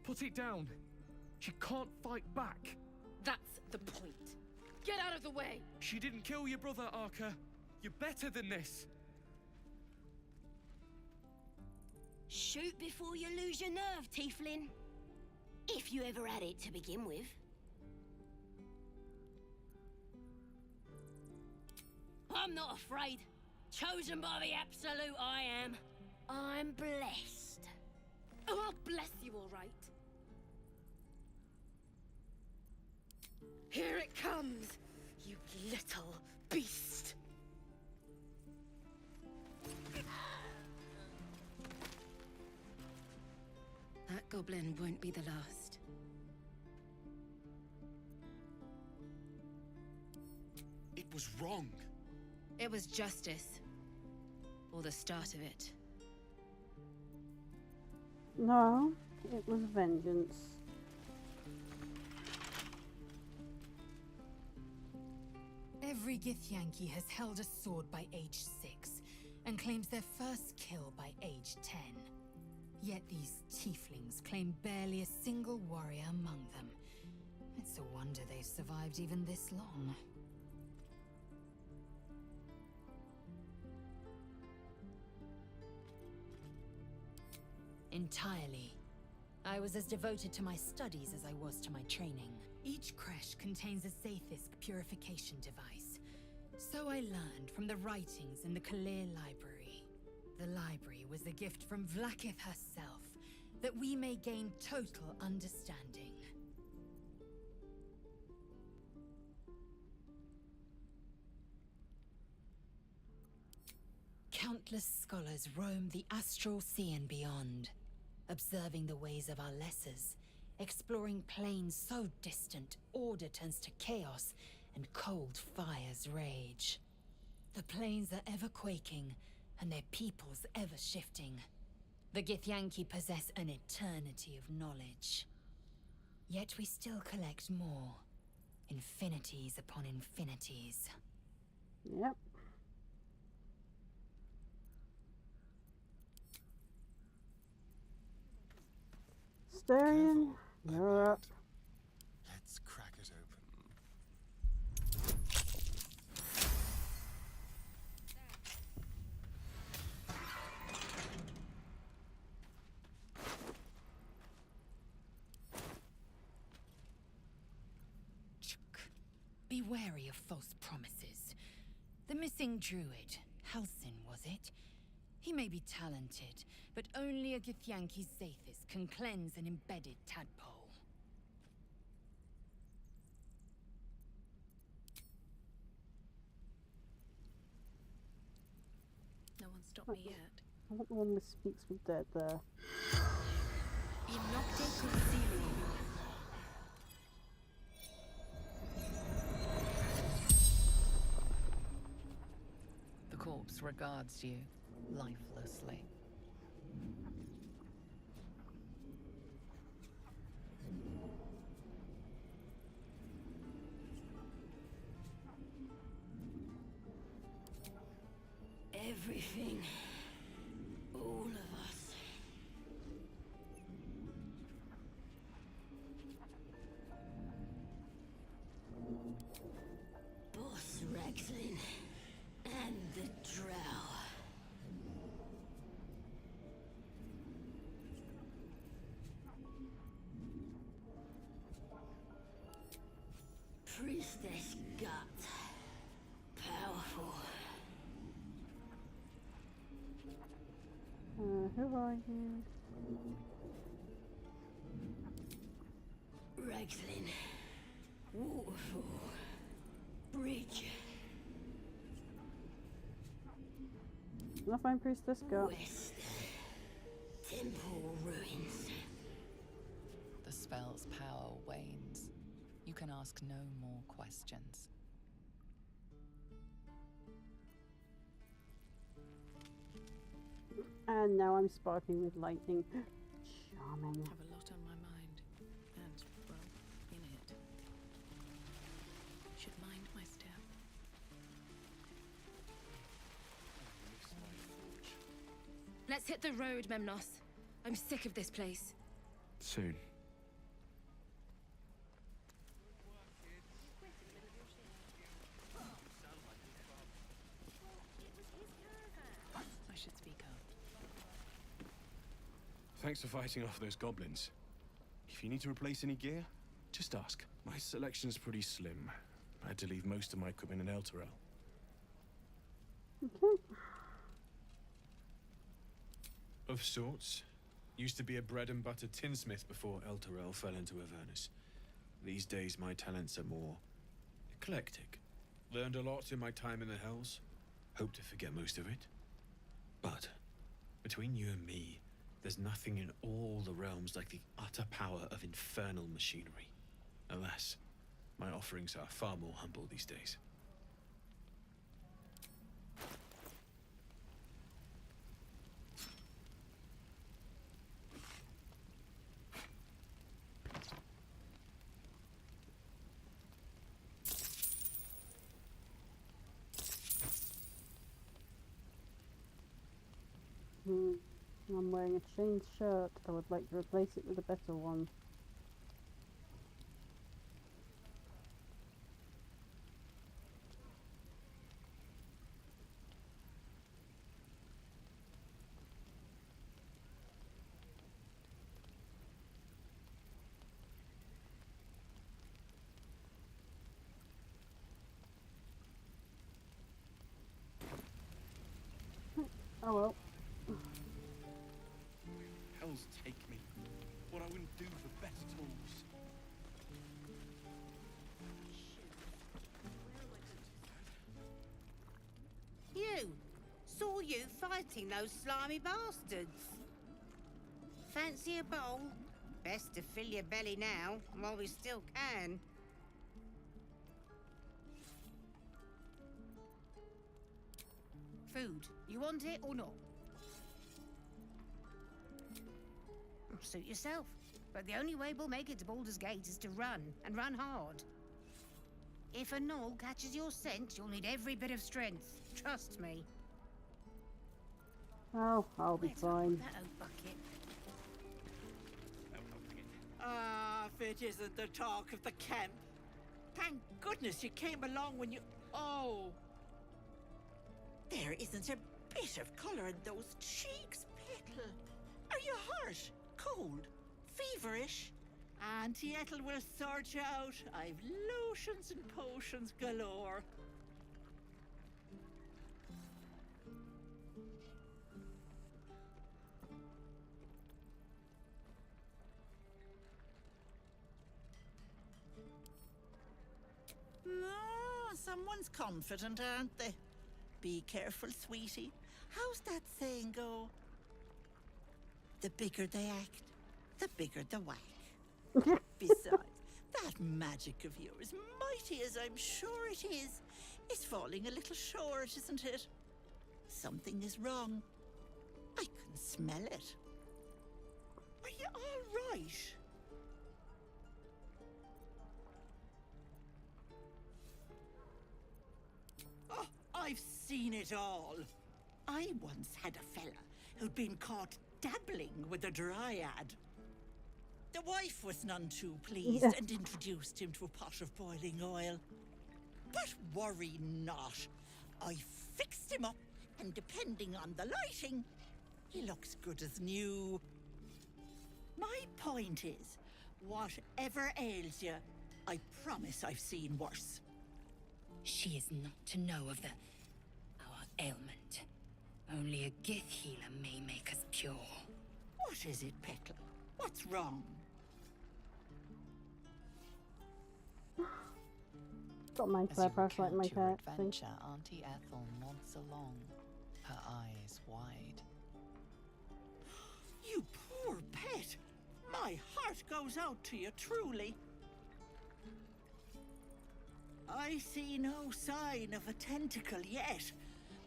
Put it down. She can't fight back. That's the point. Get out of the way! She didn't kill your brother, Arca. You're better than this. Shoot before you lose your nerve, Tiefling. If you ever had it to begin with. I'm not afraid. Chosen by the Absolute, I am. I'm blessed. Oh, I'll bless you, all right. Here it comes, you little beast. That goblin won't be the last. It was wrong. It was justice. Or the start of it. No, it was vengeance. Every Githyanki has held a sword by age 6, and claims their first kill by age 10. Yet these tieflings claim barely a single warrior among them. It's a wonder they've survived even this long. Entirely. I was as devoted to my studies as I was to my training. Each creche contains a Zaithist purification device. So I learned from the writings in the Kalir Library. The library was a gift from Vlaakith herself, that we may gain total understanding. Countless scholars roam the astral sea and beyond, observing the ways of our lessers, exploring planes so distant order turns to chaos and cold fires rage. The planes are ever quaking, and their peoples ever shifting. The Githyanki possess an eternity of knowledge. Yet we still collect more. Infinities upon infinities. Yep. Darian, you're up. Let's crack it open. Be wary of false promises. The missing druid, Halsin, was it? He may be talented, but only a Githyanki Zaithis can cleanse an embedded tadpole. No one stopped me yet. I want the one that speaks with dead there. The corpse regards you lifelessly. Everything. All of us. Boss Rexlin and the Drow. Priestess Gut. Powerful. Who are you? Rexlin. Waterfall. Bridge. Can I find Priestess Gut? West. Temple ruins. The spell's power wanes. You can ask no more questions. And now I'm sparking with lightning. Charming. I have a lot on my mind. And, well, in it. Should mind my step. Let's hit the road, Memnos. I'm sick of this place. Soon. I should speak up. Thanks for fighting off those goblins. If you need to replace any gear, just ask. My selection's pretty slim. I had to leave most of my equipment in Elturel. Okay. Of sorts. Used to be a bread and butter tinsmith before Elturel fell into Avernus. These days my talents are more eclectic. Learned a lot in my time in the Hells. Hope to forget most of it. But between you and me, there's nothing in all the realms like the utter power of infernal machinery. Alas, my offerings are far more humble these days. I'm wearing a chain shirt. I would like to replace it with a better one. Oh well. Hells take me. What I wouldn't do for better tools. You! Saw you fighting those slimy bastards. Fancy a bowl? Best to fill your belly now, while we still can. Food. You want it or not? Suit yourself. But the only way we'll make it to Baldur's Gate is to run, and run hard. If a gnoll catches your scent, you'll need every bit of strength. Trust me. Oh, I'll be fine. That old bucket. Ah, if it isn't the talk of the camp. Thank goodness you came along when you... Oh! There isn't a bit of colour in those cheeks, Petal. Are you hurt? Cold? Feverish? Auntie Ethel will sort you out. I've lotions and potions galore. No, someone's confident, aren't they? Be careful, sweetie. How's that saying go? The bigger they act, the bigger the whack. Besides, that magic of yours, mighty as I'm sure it is falling a little short, isn't it? Something is wrong. I can smell it. Are you all right? Oh, I've seen it all. I once had a fella who'd been caught dabbling with a dryad. The wife was none too pleased and introduced him to a pot of boiling oil. But worry not. I fixed him up, and depending on the lighting, he looks good as new. My point is, whatever ails you, I promise I've seen worse. She is not to know of our ailment. Only a Gith healer may make us cure. What is it, Petal? What's wrong? Got my As fair you parasite in my recount your pet. adventure, Auntie Ethel nods along, her eyes wide. You poor pet! My heart goes out to you, truly. I see no sign of a tentacle yet,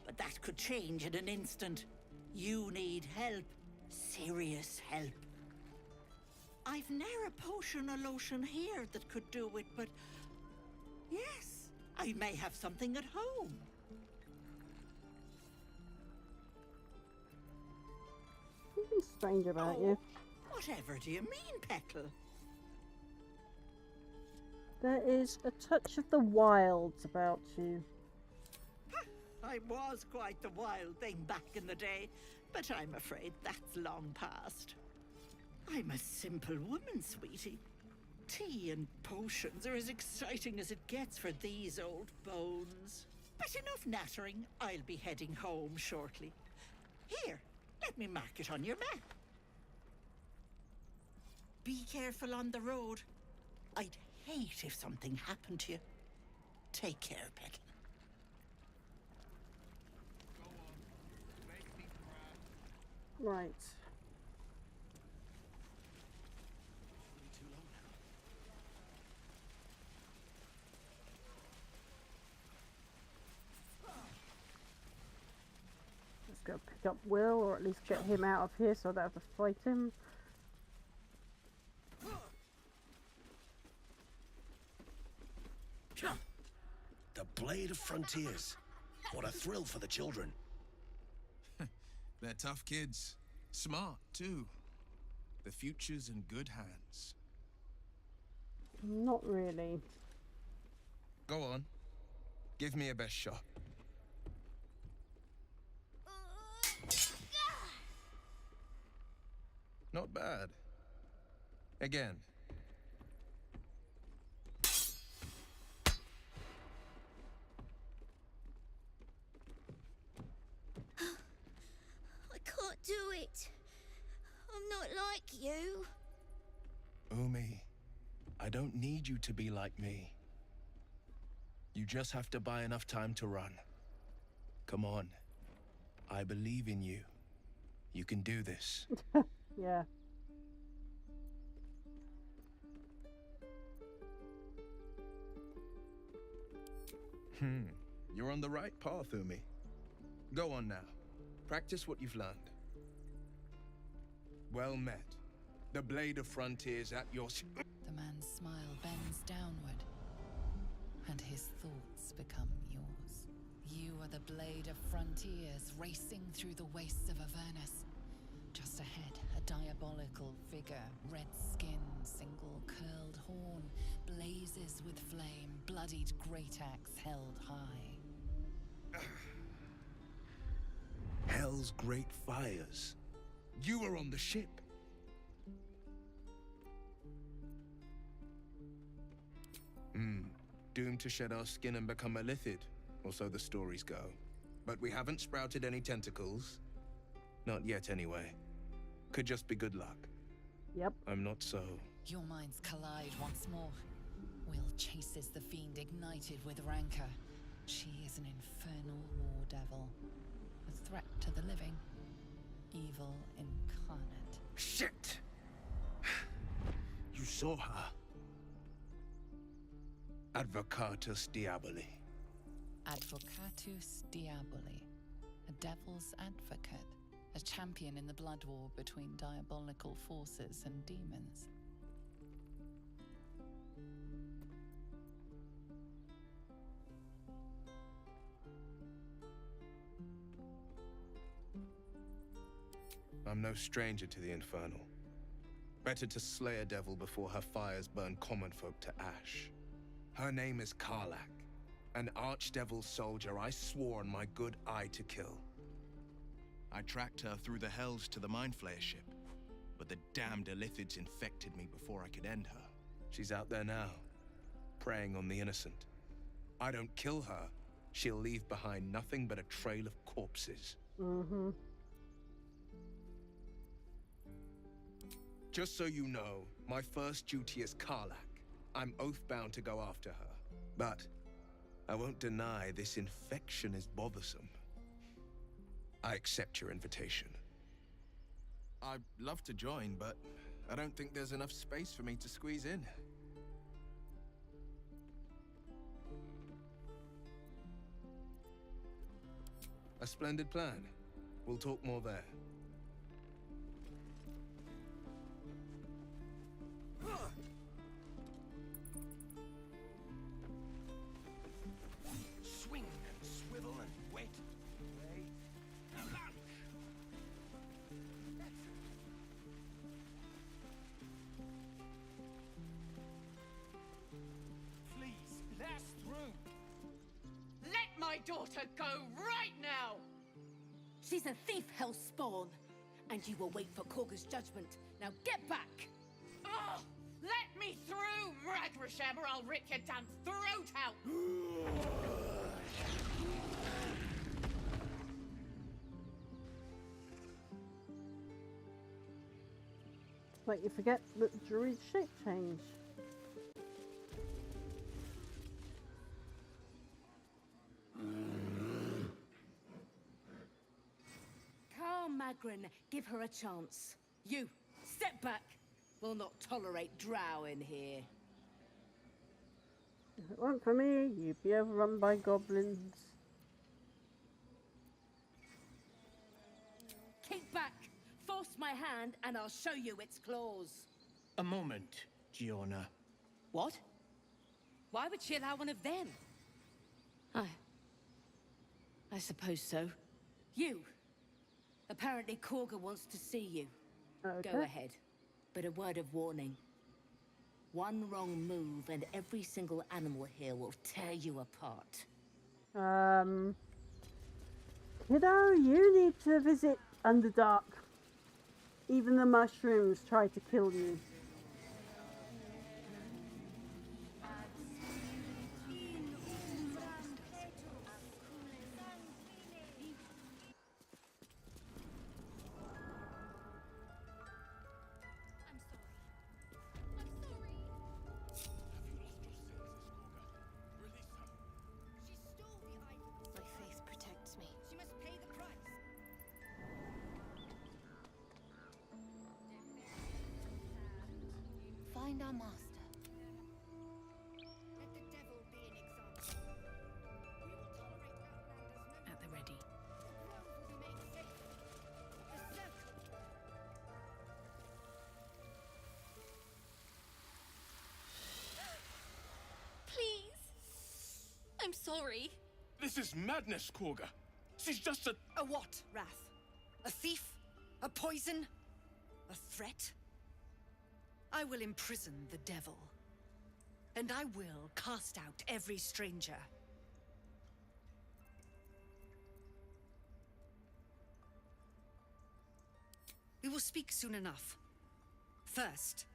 but that could change in an instant. You need help. Serious help. I've ne'er a potion or lotion here that could do it, but yes, I may have something at home. Something strange about you. Whatever do you mean, Petal? There is a touch of the wilds about you. I was quite the wild thing back in the day, but I'm afraid that's long past. I'm a simple woman, sweetie. Tea and potions are as exciting as it gets for these old bones. But enough nattering, I'll be heading home shortly. Here, let me mark it on your map. Be careful on the road. I'd hate if something happened to you. Take care, Petal. Right. Let's go pick up Will, or at least get him out of here so I don't have to fight him. The Blade of Frontiers. What a thrill for the children. They're tough kids. Smart, too. The future's in good hands. Not really. Go on. Give me a best shot. Not bad. Again. I can't do it. I'm not like you. Umi, I don't need you to be like me. You just have to buy enough time to run. Come on. I believe in you. You can do this. Yeah. You're on the right path, Umi. Go on now. Practice what you've learned. Well met. The Blade of Frontiers at your... The man's smile bends downward, and his thoughts become yours. You are the Blade of Frontiers, racing through the wastes of Avernus. Just ahead, a diabolical figure, red skin, single curled horn, blazes with flame, bloodied great axe held high. Hell's great fires. You were on the ship. Doomed to shed our skin and become a lithid, or so the stories go. But we haven't sprouted any tentacles. Not yet, anyway. Could just be good luck. Yep. I'm not so... Your minds collide once more. Will chases the fiend ignited with rancor. She is an infernal war devil. A threat to the living. Evil incarnate. Shit! You saw her. Advocatus Diaboli. Advocatus Diaboli. A devil's advocate. A champion in the blood war between diabolical forces and demons. I'm no stranger to the infernal. Better to slay a devil before her fires burn common folk to ash. Her name is Karlach, an archdevil soldier I swore on my good eye to kill. I tracked her through the hells to the Mind Flayer ship, but the damned Illithids infected me before I could end her. She's out there now, preying on the innocent. I don't kill her, she'll leave behind nothing but a trail of corpses. Mm-hmm. Just so you know, my first duty is Karlach. I'm oath-bound to go after her. But I won't deny this infection is bothersome. I accept your invitation. I'd love to join, but I don't think there's enough space for me to squeeze in. A splendid plan. We'll talk more there. Swing and swivel and wait. Wait. Lunge. Please, last through. Let my daughter go right now! She's a thief, hellspawn. And you will wait for Korga's judgment. Now get back! Oh, let me through, Ragrasham, or I'll rip your damn throat out! Like you forget that druid shape change. Carl Magrin, give her a chance. You, step back. We'll not tolerate drow in here. If it weren't for me, you'd be overrun by goblins. Keep back. Force my hand and I'll show you its claws. A moment, Giona. What? Why would she allow one of them? I suppose so. You. Apparently Korga wants to see you. Okay. Go ahead. But a word of warning. One wrong move and every single animal here will tear you apart. Kiddo, you need to visit Underdark. Even the mushrooms try to kill you. My faith protects me. She must pay the price. Find our master. Let the devil be an example. We will tolerate outlanders no At the ready. The grove will be made safe. The circle. Please. I'm sorry. This is madness, Korga. She's just a... A what, Wrath? A thief? A poison? A threat? I will imprison the devil. And I will cast out every stranger. We will speak soon enough. First,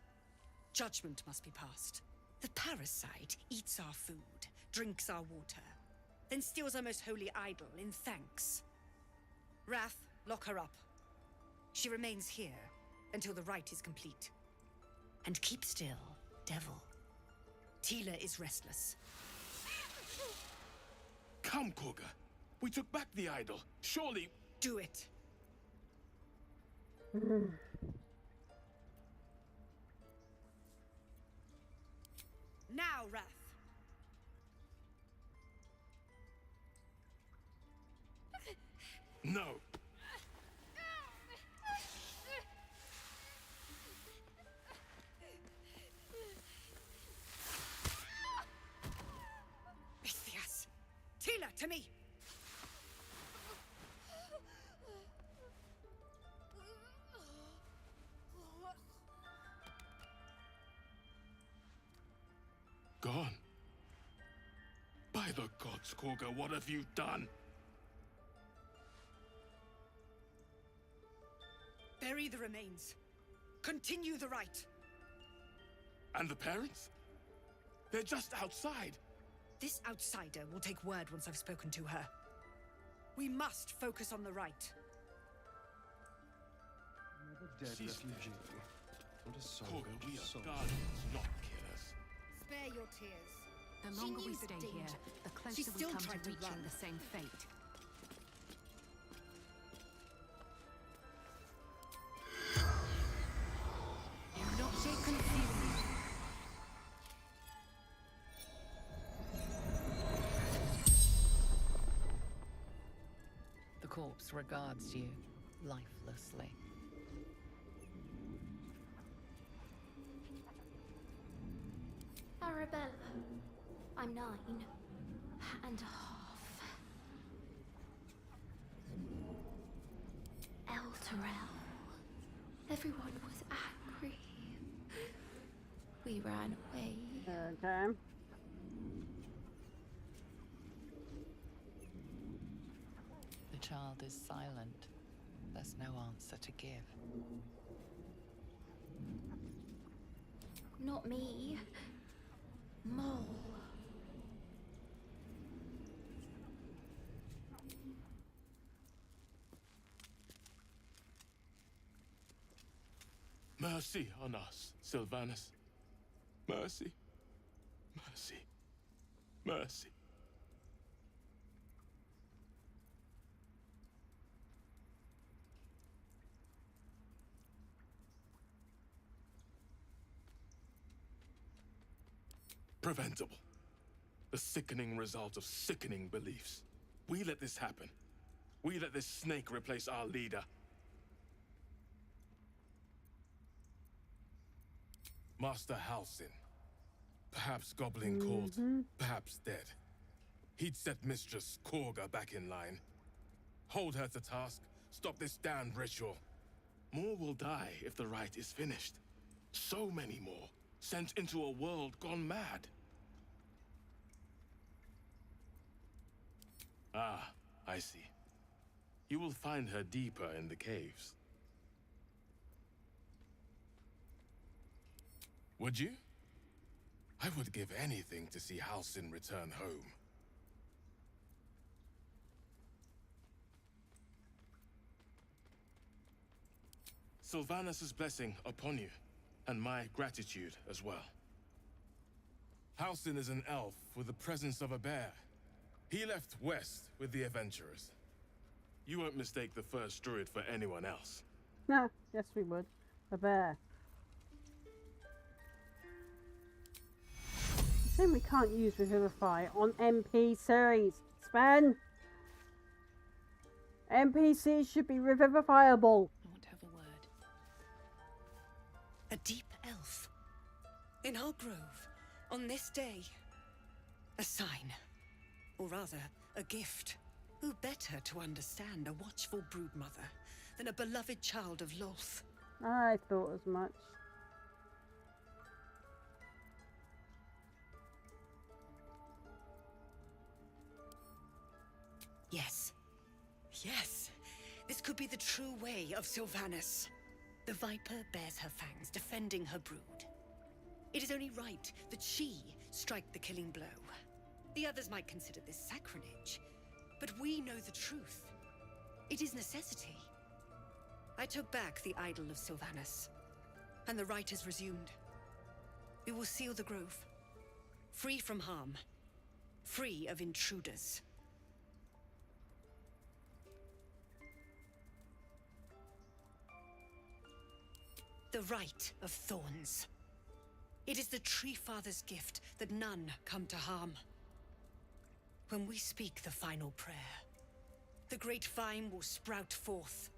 judgment must be passed. The parasite eats our food, drinks our water, then steals our most holy idol in thanks. Wrath, lock her up. She remains here until the rite is complete. And keep still, devil. Tila is restless. Come, Korga. We took back the idol. Surely... Do it. Now, Wrath. No. Bithias! Tila, to me! gods, Korga, what have you done? Bury the remains. Continue the rite. And the parents? They're just outside. This outsider will take word once I've spoken to her. We must focus on the rite. Dead She's refugee. What a soul. Korga, we What a are soul. guardians, not killers. Spare your tears. The She longer knew we the stay here, danger. the closer She we still come tried to to reaching run. the same fate. Do not so conceal me. The corpse regards you lifelessly. Arabella. I'm 9 and a half. Elturel. Everyone was angry. We ran away. Okay. The child is silent. There's no answer to give. Not me. Mole. Mercy on us, Sylvanus. Mercy. Mercy. Mercy. Preventable. The sickening result of sickening beliefs. We let this happen. We let this snake replace our leader. Master Halsin. Perhaps goblin called, perhaps dead. He'd set Mistress Korga back in line. Hold her to task, stop this damned ritual. More will die if the rite is finished. So many more, sent into a world gone mad. Ah, I see. You will find her deeper in the caves. Would you? I would give anything to see Halsin return home. Sylvanus' blessing upon you, and my gratitude as well. Halsin is an elf with the presence of a bear. He left west with the adventurers. You won't mistake the first druid for anyone else. No, yes we would. A bear. Saying we can't use Revivify on NPCs. Sven! NPCs should be revivifiable. I want to have a word. A deep elf. In our grove, on this day. A sign. Or rather, a gift. Who better to understand a watchful broodmother than a beloved child of Lolth? I thought as much. Yes. Yes. This could be the true way of Sylvanus. The Viper bears her fangs, defending her brood. It is only right that she strike the killing blow. The others might consider this sacrilege, but we know the truth. It is necessity. I took back the idol of Sylvanus, and the rite is resumed. We will seal the grove, free from harm, free of intruders. The Rite of Thorns. It is the Tree Father's gift that none come to harm. When we speak the final prayer, the great vine will sprout forth.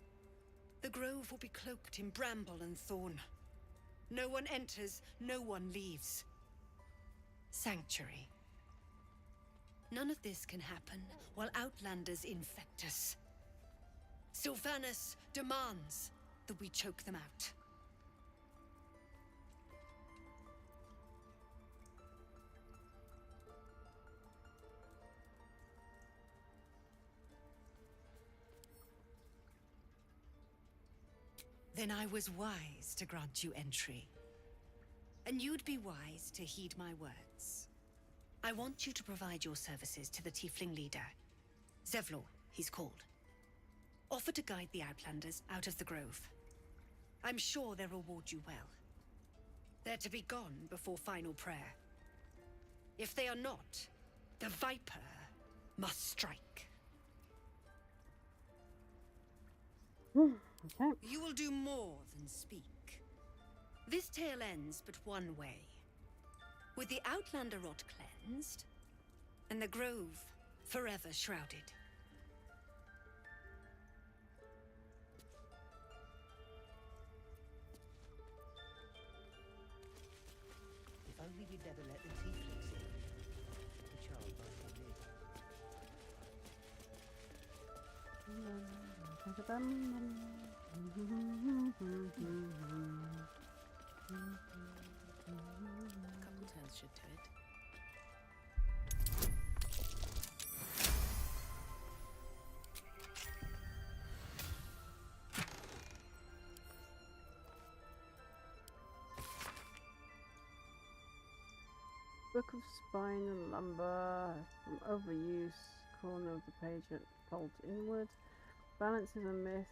The grove will be cloaked in bramble and thorn. No one enters, no one leaves. Sanctuary. None of this can happen while Outlanders infect us. Sylvanus demands that we choke them out. Then I was wise to grant you entry. And you'd be wise to heed my words. I want you to provide your services to the Tiefling leader. Zevlor, he's called. Offer to guide the Outlanders out of the Grove. I'm sure they'll reward you well. They're to be gone before final prayer. If they are not, the Viper must strike. Okay. You will do more than speak. This tale ends but one way. With the Outlander rot cleansed, and the Grove forever shrouded. If only you'd never let the tieflings in. The child might Couple turns should do it. Book of Spine and Lumber. From overuse, corner of the page at fold inward. Balance is a myth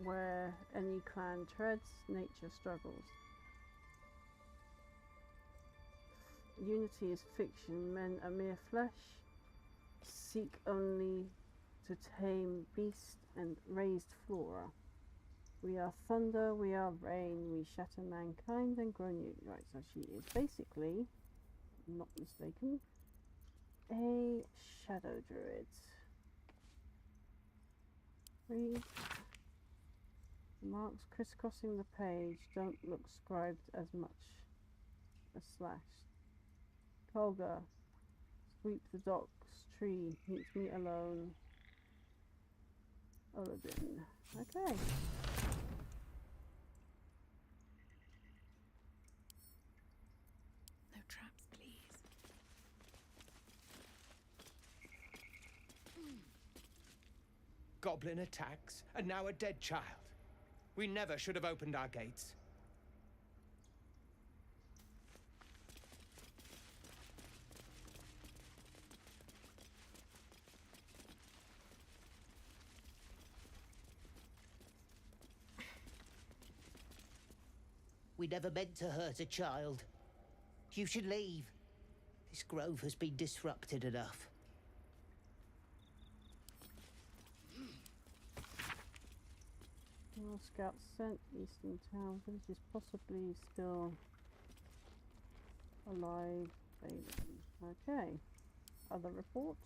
where any clan treads, nature struggles. Unity is fiction, men are mere flesh. Seek only to tame beast and raised flora. We are thunder, we are rain, we shatter mankind and grow new. Right, so she is basically, not mistaken, a shadow druid. Read. Marks crisscrossing the page don't look scribed as much as slashed. Colga, sweep the docks, tree, meet me alone. Oladin. Okay. No traps, please. Goblin attacks, and now a dead child. We never should have opened our gates. We never meant to hurt a child. You should leave. This grove has been disrupted enough. More scouts sent. Eastern town village is possibly still alive. Okay. Other report.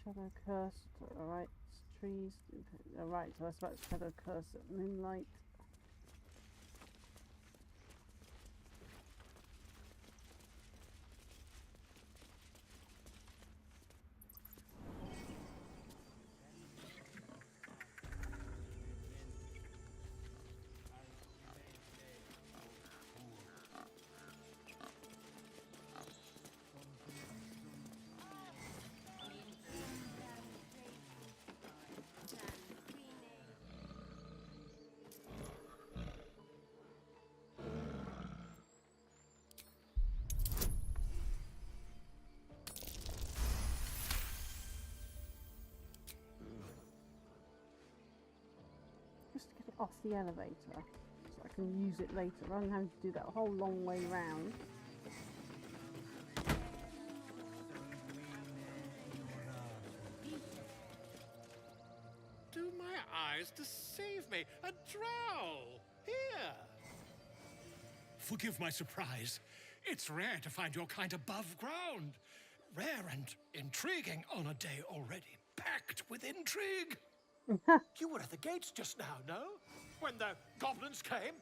Shadow cursed. Alright. Trees. Alright, so that's about shadow curse at moonlight. Just to get it off the elevator so I can use it later rather than having to do that whole long way round. Do my eyes deceive me? A drow! Here! Forgive my surprise. It's rare to find your kind above ground. Rare and intriguing on a day already packed with intrigue. You were at the gates just now, no? When the goblins came?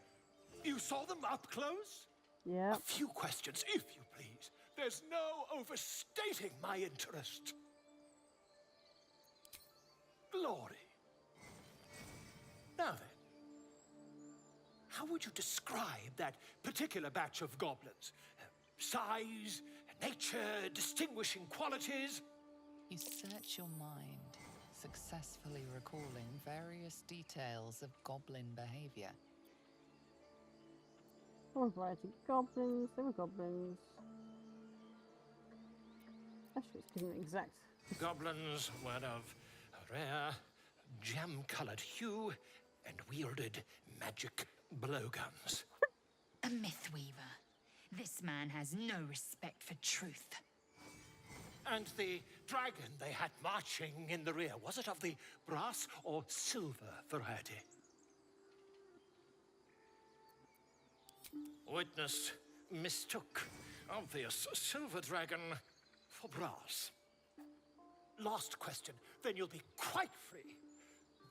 You saw them up close? Yeah. A few questions, if you please. There's no overstating my interest. Glory. Now then, how would you describe that particular batch of goblins? Size, nature, distinguishing qualities? You search your mind, successfully recalling various details of goblin behavior. One variety of goblins, there were goblins. Actually, it's giving me exact. Goblins were of a rare, jam-colored hue and wielded magic blowguns. A mythweaver. This man has no respect for truth. And the dragon they had marching in the rear, was it of the brass or silver variety? Witness mistook obvious silver dragon for brass. Last question, then you'll be quite free.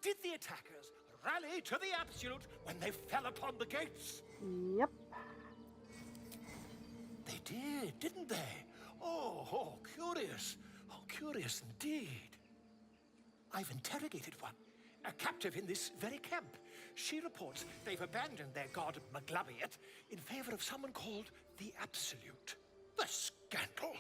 Did the attackers rally to the absolute when they fell upon the gates? Yep. They did, didn't they? Oh, curious. Oh, curious indeed. I've interrogated one, a captive in this very camp. She reports they've abandoned their god Maglabiet in favor of someone called the Absolute. The scandal!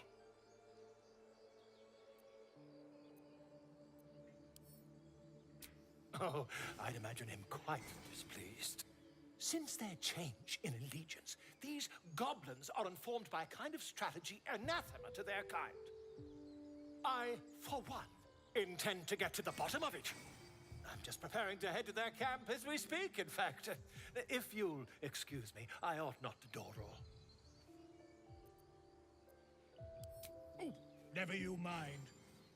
Oh, I'd imagine him quite displeased. Since their change in allegiance, these goblins are informed by a kind of strategy anathema to their kind. I, for one, intend to get to the bottom of it. I'm just preparing to head to their camp as we speak, in fact. If you'll excuse me, I ought not to door roll. Oh, never you mind.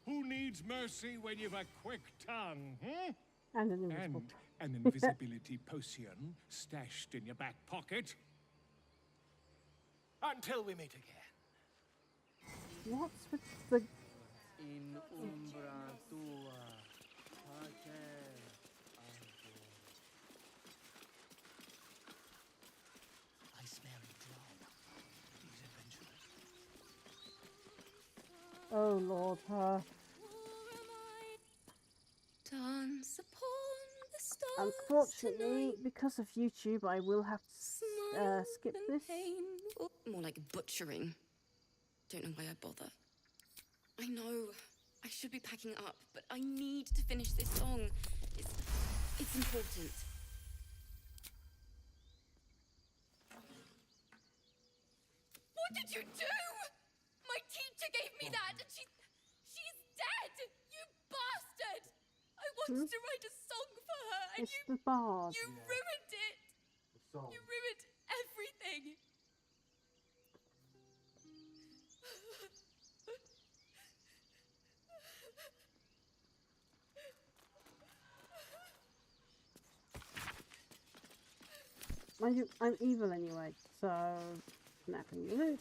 Who needs mercy when you've a quick tongue, hmm? And an invisible. And an invisibility potion stashed in your back pocket. Until we meet again. What's with the... In umbra tua, I smell blood. These adventurers. Oh Lord, her. Dance upon the stars. Unfortunately, because of YouTube, I will have to skip this. More like butchering. Don't know why I bother. I know I should be packing up, but I need to finish this song. It's important. What did you do? My teacher gave me that, and she's dead. You bastard! I wanted to write a song for her, and It's the bard. you ruined it. You ruined everything. I'm evil anyway, so snapping the loot.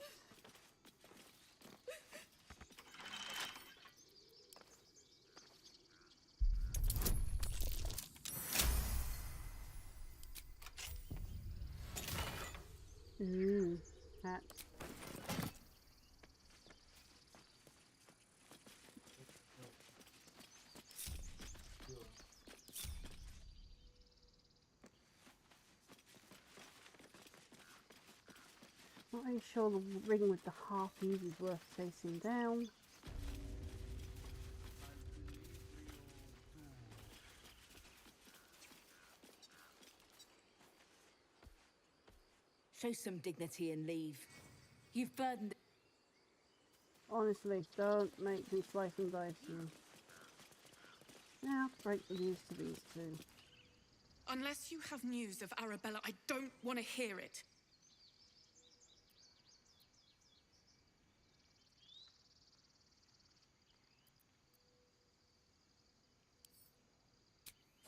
Hat. Not really sure the ring with the half use is worth chasing down. Show some dignity and leave. You've burdened... Honestly, don't make me slice and dice you. Now, break the news to these two. Unless you have news of Arabella, I don't want to hear it.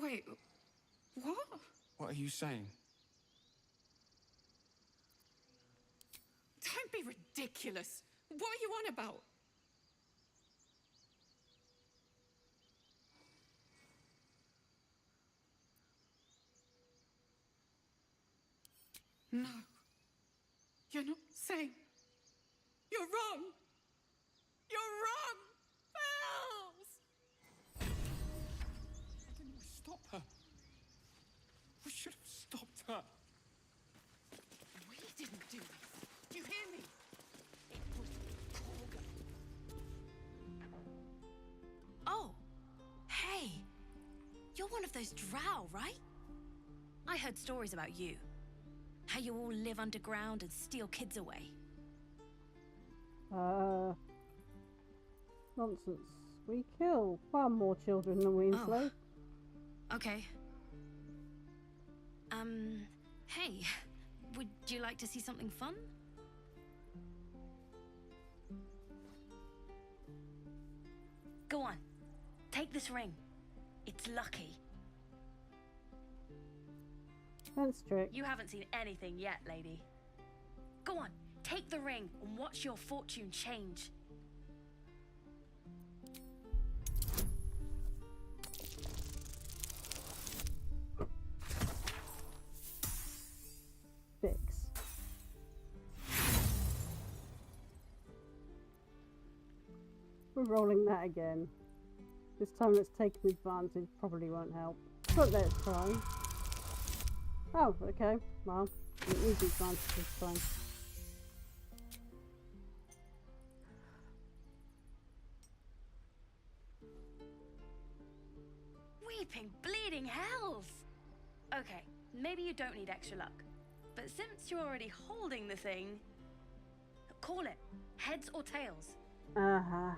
Wait, what? What are you saying? Don't be ridiculous. What are you on about? No. You're not saying. You're wrong. You're wrong. Bells! Why didn't we stop her? We should have stopped her. We didn't do this. Do you hear me? It was Korga. Oh, hey. those drow, right? I heard stories about you. How you all live underground and steal kids away. Nonsense. We kill far more children than we enslave. Okay. Hey, would you like to see something fun? Go on, take this ring. It's lucky. That's trick. You haven't seen anything yet, lady. Go on, take the ring and watch your fortune change. Fix. We're rolling that again. This time let's take advantage. Probably won't help. But let's try. Oh, okay. Well, it is advantage this time. Weeping bleeding hells! Okay, maybe you don't need extra luck. But since you're already holding the thing, call it heads or tails. Uh-huh.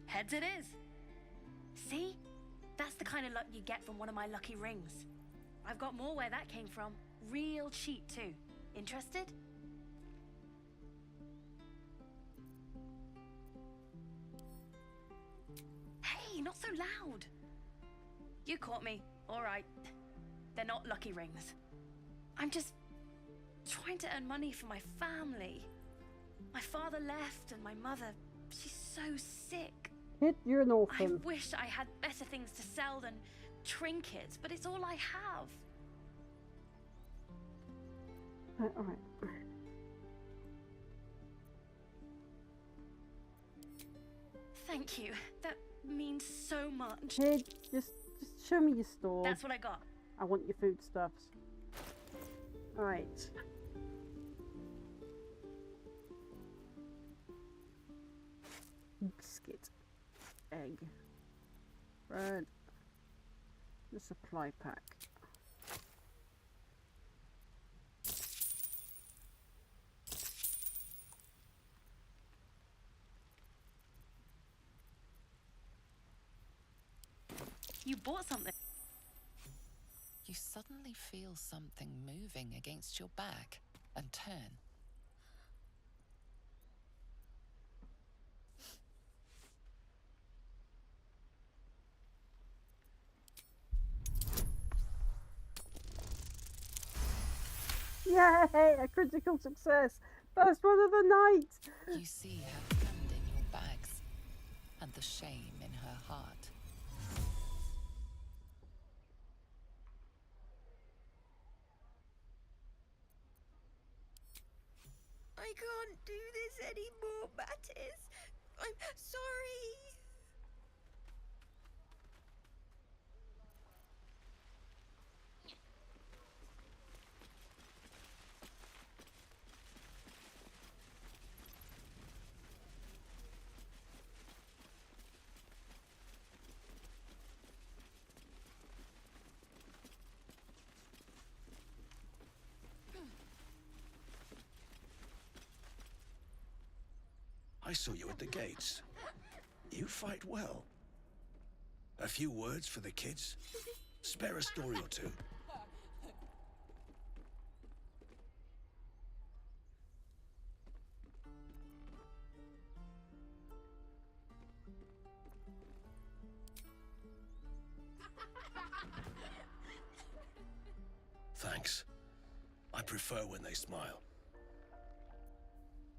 Heads it is. See? That's the kind of luck you get from one of my lucky rings. I've got more where that came from. Real cheap too. Interested? Hey, not so loud. You caught me. All right. They're not lucky rings. I'm just trying to earn money for my family. My father left and my mother, she's so sick. Kid, you're an orphan. I wish I had better things to sell than trinkets, but it's all I have. Alright. Thank you. That means so much. Kid, just show me your store. That's what I got. I want your foodstuffs. Alright. Biscuit. Egg. Bread. The supply pack. You bought something. You suddenly feel something moving against your back and turn. Yay! A critical success! First one of the night! You see her hand in your bags and the shame in her heart. I can't do this anymore, Mattis. I'm sorry. I saw you at the gates. You fight well. A few words for the kids? Spare a story or two. Thanks. I prefer when they smile.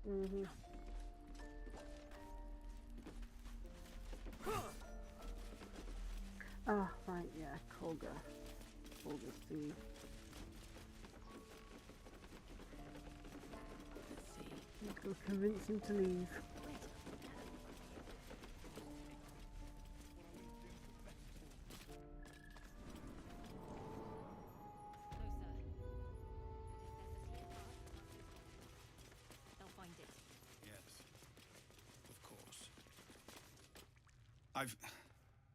Mm-hmm. Ah, right, yeah, Kolga. Kolga's the... Let's go convince him to leave. They'll find it. Yes, of course. I've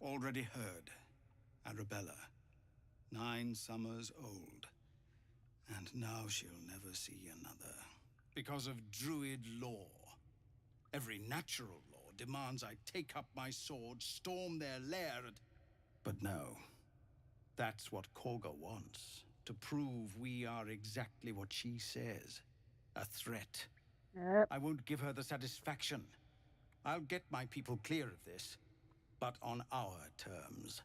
already heard. Arabella, 9 summers old. And now she'll never see another. Because of Druid law. Every natural law demands I take up my sword, storm their lair, But no. That's what Korga wants. To prove we are exactly what she says. A threat. Yep. I won't give her the satisfaction. I'll get my people clear of this. But on our terms.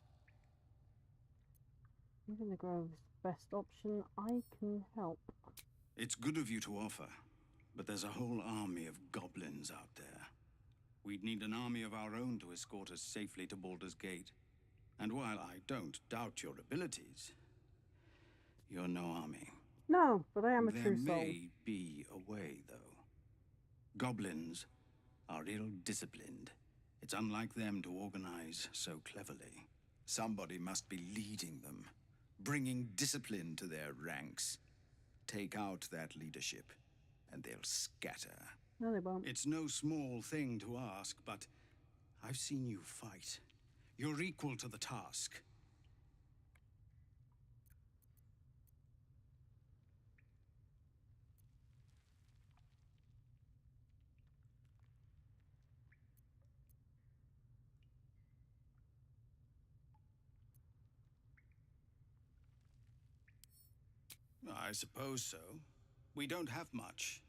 Even the grove's best option. I can help. It's good of you to offer, but there's a whole army of goblins out there. We'd need an army of our own to escort us safely to Baldur's Gate. And while I don't doubt your abilities, you're no army. No, but I am a There true soul. may be a way, though. Goblins are ill-disciplined. It's unlike them to organize so cleverly. Somebody must be leading them, bringing discipline to their ranks. Take out that leadership, and they'll scatter. No, they won't. It's no small thing to ask, but I've seen you fight. You're equal to the task. I suppose so. We don't have much,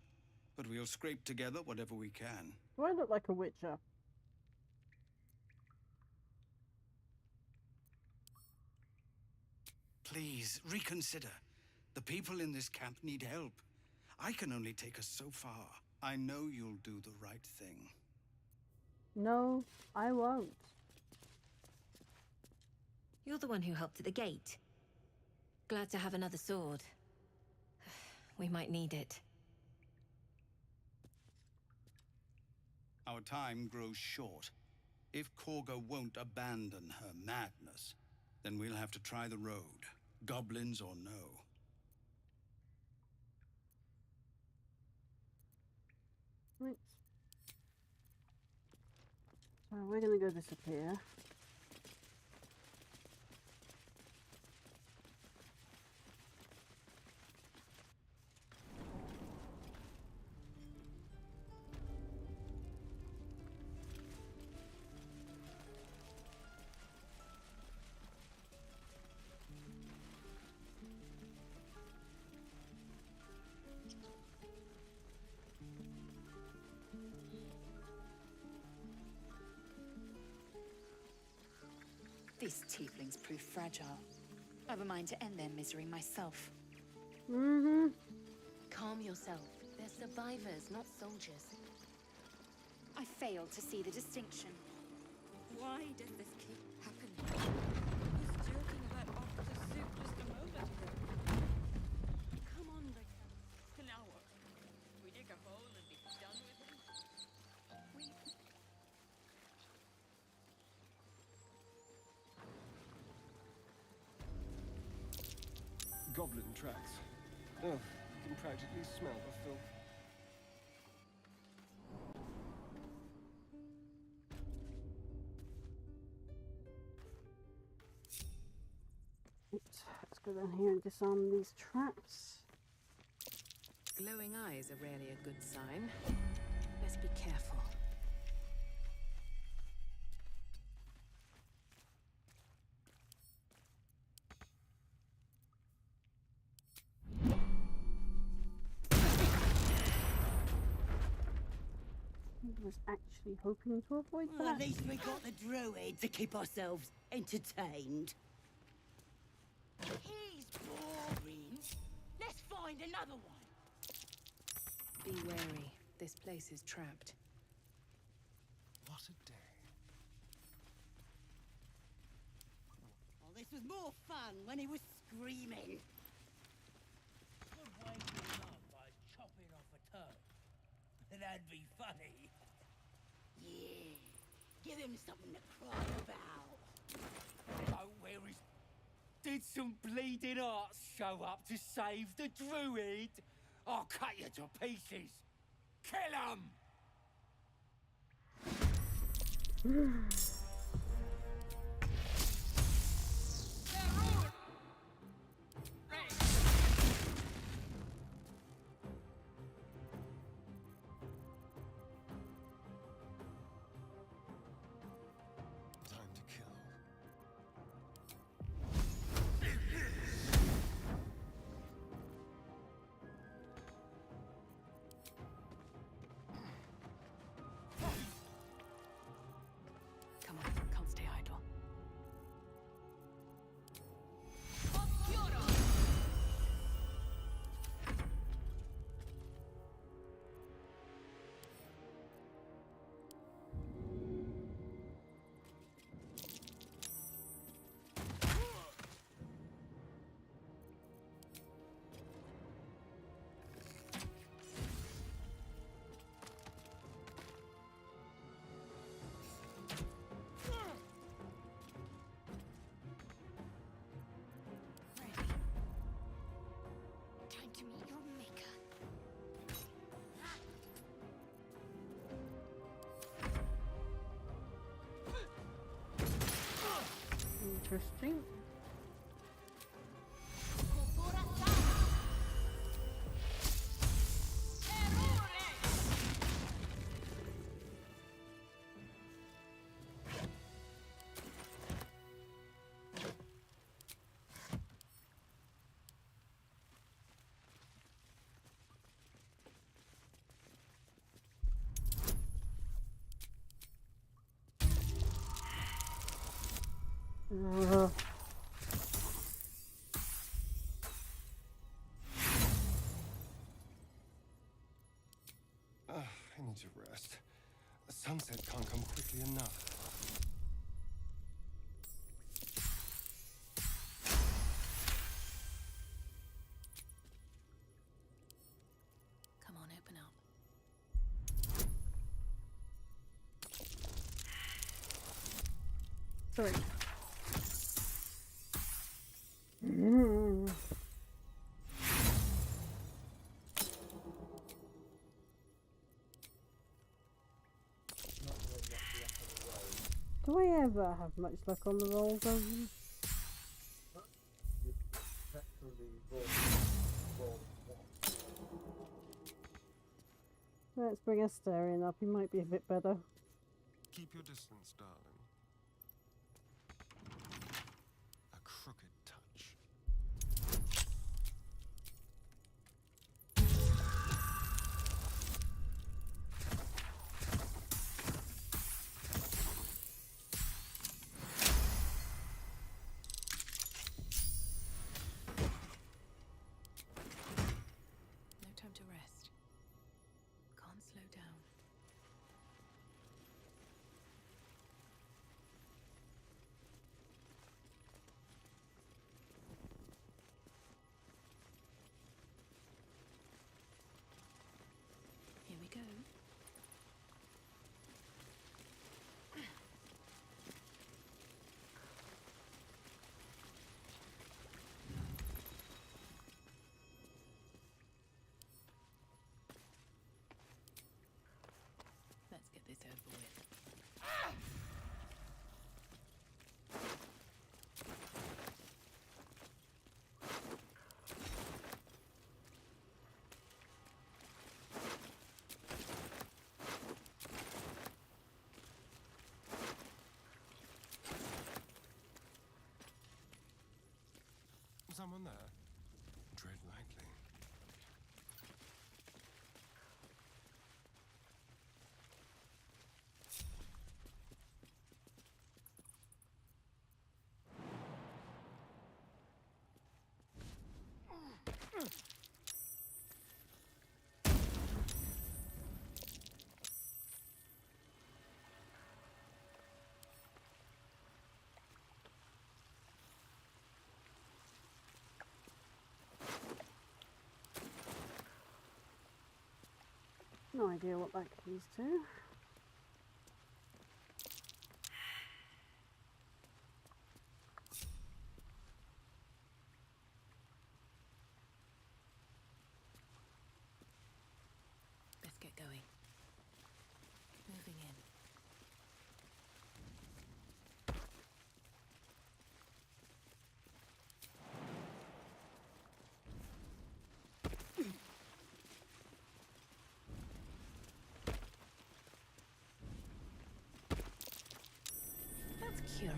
but we'll scrape together whatever we can. Do I look like a witcher? Please, reconsider. The people in this camp need help. I can only take us so far. I know you'll do the right thing. No, I won't. You're the one who helped at the gate. Glad to have another sword. We might need it. Our time grows short. If Korga won't abandon her madness, then we'll have to try the road, goblins or no. Right. So we're gonna go disappear. These tieflings prove fragile. I've a mind to end their misery myself. Mm-hmm. Calm yourself. They're survivors, not soldiers. I fail to see the distinction. Why does this keep happening? I was joking about off the soup just a moment ago. Come on, Victor. So now what? We dig a hole and be done with him? Goblin tracks. Oh, you can practically smell the filth. Let's go down here and disarm these traps. Glowing eyes are rarely a good sign. Let's be careful. I was actually hoping to avoid Well, that. at least we got the druid to keep ourselves entertained. He's boring. Let's find another one. Be wary. This place is trapped. What a day. Oh, this was more fun when he was screaming. Good way to love by chopping off a toe. That'd be funny. Yeah. Give him something to cry about. Oh, where is... Did some bleeding arts show up to save the druid? I'll cut you to pieces. Kill him! Interesting. I need to rest. The sunset can't come quickly enough. Come on, open up. Sorry. Do I ever have much luck on the rolls? Let's bring Astarion up. He might be a bit better. Keep your distance, darling. A crooked touch. No time to rest. Can't slow down. Here we go. Let's get this over with. Someone there? Tread lightly. No idea what that keys to. Let's get going. Moving in. That's curious.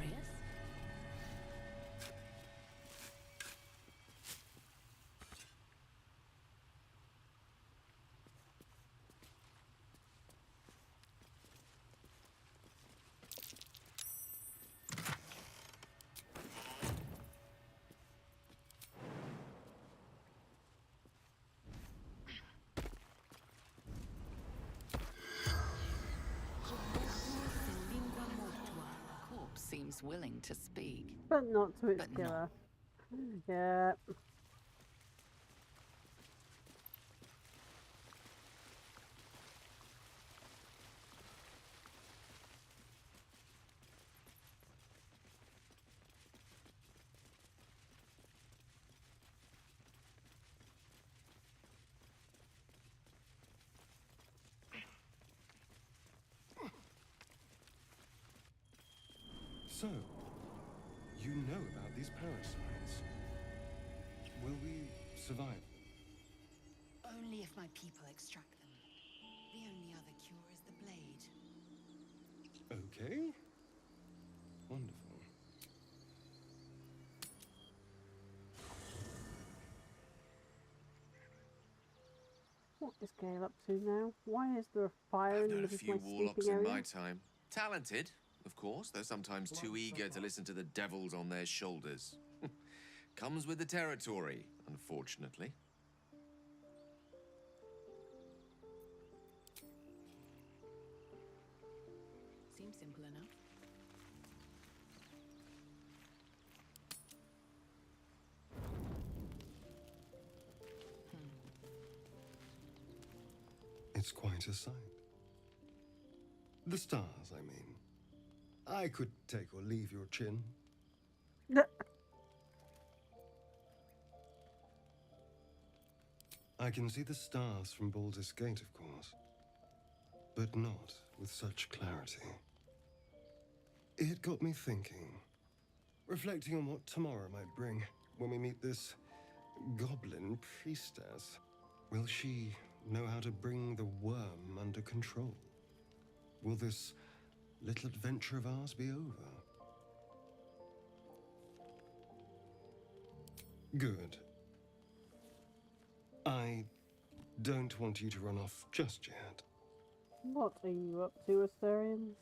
Corpse seems willing to speak. But not to its But killer. Yeah. So, You know about these parasites. Will we survive? Only if my people extract them. The only other cure is the blade. Okay. Wonderful. What is Gale up to now? Why is there a fire in the Known a middle of few my warlocks sleeping in area? my time. Talented, of course, though sometimes too eager to listen to the devils on their shoulders. Comes with the territory, unfortunately. Seems simple enough. It's quite a sight. The stars, I mean. I could take or leave your chin. I can see the stars from Baldur's Gate, of course, but not with such clarity. It got me thinking, reflecting on what tomorrow might bring when we meet this goblin priestess. Will she know how to bring the worm under control? Will this little adventure of ours be over? Good. I don't want you to run off just yet. What are you up to, Asterians?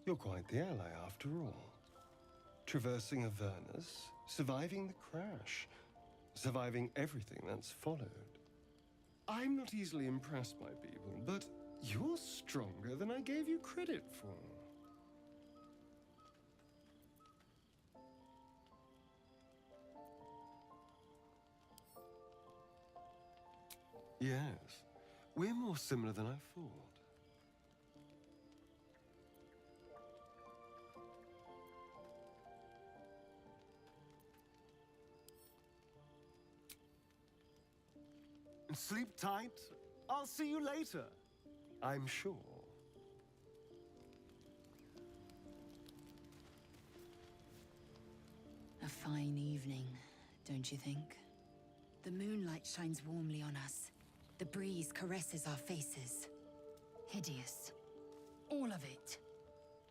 You're quite the ally after all. Traversing Avernus, surviving the crash, surviving everything that's followed. I'm not easily impressed by people, but you're stronger than I gave you credit for. Yes, we're more similar than I thought. Sleep tight. I'll see you later. I'm sure. A fine evening, don't you think? The moonlight shines warmly on us. The breeze caresses our faces. Hideous. All of it.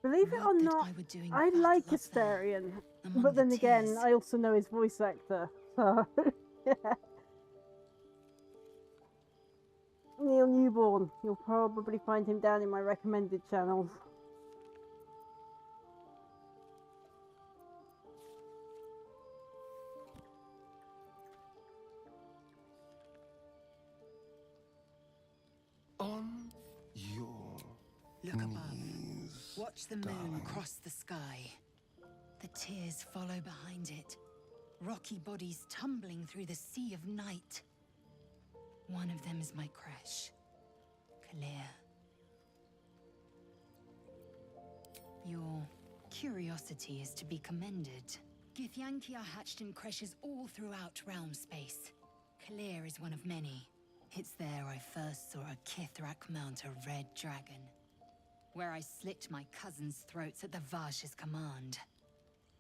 Believe it or not, I like Asterion, but then again, I also know his voice actor, so yeah. Neil Newborn, you'll probably find him down in my recommended channels. On your Look above. Watch the moon cross the sky. The tears follow behind it. Rocky bodies tumbling through the sea of night. One of them is my crush, Clear. Your curiosity is to be commended. Githyanki are hatched in creches all throughout realm space. Clear is one of many. It's there I first saw a Kithrak mount a red dragon, where I slit my cousins' throats at the Vash's command.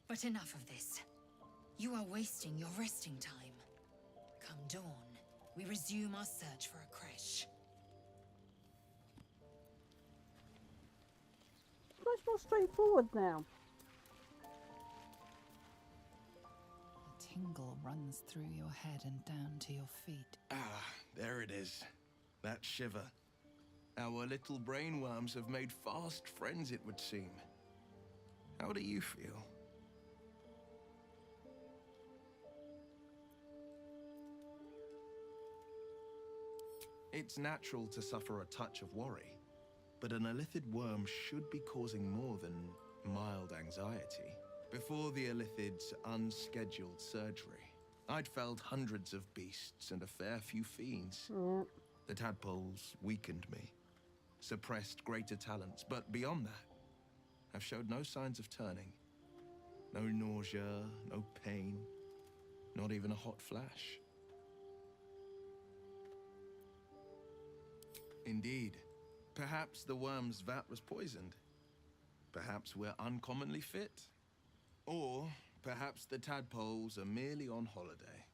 But enough of this. You are wasting your resting time. Come dawn, we resume our search for a creche. Much more straightforward now. A tingle runs through your head and down to your feet. Ah, there it is. That shiver. Our little brainworms have made fast friends, it would seem. How do you feel? It's natural to suffer a touch of worry, but an illithid worm should be causing more than mild anxiety. Before the illithid's unscheduled surgery, I'd felled hundreds of beasts and a fair few fiends. Yep. The tadpoles weakened me, suppressed greater talents, but beyond that, I've showed no signs of turning. No nausea, no pain, not even a hot flash. Indeed, perhaps the worm's vat was poisoned. Perhaps we're uncommonly fit. Or perhaps the tadpoles are merely on holiday.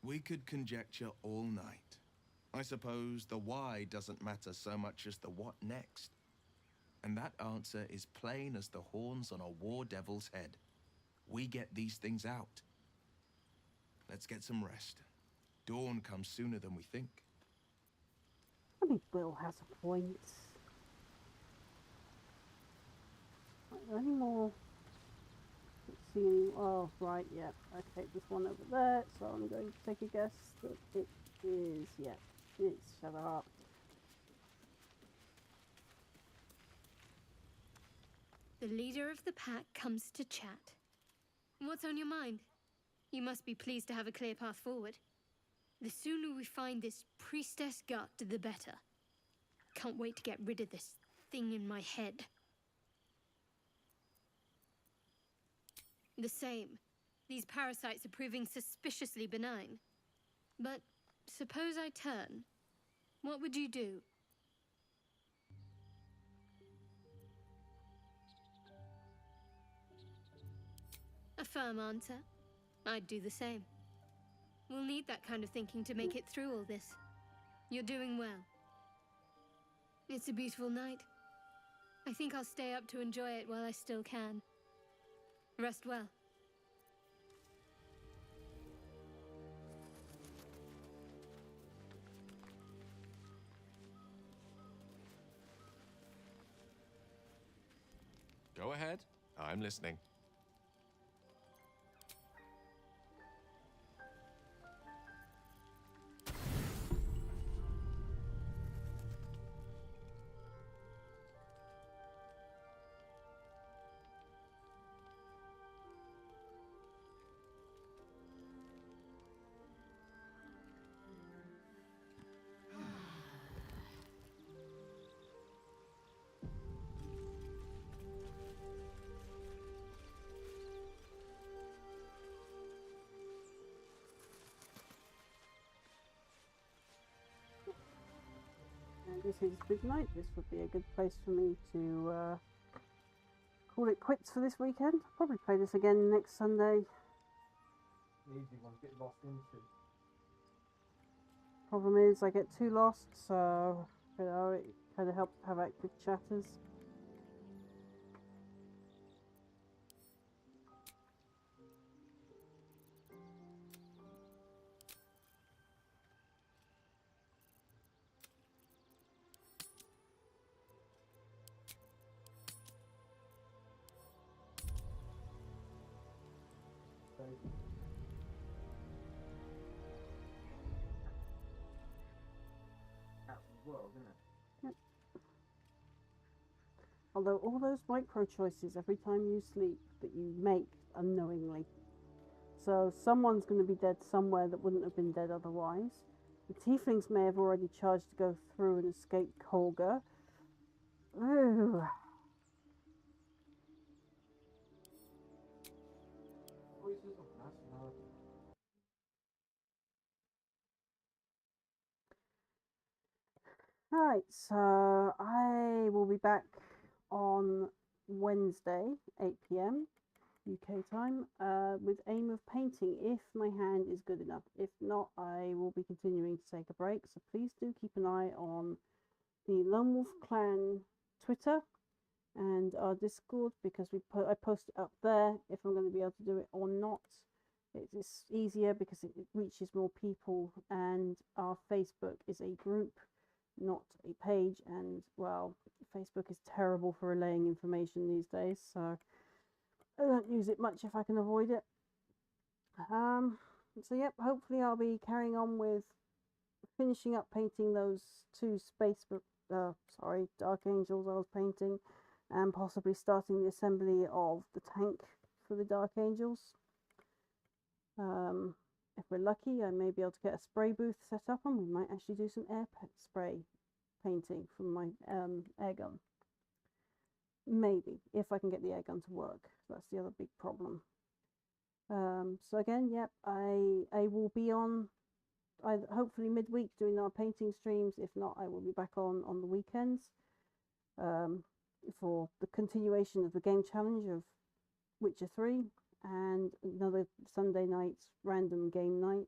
We could conjecture all night. I suppose the why doesn't matter so much as the what next. And that answer is plain as the horns on a war devil's head. We get these things out. Let's get some rest. Dawn comes sooner than we think. I think Will has a point. Any more? Let's see any. Oh, right, yeah. Okay, there's one over there, so I'm going to take a guess that it is. Yeah, it's shut up. The leader of the pack comes to chat. What's on your mind? You must be pleased to have a clear path forward. The sooner we find this priestess gut, the better. Can't wait to get rid of this thing in my head. The same. These parasites are proving suspiciously benign. But suppose I turn. What would you do? A firm answer. I'd do the same. We'll need that kind of thinking to make it through all this. You're doing well. It's a beautiful night. I think I'll stay up to enjoy it while I still can. Rest well. Go ahead. I'm listening. This is midnight. This would be a good place for me to call it quits for this weekend. I'll probably play this again next Sunday. Easy one to get lost into. Problem is I get too lost, so you know, it kind of helps to have active chatters. Out of the world, isn't it? Yep. Although all those micro choices every time you sleep that you make unknowingly. So someone's going to be dead somewhere that wouldn't have been dead otherwise. The tieflings may have already charged to go through and escape Kolga. Ooh. Alright, so I will be back on Wednesday, 8 PM UK time, with aim of painting if my hand is good enough. If not, I will be continuing to take a break, so please do keep an eye on the Lonewolf clan Twitter and our Discord, because I post it up there if I'm going to be able to do it or not. It's easier because it reaches more people, and our Facebook is a group, not a page, and well, Facebook is terrible for relaying information these days, so I don't use it much if I can avoid it. So yep, hopefully I'll be carrying on with finishing up painting those two Dark Angels I was painting, and possibly starting the assembly of the tank for the Dark Angels. If we're lucky, I may be able to get a spray booth set up, and we might actually do some spray painting from my air gun. Maybe, if I can get the air gun to work. That's the other big problem. So again, yep, I will be on hopefully midweek doing our painting streams. If not, I will be back on the weekends. for the continuation of the game challenge of Witcher 3 and another Sunday night random game night,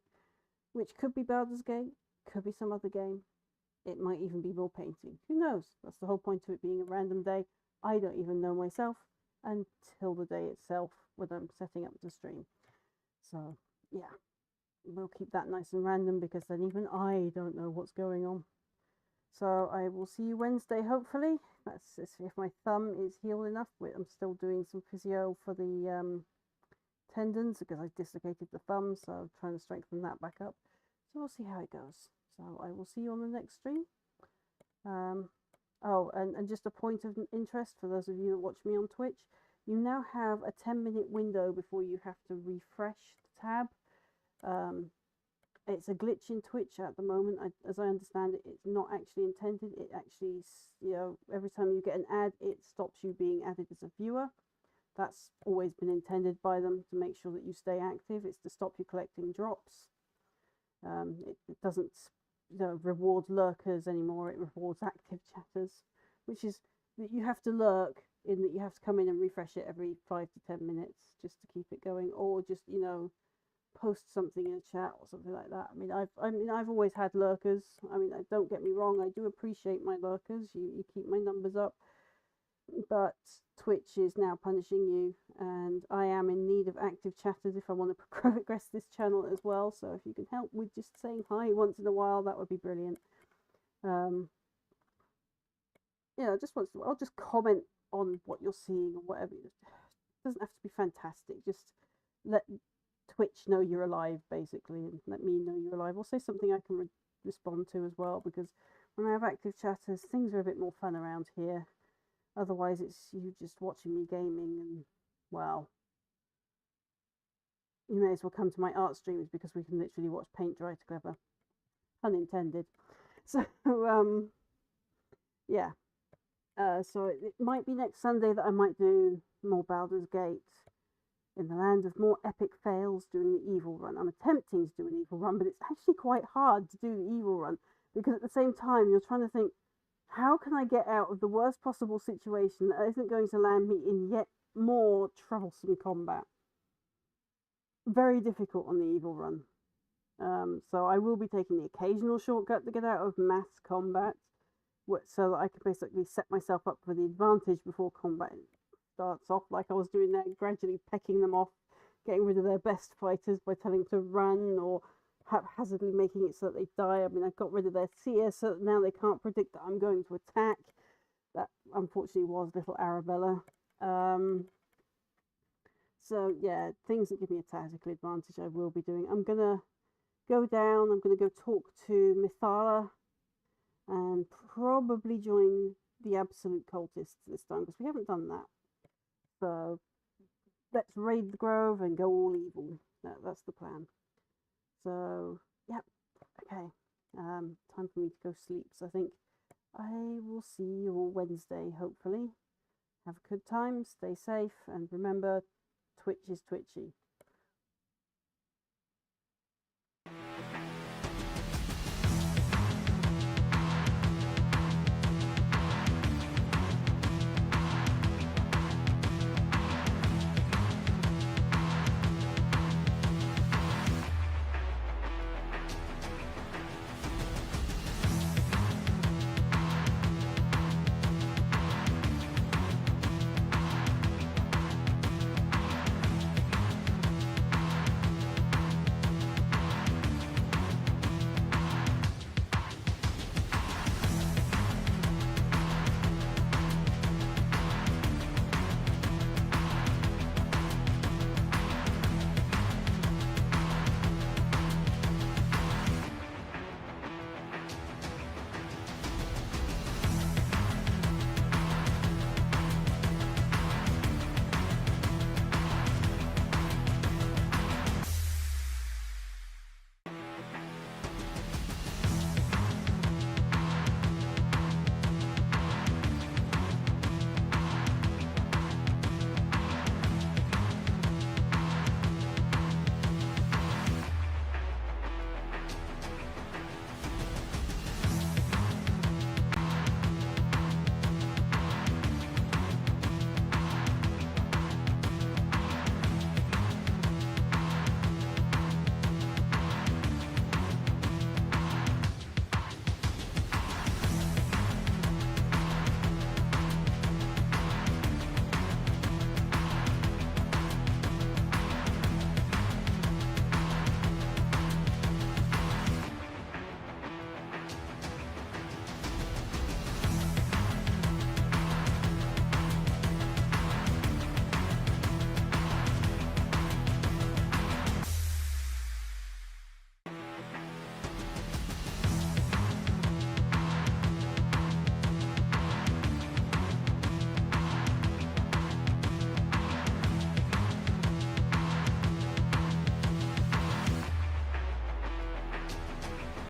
which could be Baldur's Gate, could be some other game. It might even be more painting. Who knows? That's the whole point of it being a random day. I don't even know myself until the day itself when I'm setting up the stream. So, yeah, we'll keep that nice and random because then even I don't know what's going on. So I will see you Wednesday, hopefully. That's if my thumb is healed enough. I'm still doing some physio for the tendons because I dislocated the thumb, so I'm trying to strengthen that back up. So we'll see how it goes. So I will see you on the next stream. Oh, and just a point of interest for those of you that watch me on Twitch, you now have a 10-minute window before you have to refresh the tab. It's a glitch in Twitch at the moment. As I understand it, it's not actually intended. It actually, every time you get an ad, it stops you being added as a viewer. That's always been intended by them to make sure that you stay active. It's to stop you collecting drops. It doesn't reward lurkers anymore. It rewards active chatters, which is that you have to lurk in that you have to come in and refresh it every 5 to 10 minutes just to keep it going, or just post something in a chat or something like that. I've always had lurkers. Don't get me wrong, I do appreciate my lurkers. You keep my numbers up, but Twitch is now punishing you, and I am in need of active chatters if I want to progress this channel as well. So if you can help with just saying hi once in a while, that would be brilliant. Just once in a while, I'll just comment on what you're seeing or whatever. It doesn't have to be fantastic. Just let Twitch know you're alive, basically, and let me know you're alive. Or say something I can respond to as well, because when I have active chatters, things are a bit more fun around here. Otherwise, it's you just watching me gaming, and, well, you may as well come to my art streams because we can literally watch paint dry together. Unintended. So, yeah. So it might be next Sunday that I might do more Baldur's Gate. In the land of more epic fails, doing the evil run. I'm attempting to do an evil run, but it's actually quite hard to do the evil run because at the same time you're trying to think, how can I get out of the worst possible situation that isn't going to land me in yet more troublesome combat? Very difficult on the evil run. So I will be taking the occasional shortcut to get out of mass combat, so that I can basically set myself up for the advantage before combat starts off, like I was doing there, gradually pecking them off, getting rid of their best fighters by telling them to run, or haphazardly making it so that they die. I got rid of their seer so that now they can't predict that I'm going to attack. That unfortunately was little Arabella. So yeah, things that give me a tactical advantage I will be doing. I'm gonna go down, I'm gonna go talk to Mithala and probably join the Absolute Cultists this time, because we haven't done that. So let's raid the Grove and go all evil. That's the plan. So, yep. Okay. Time for me to go sleep. So I think I will see you all Wednesday, hopefully. Have a good time, stay safe, and remember, Twitch is twitchy.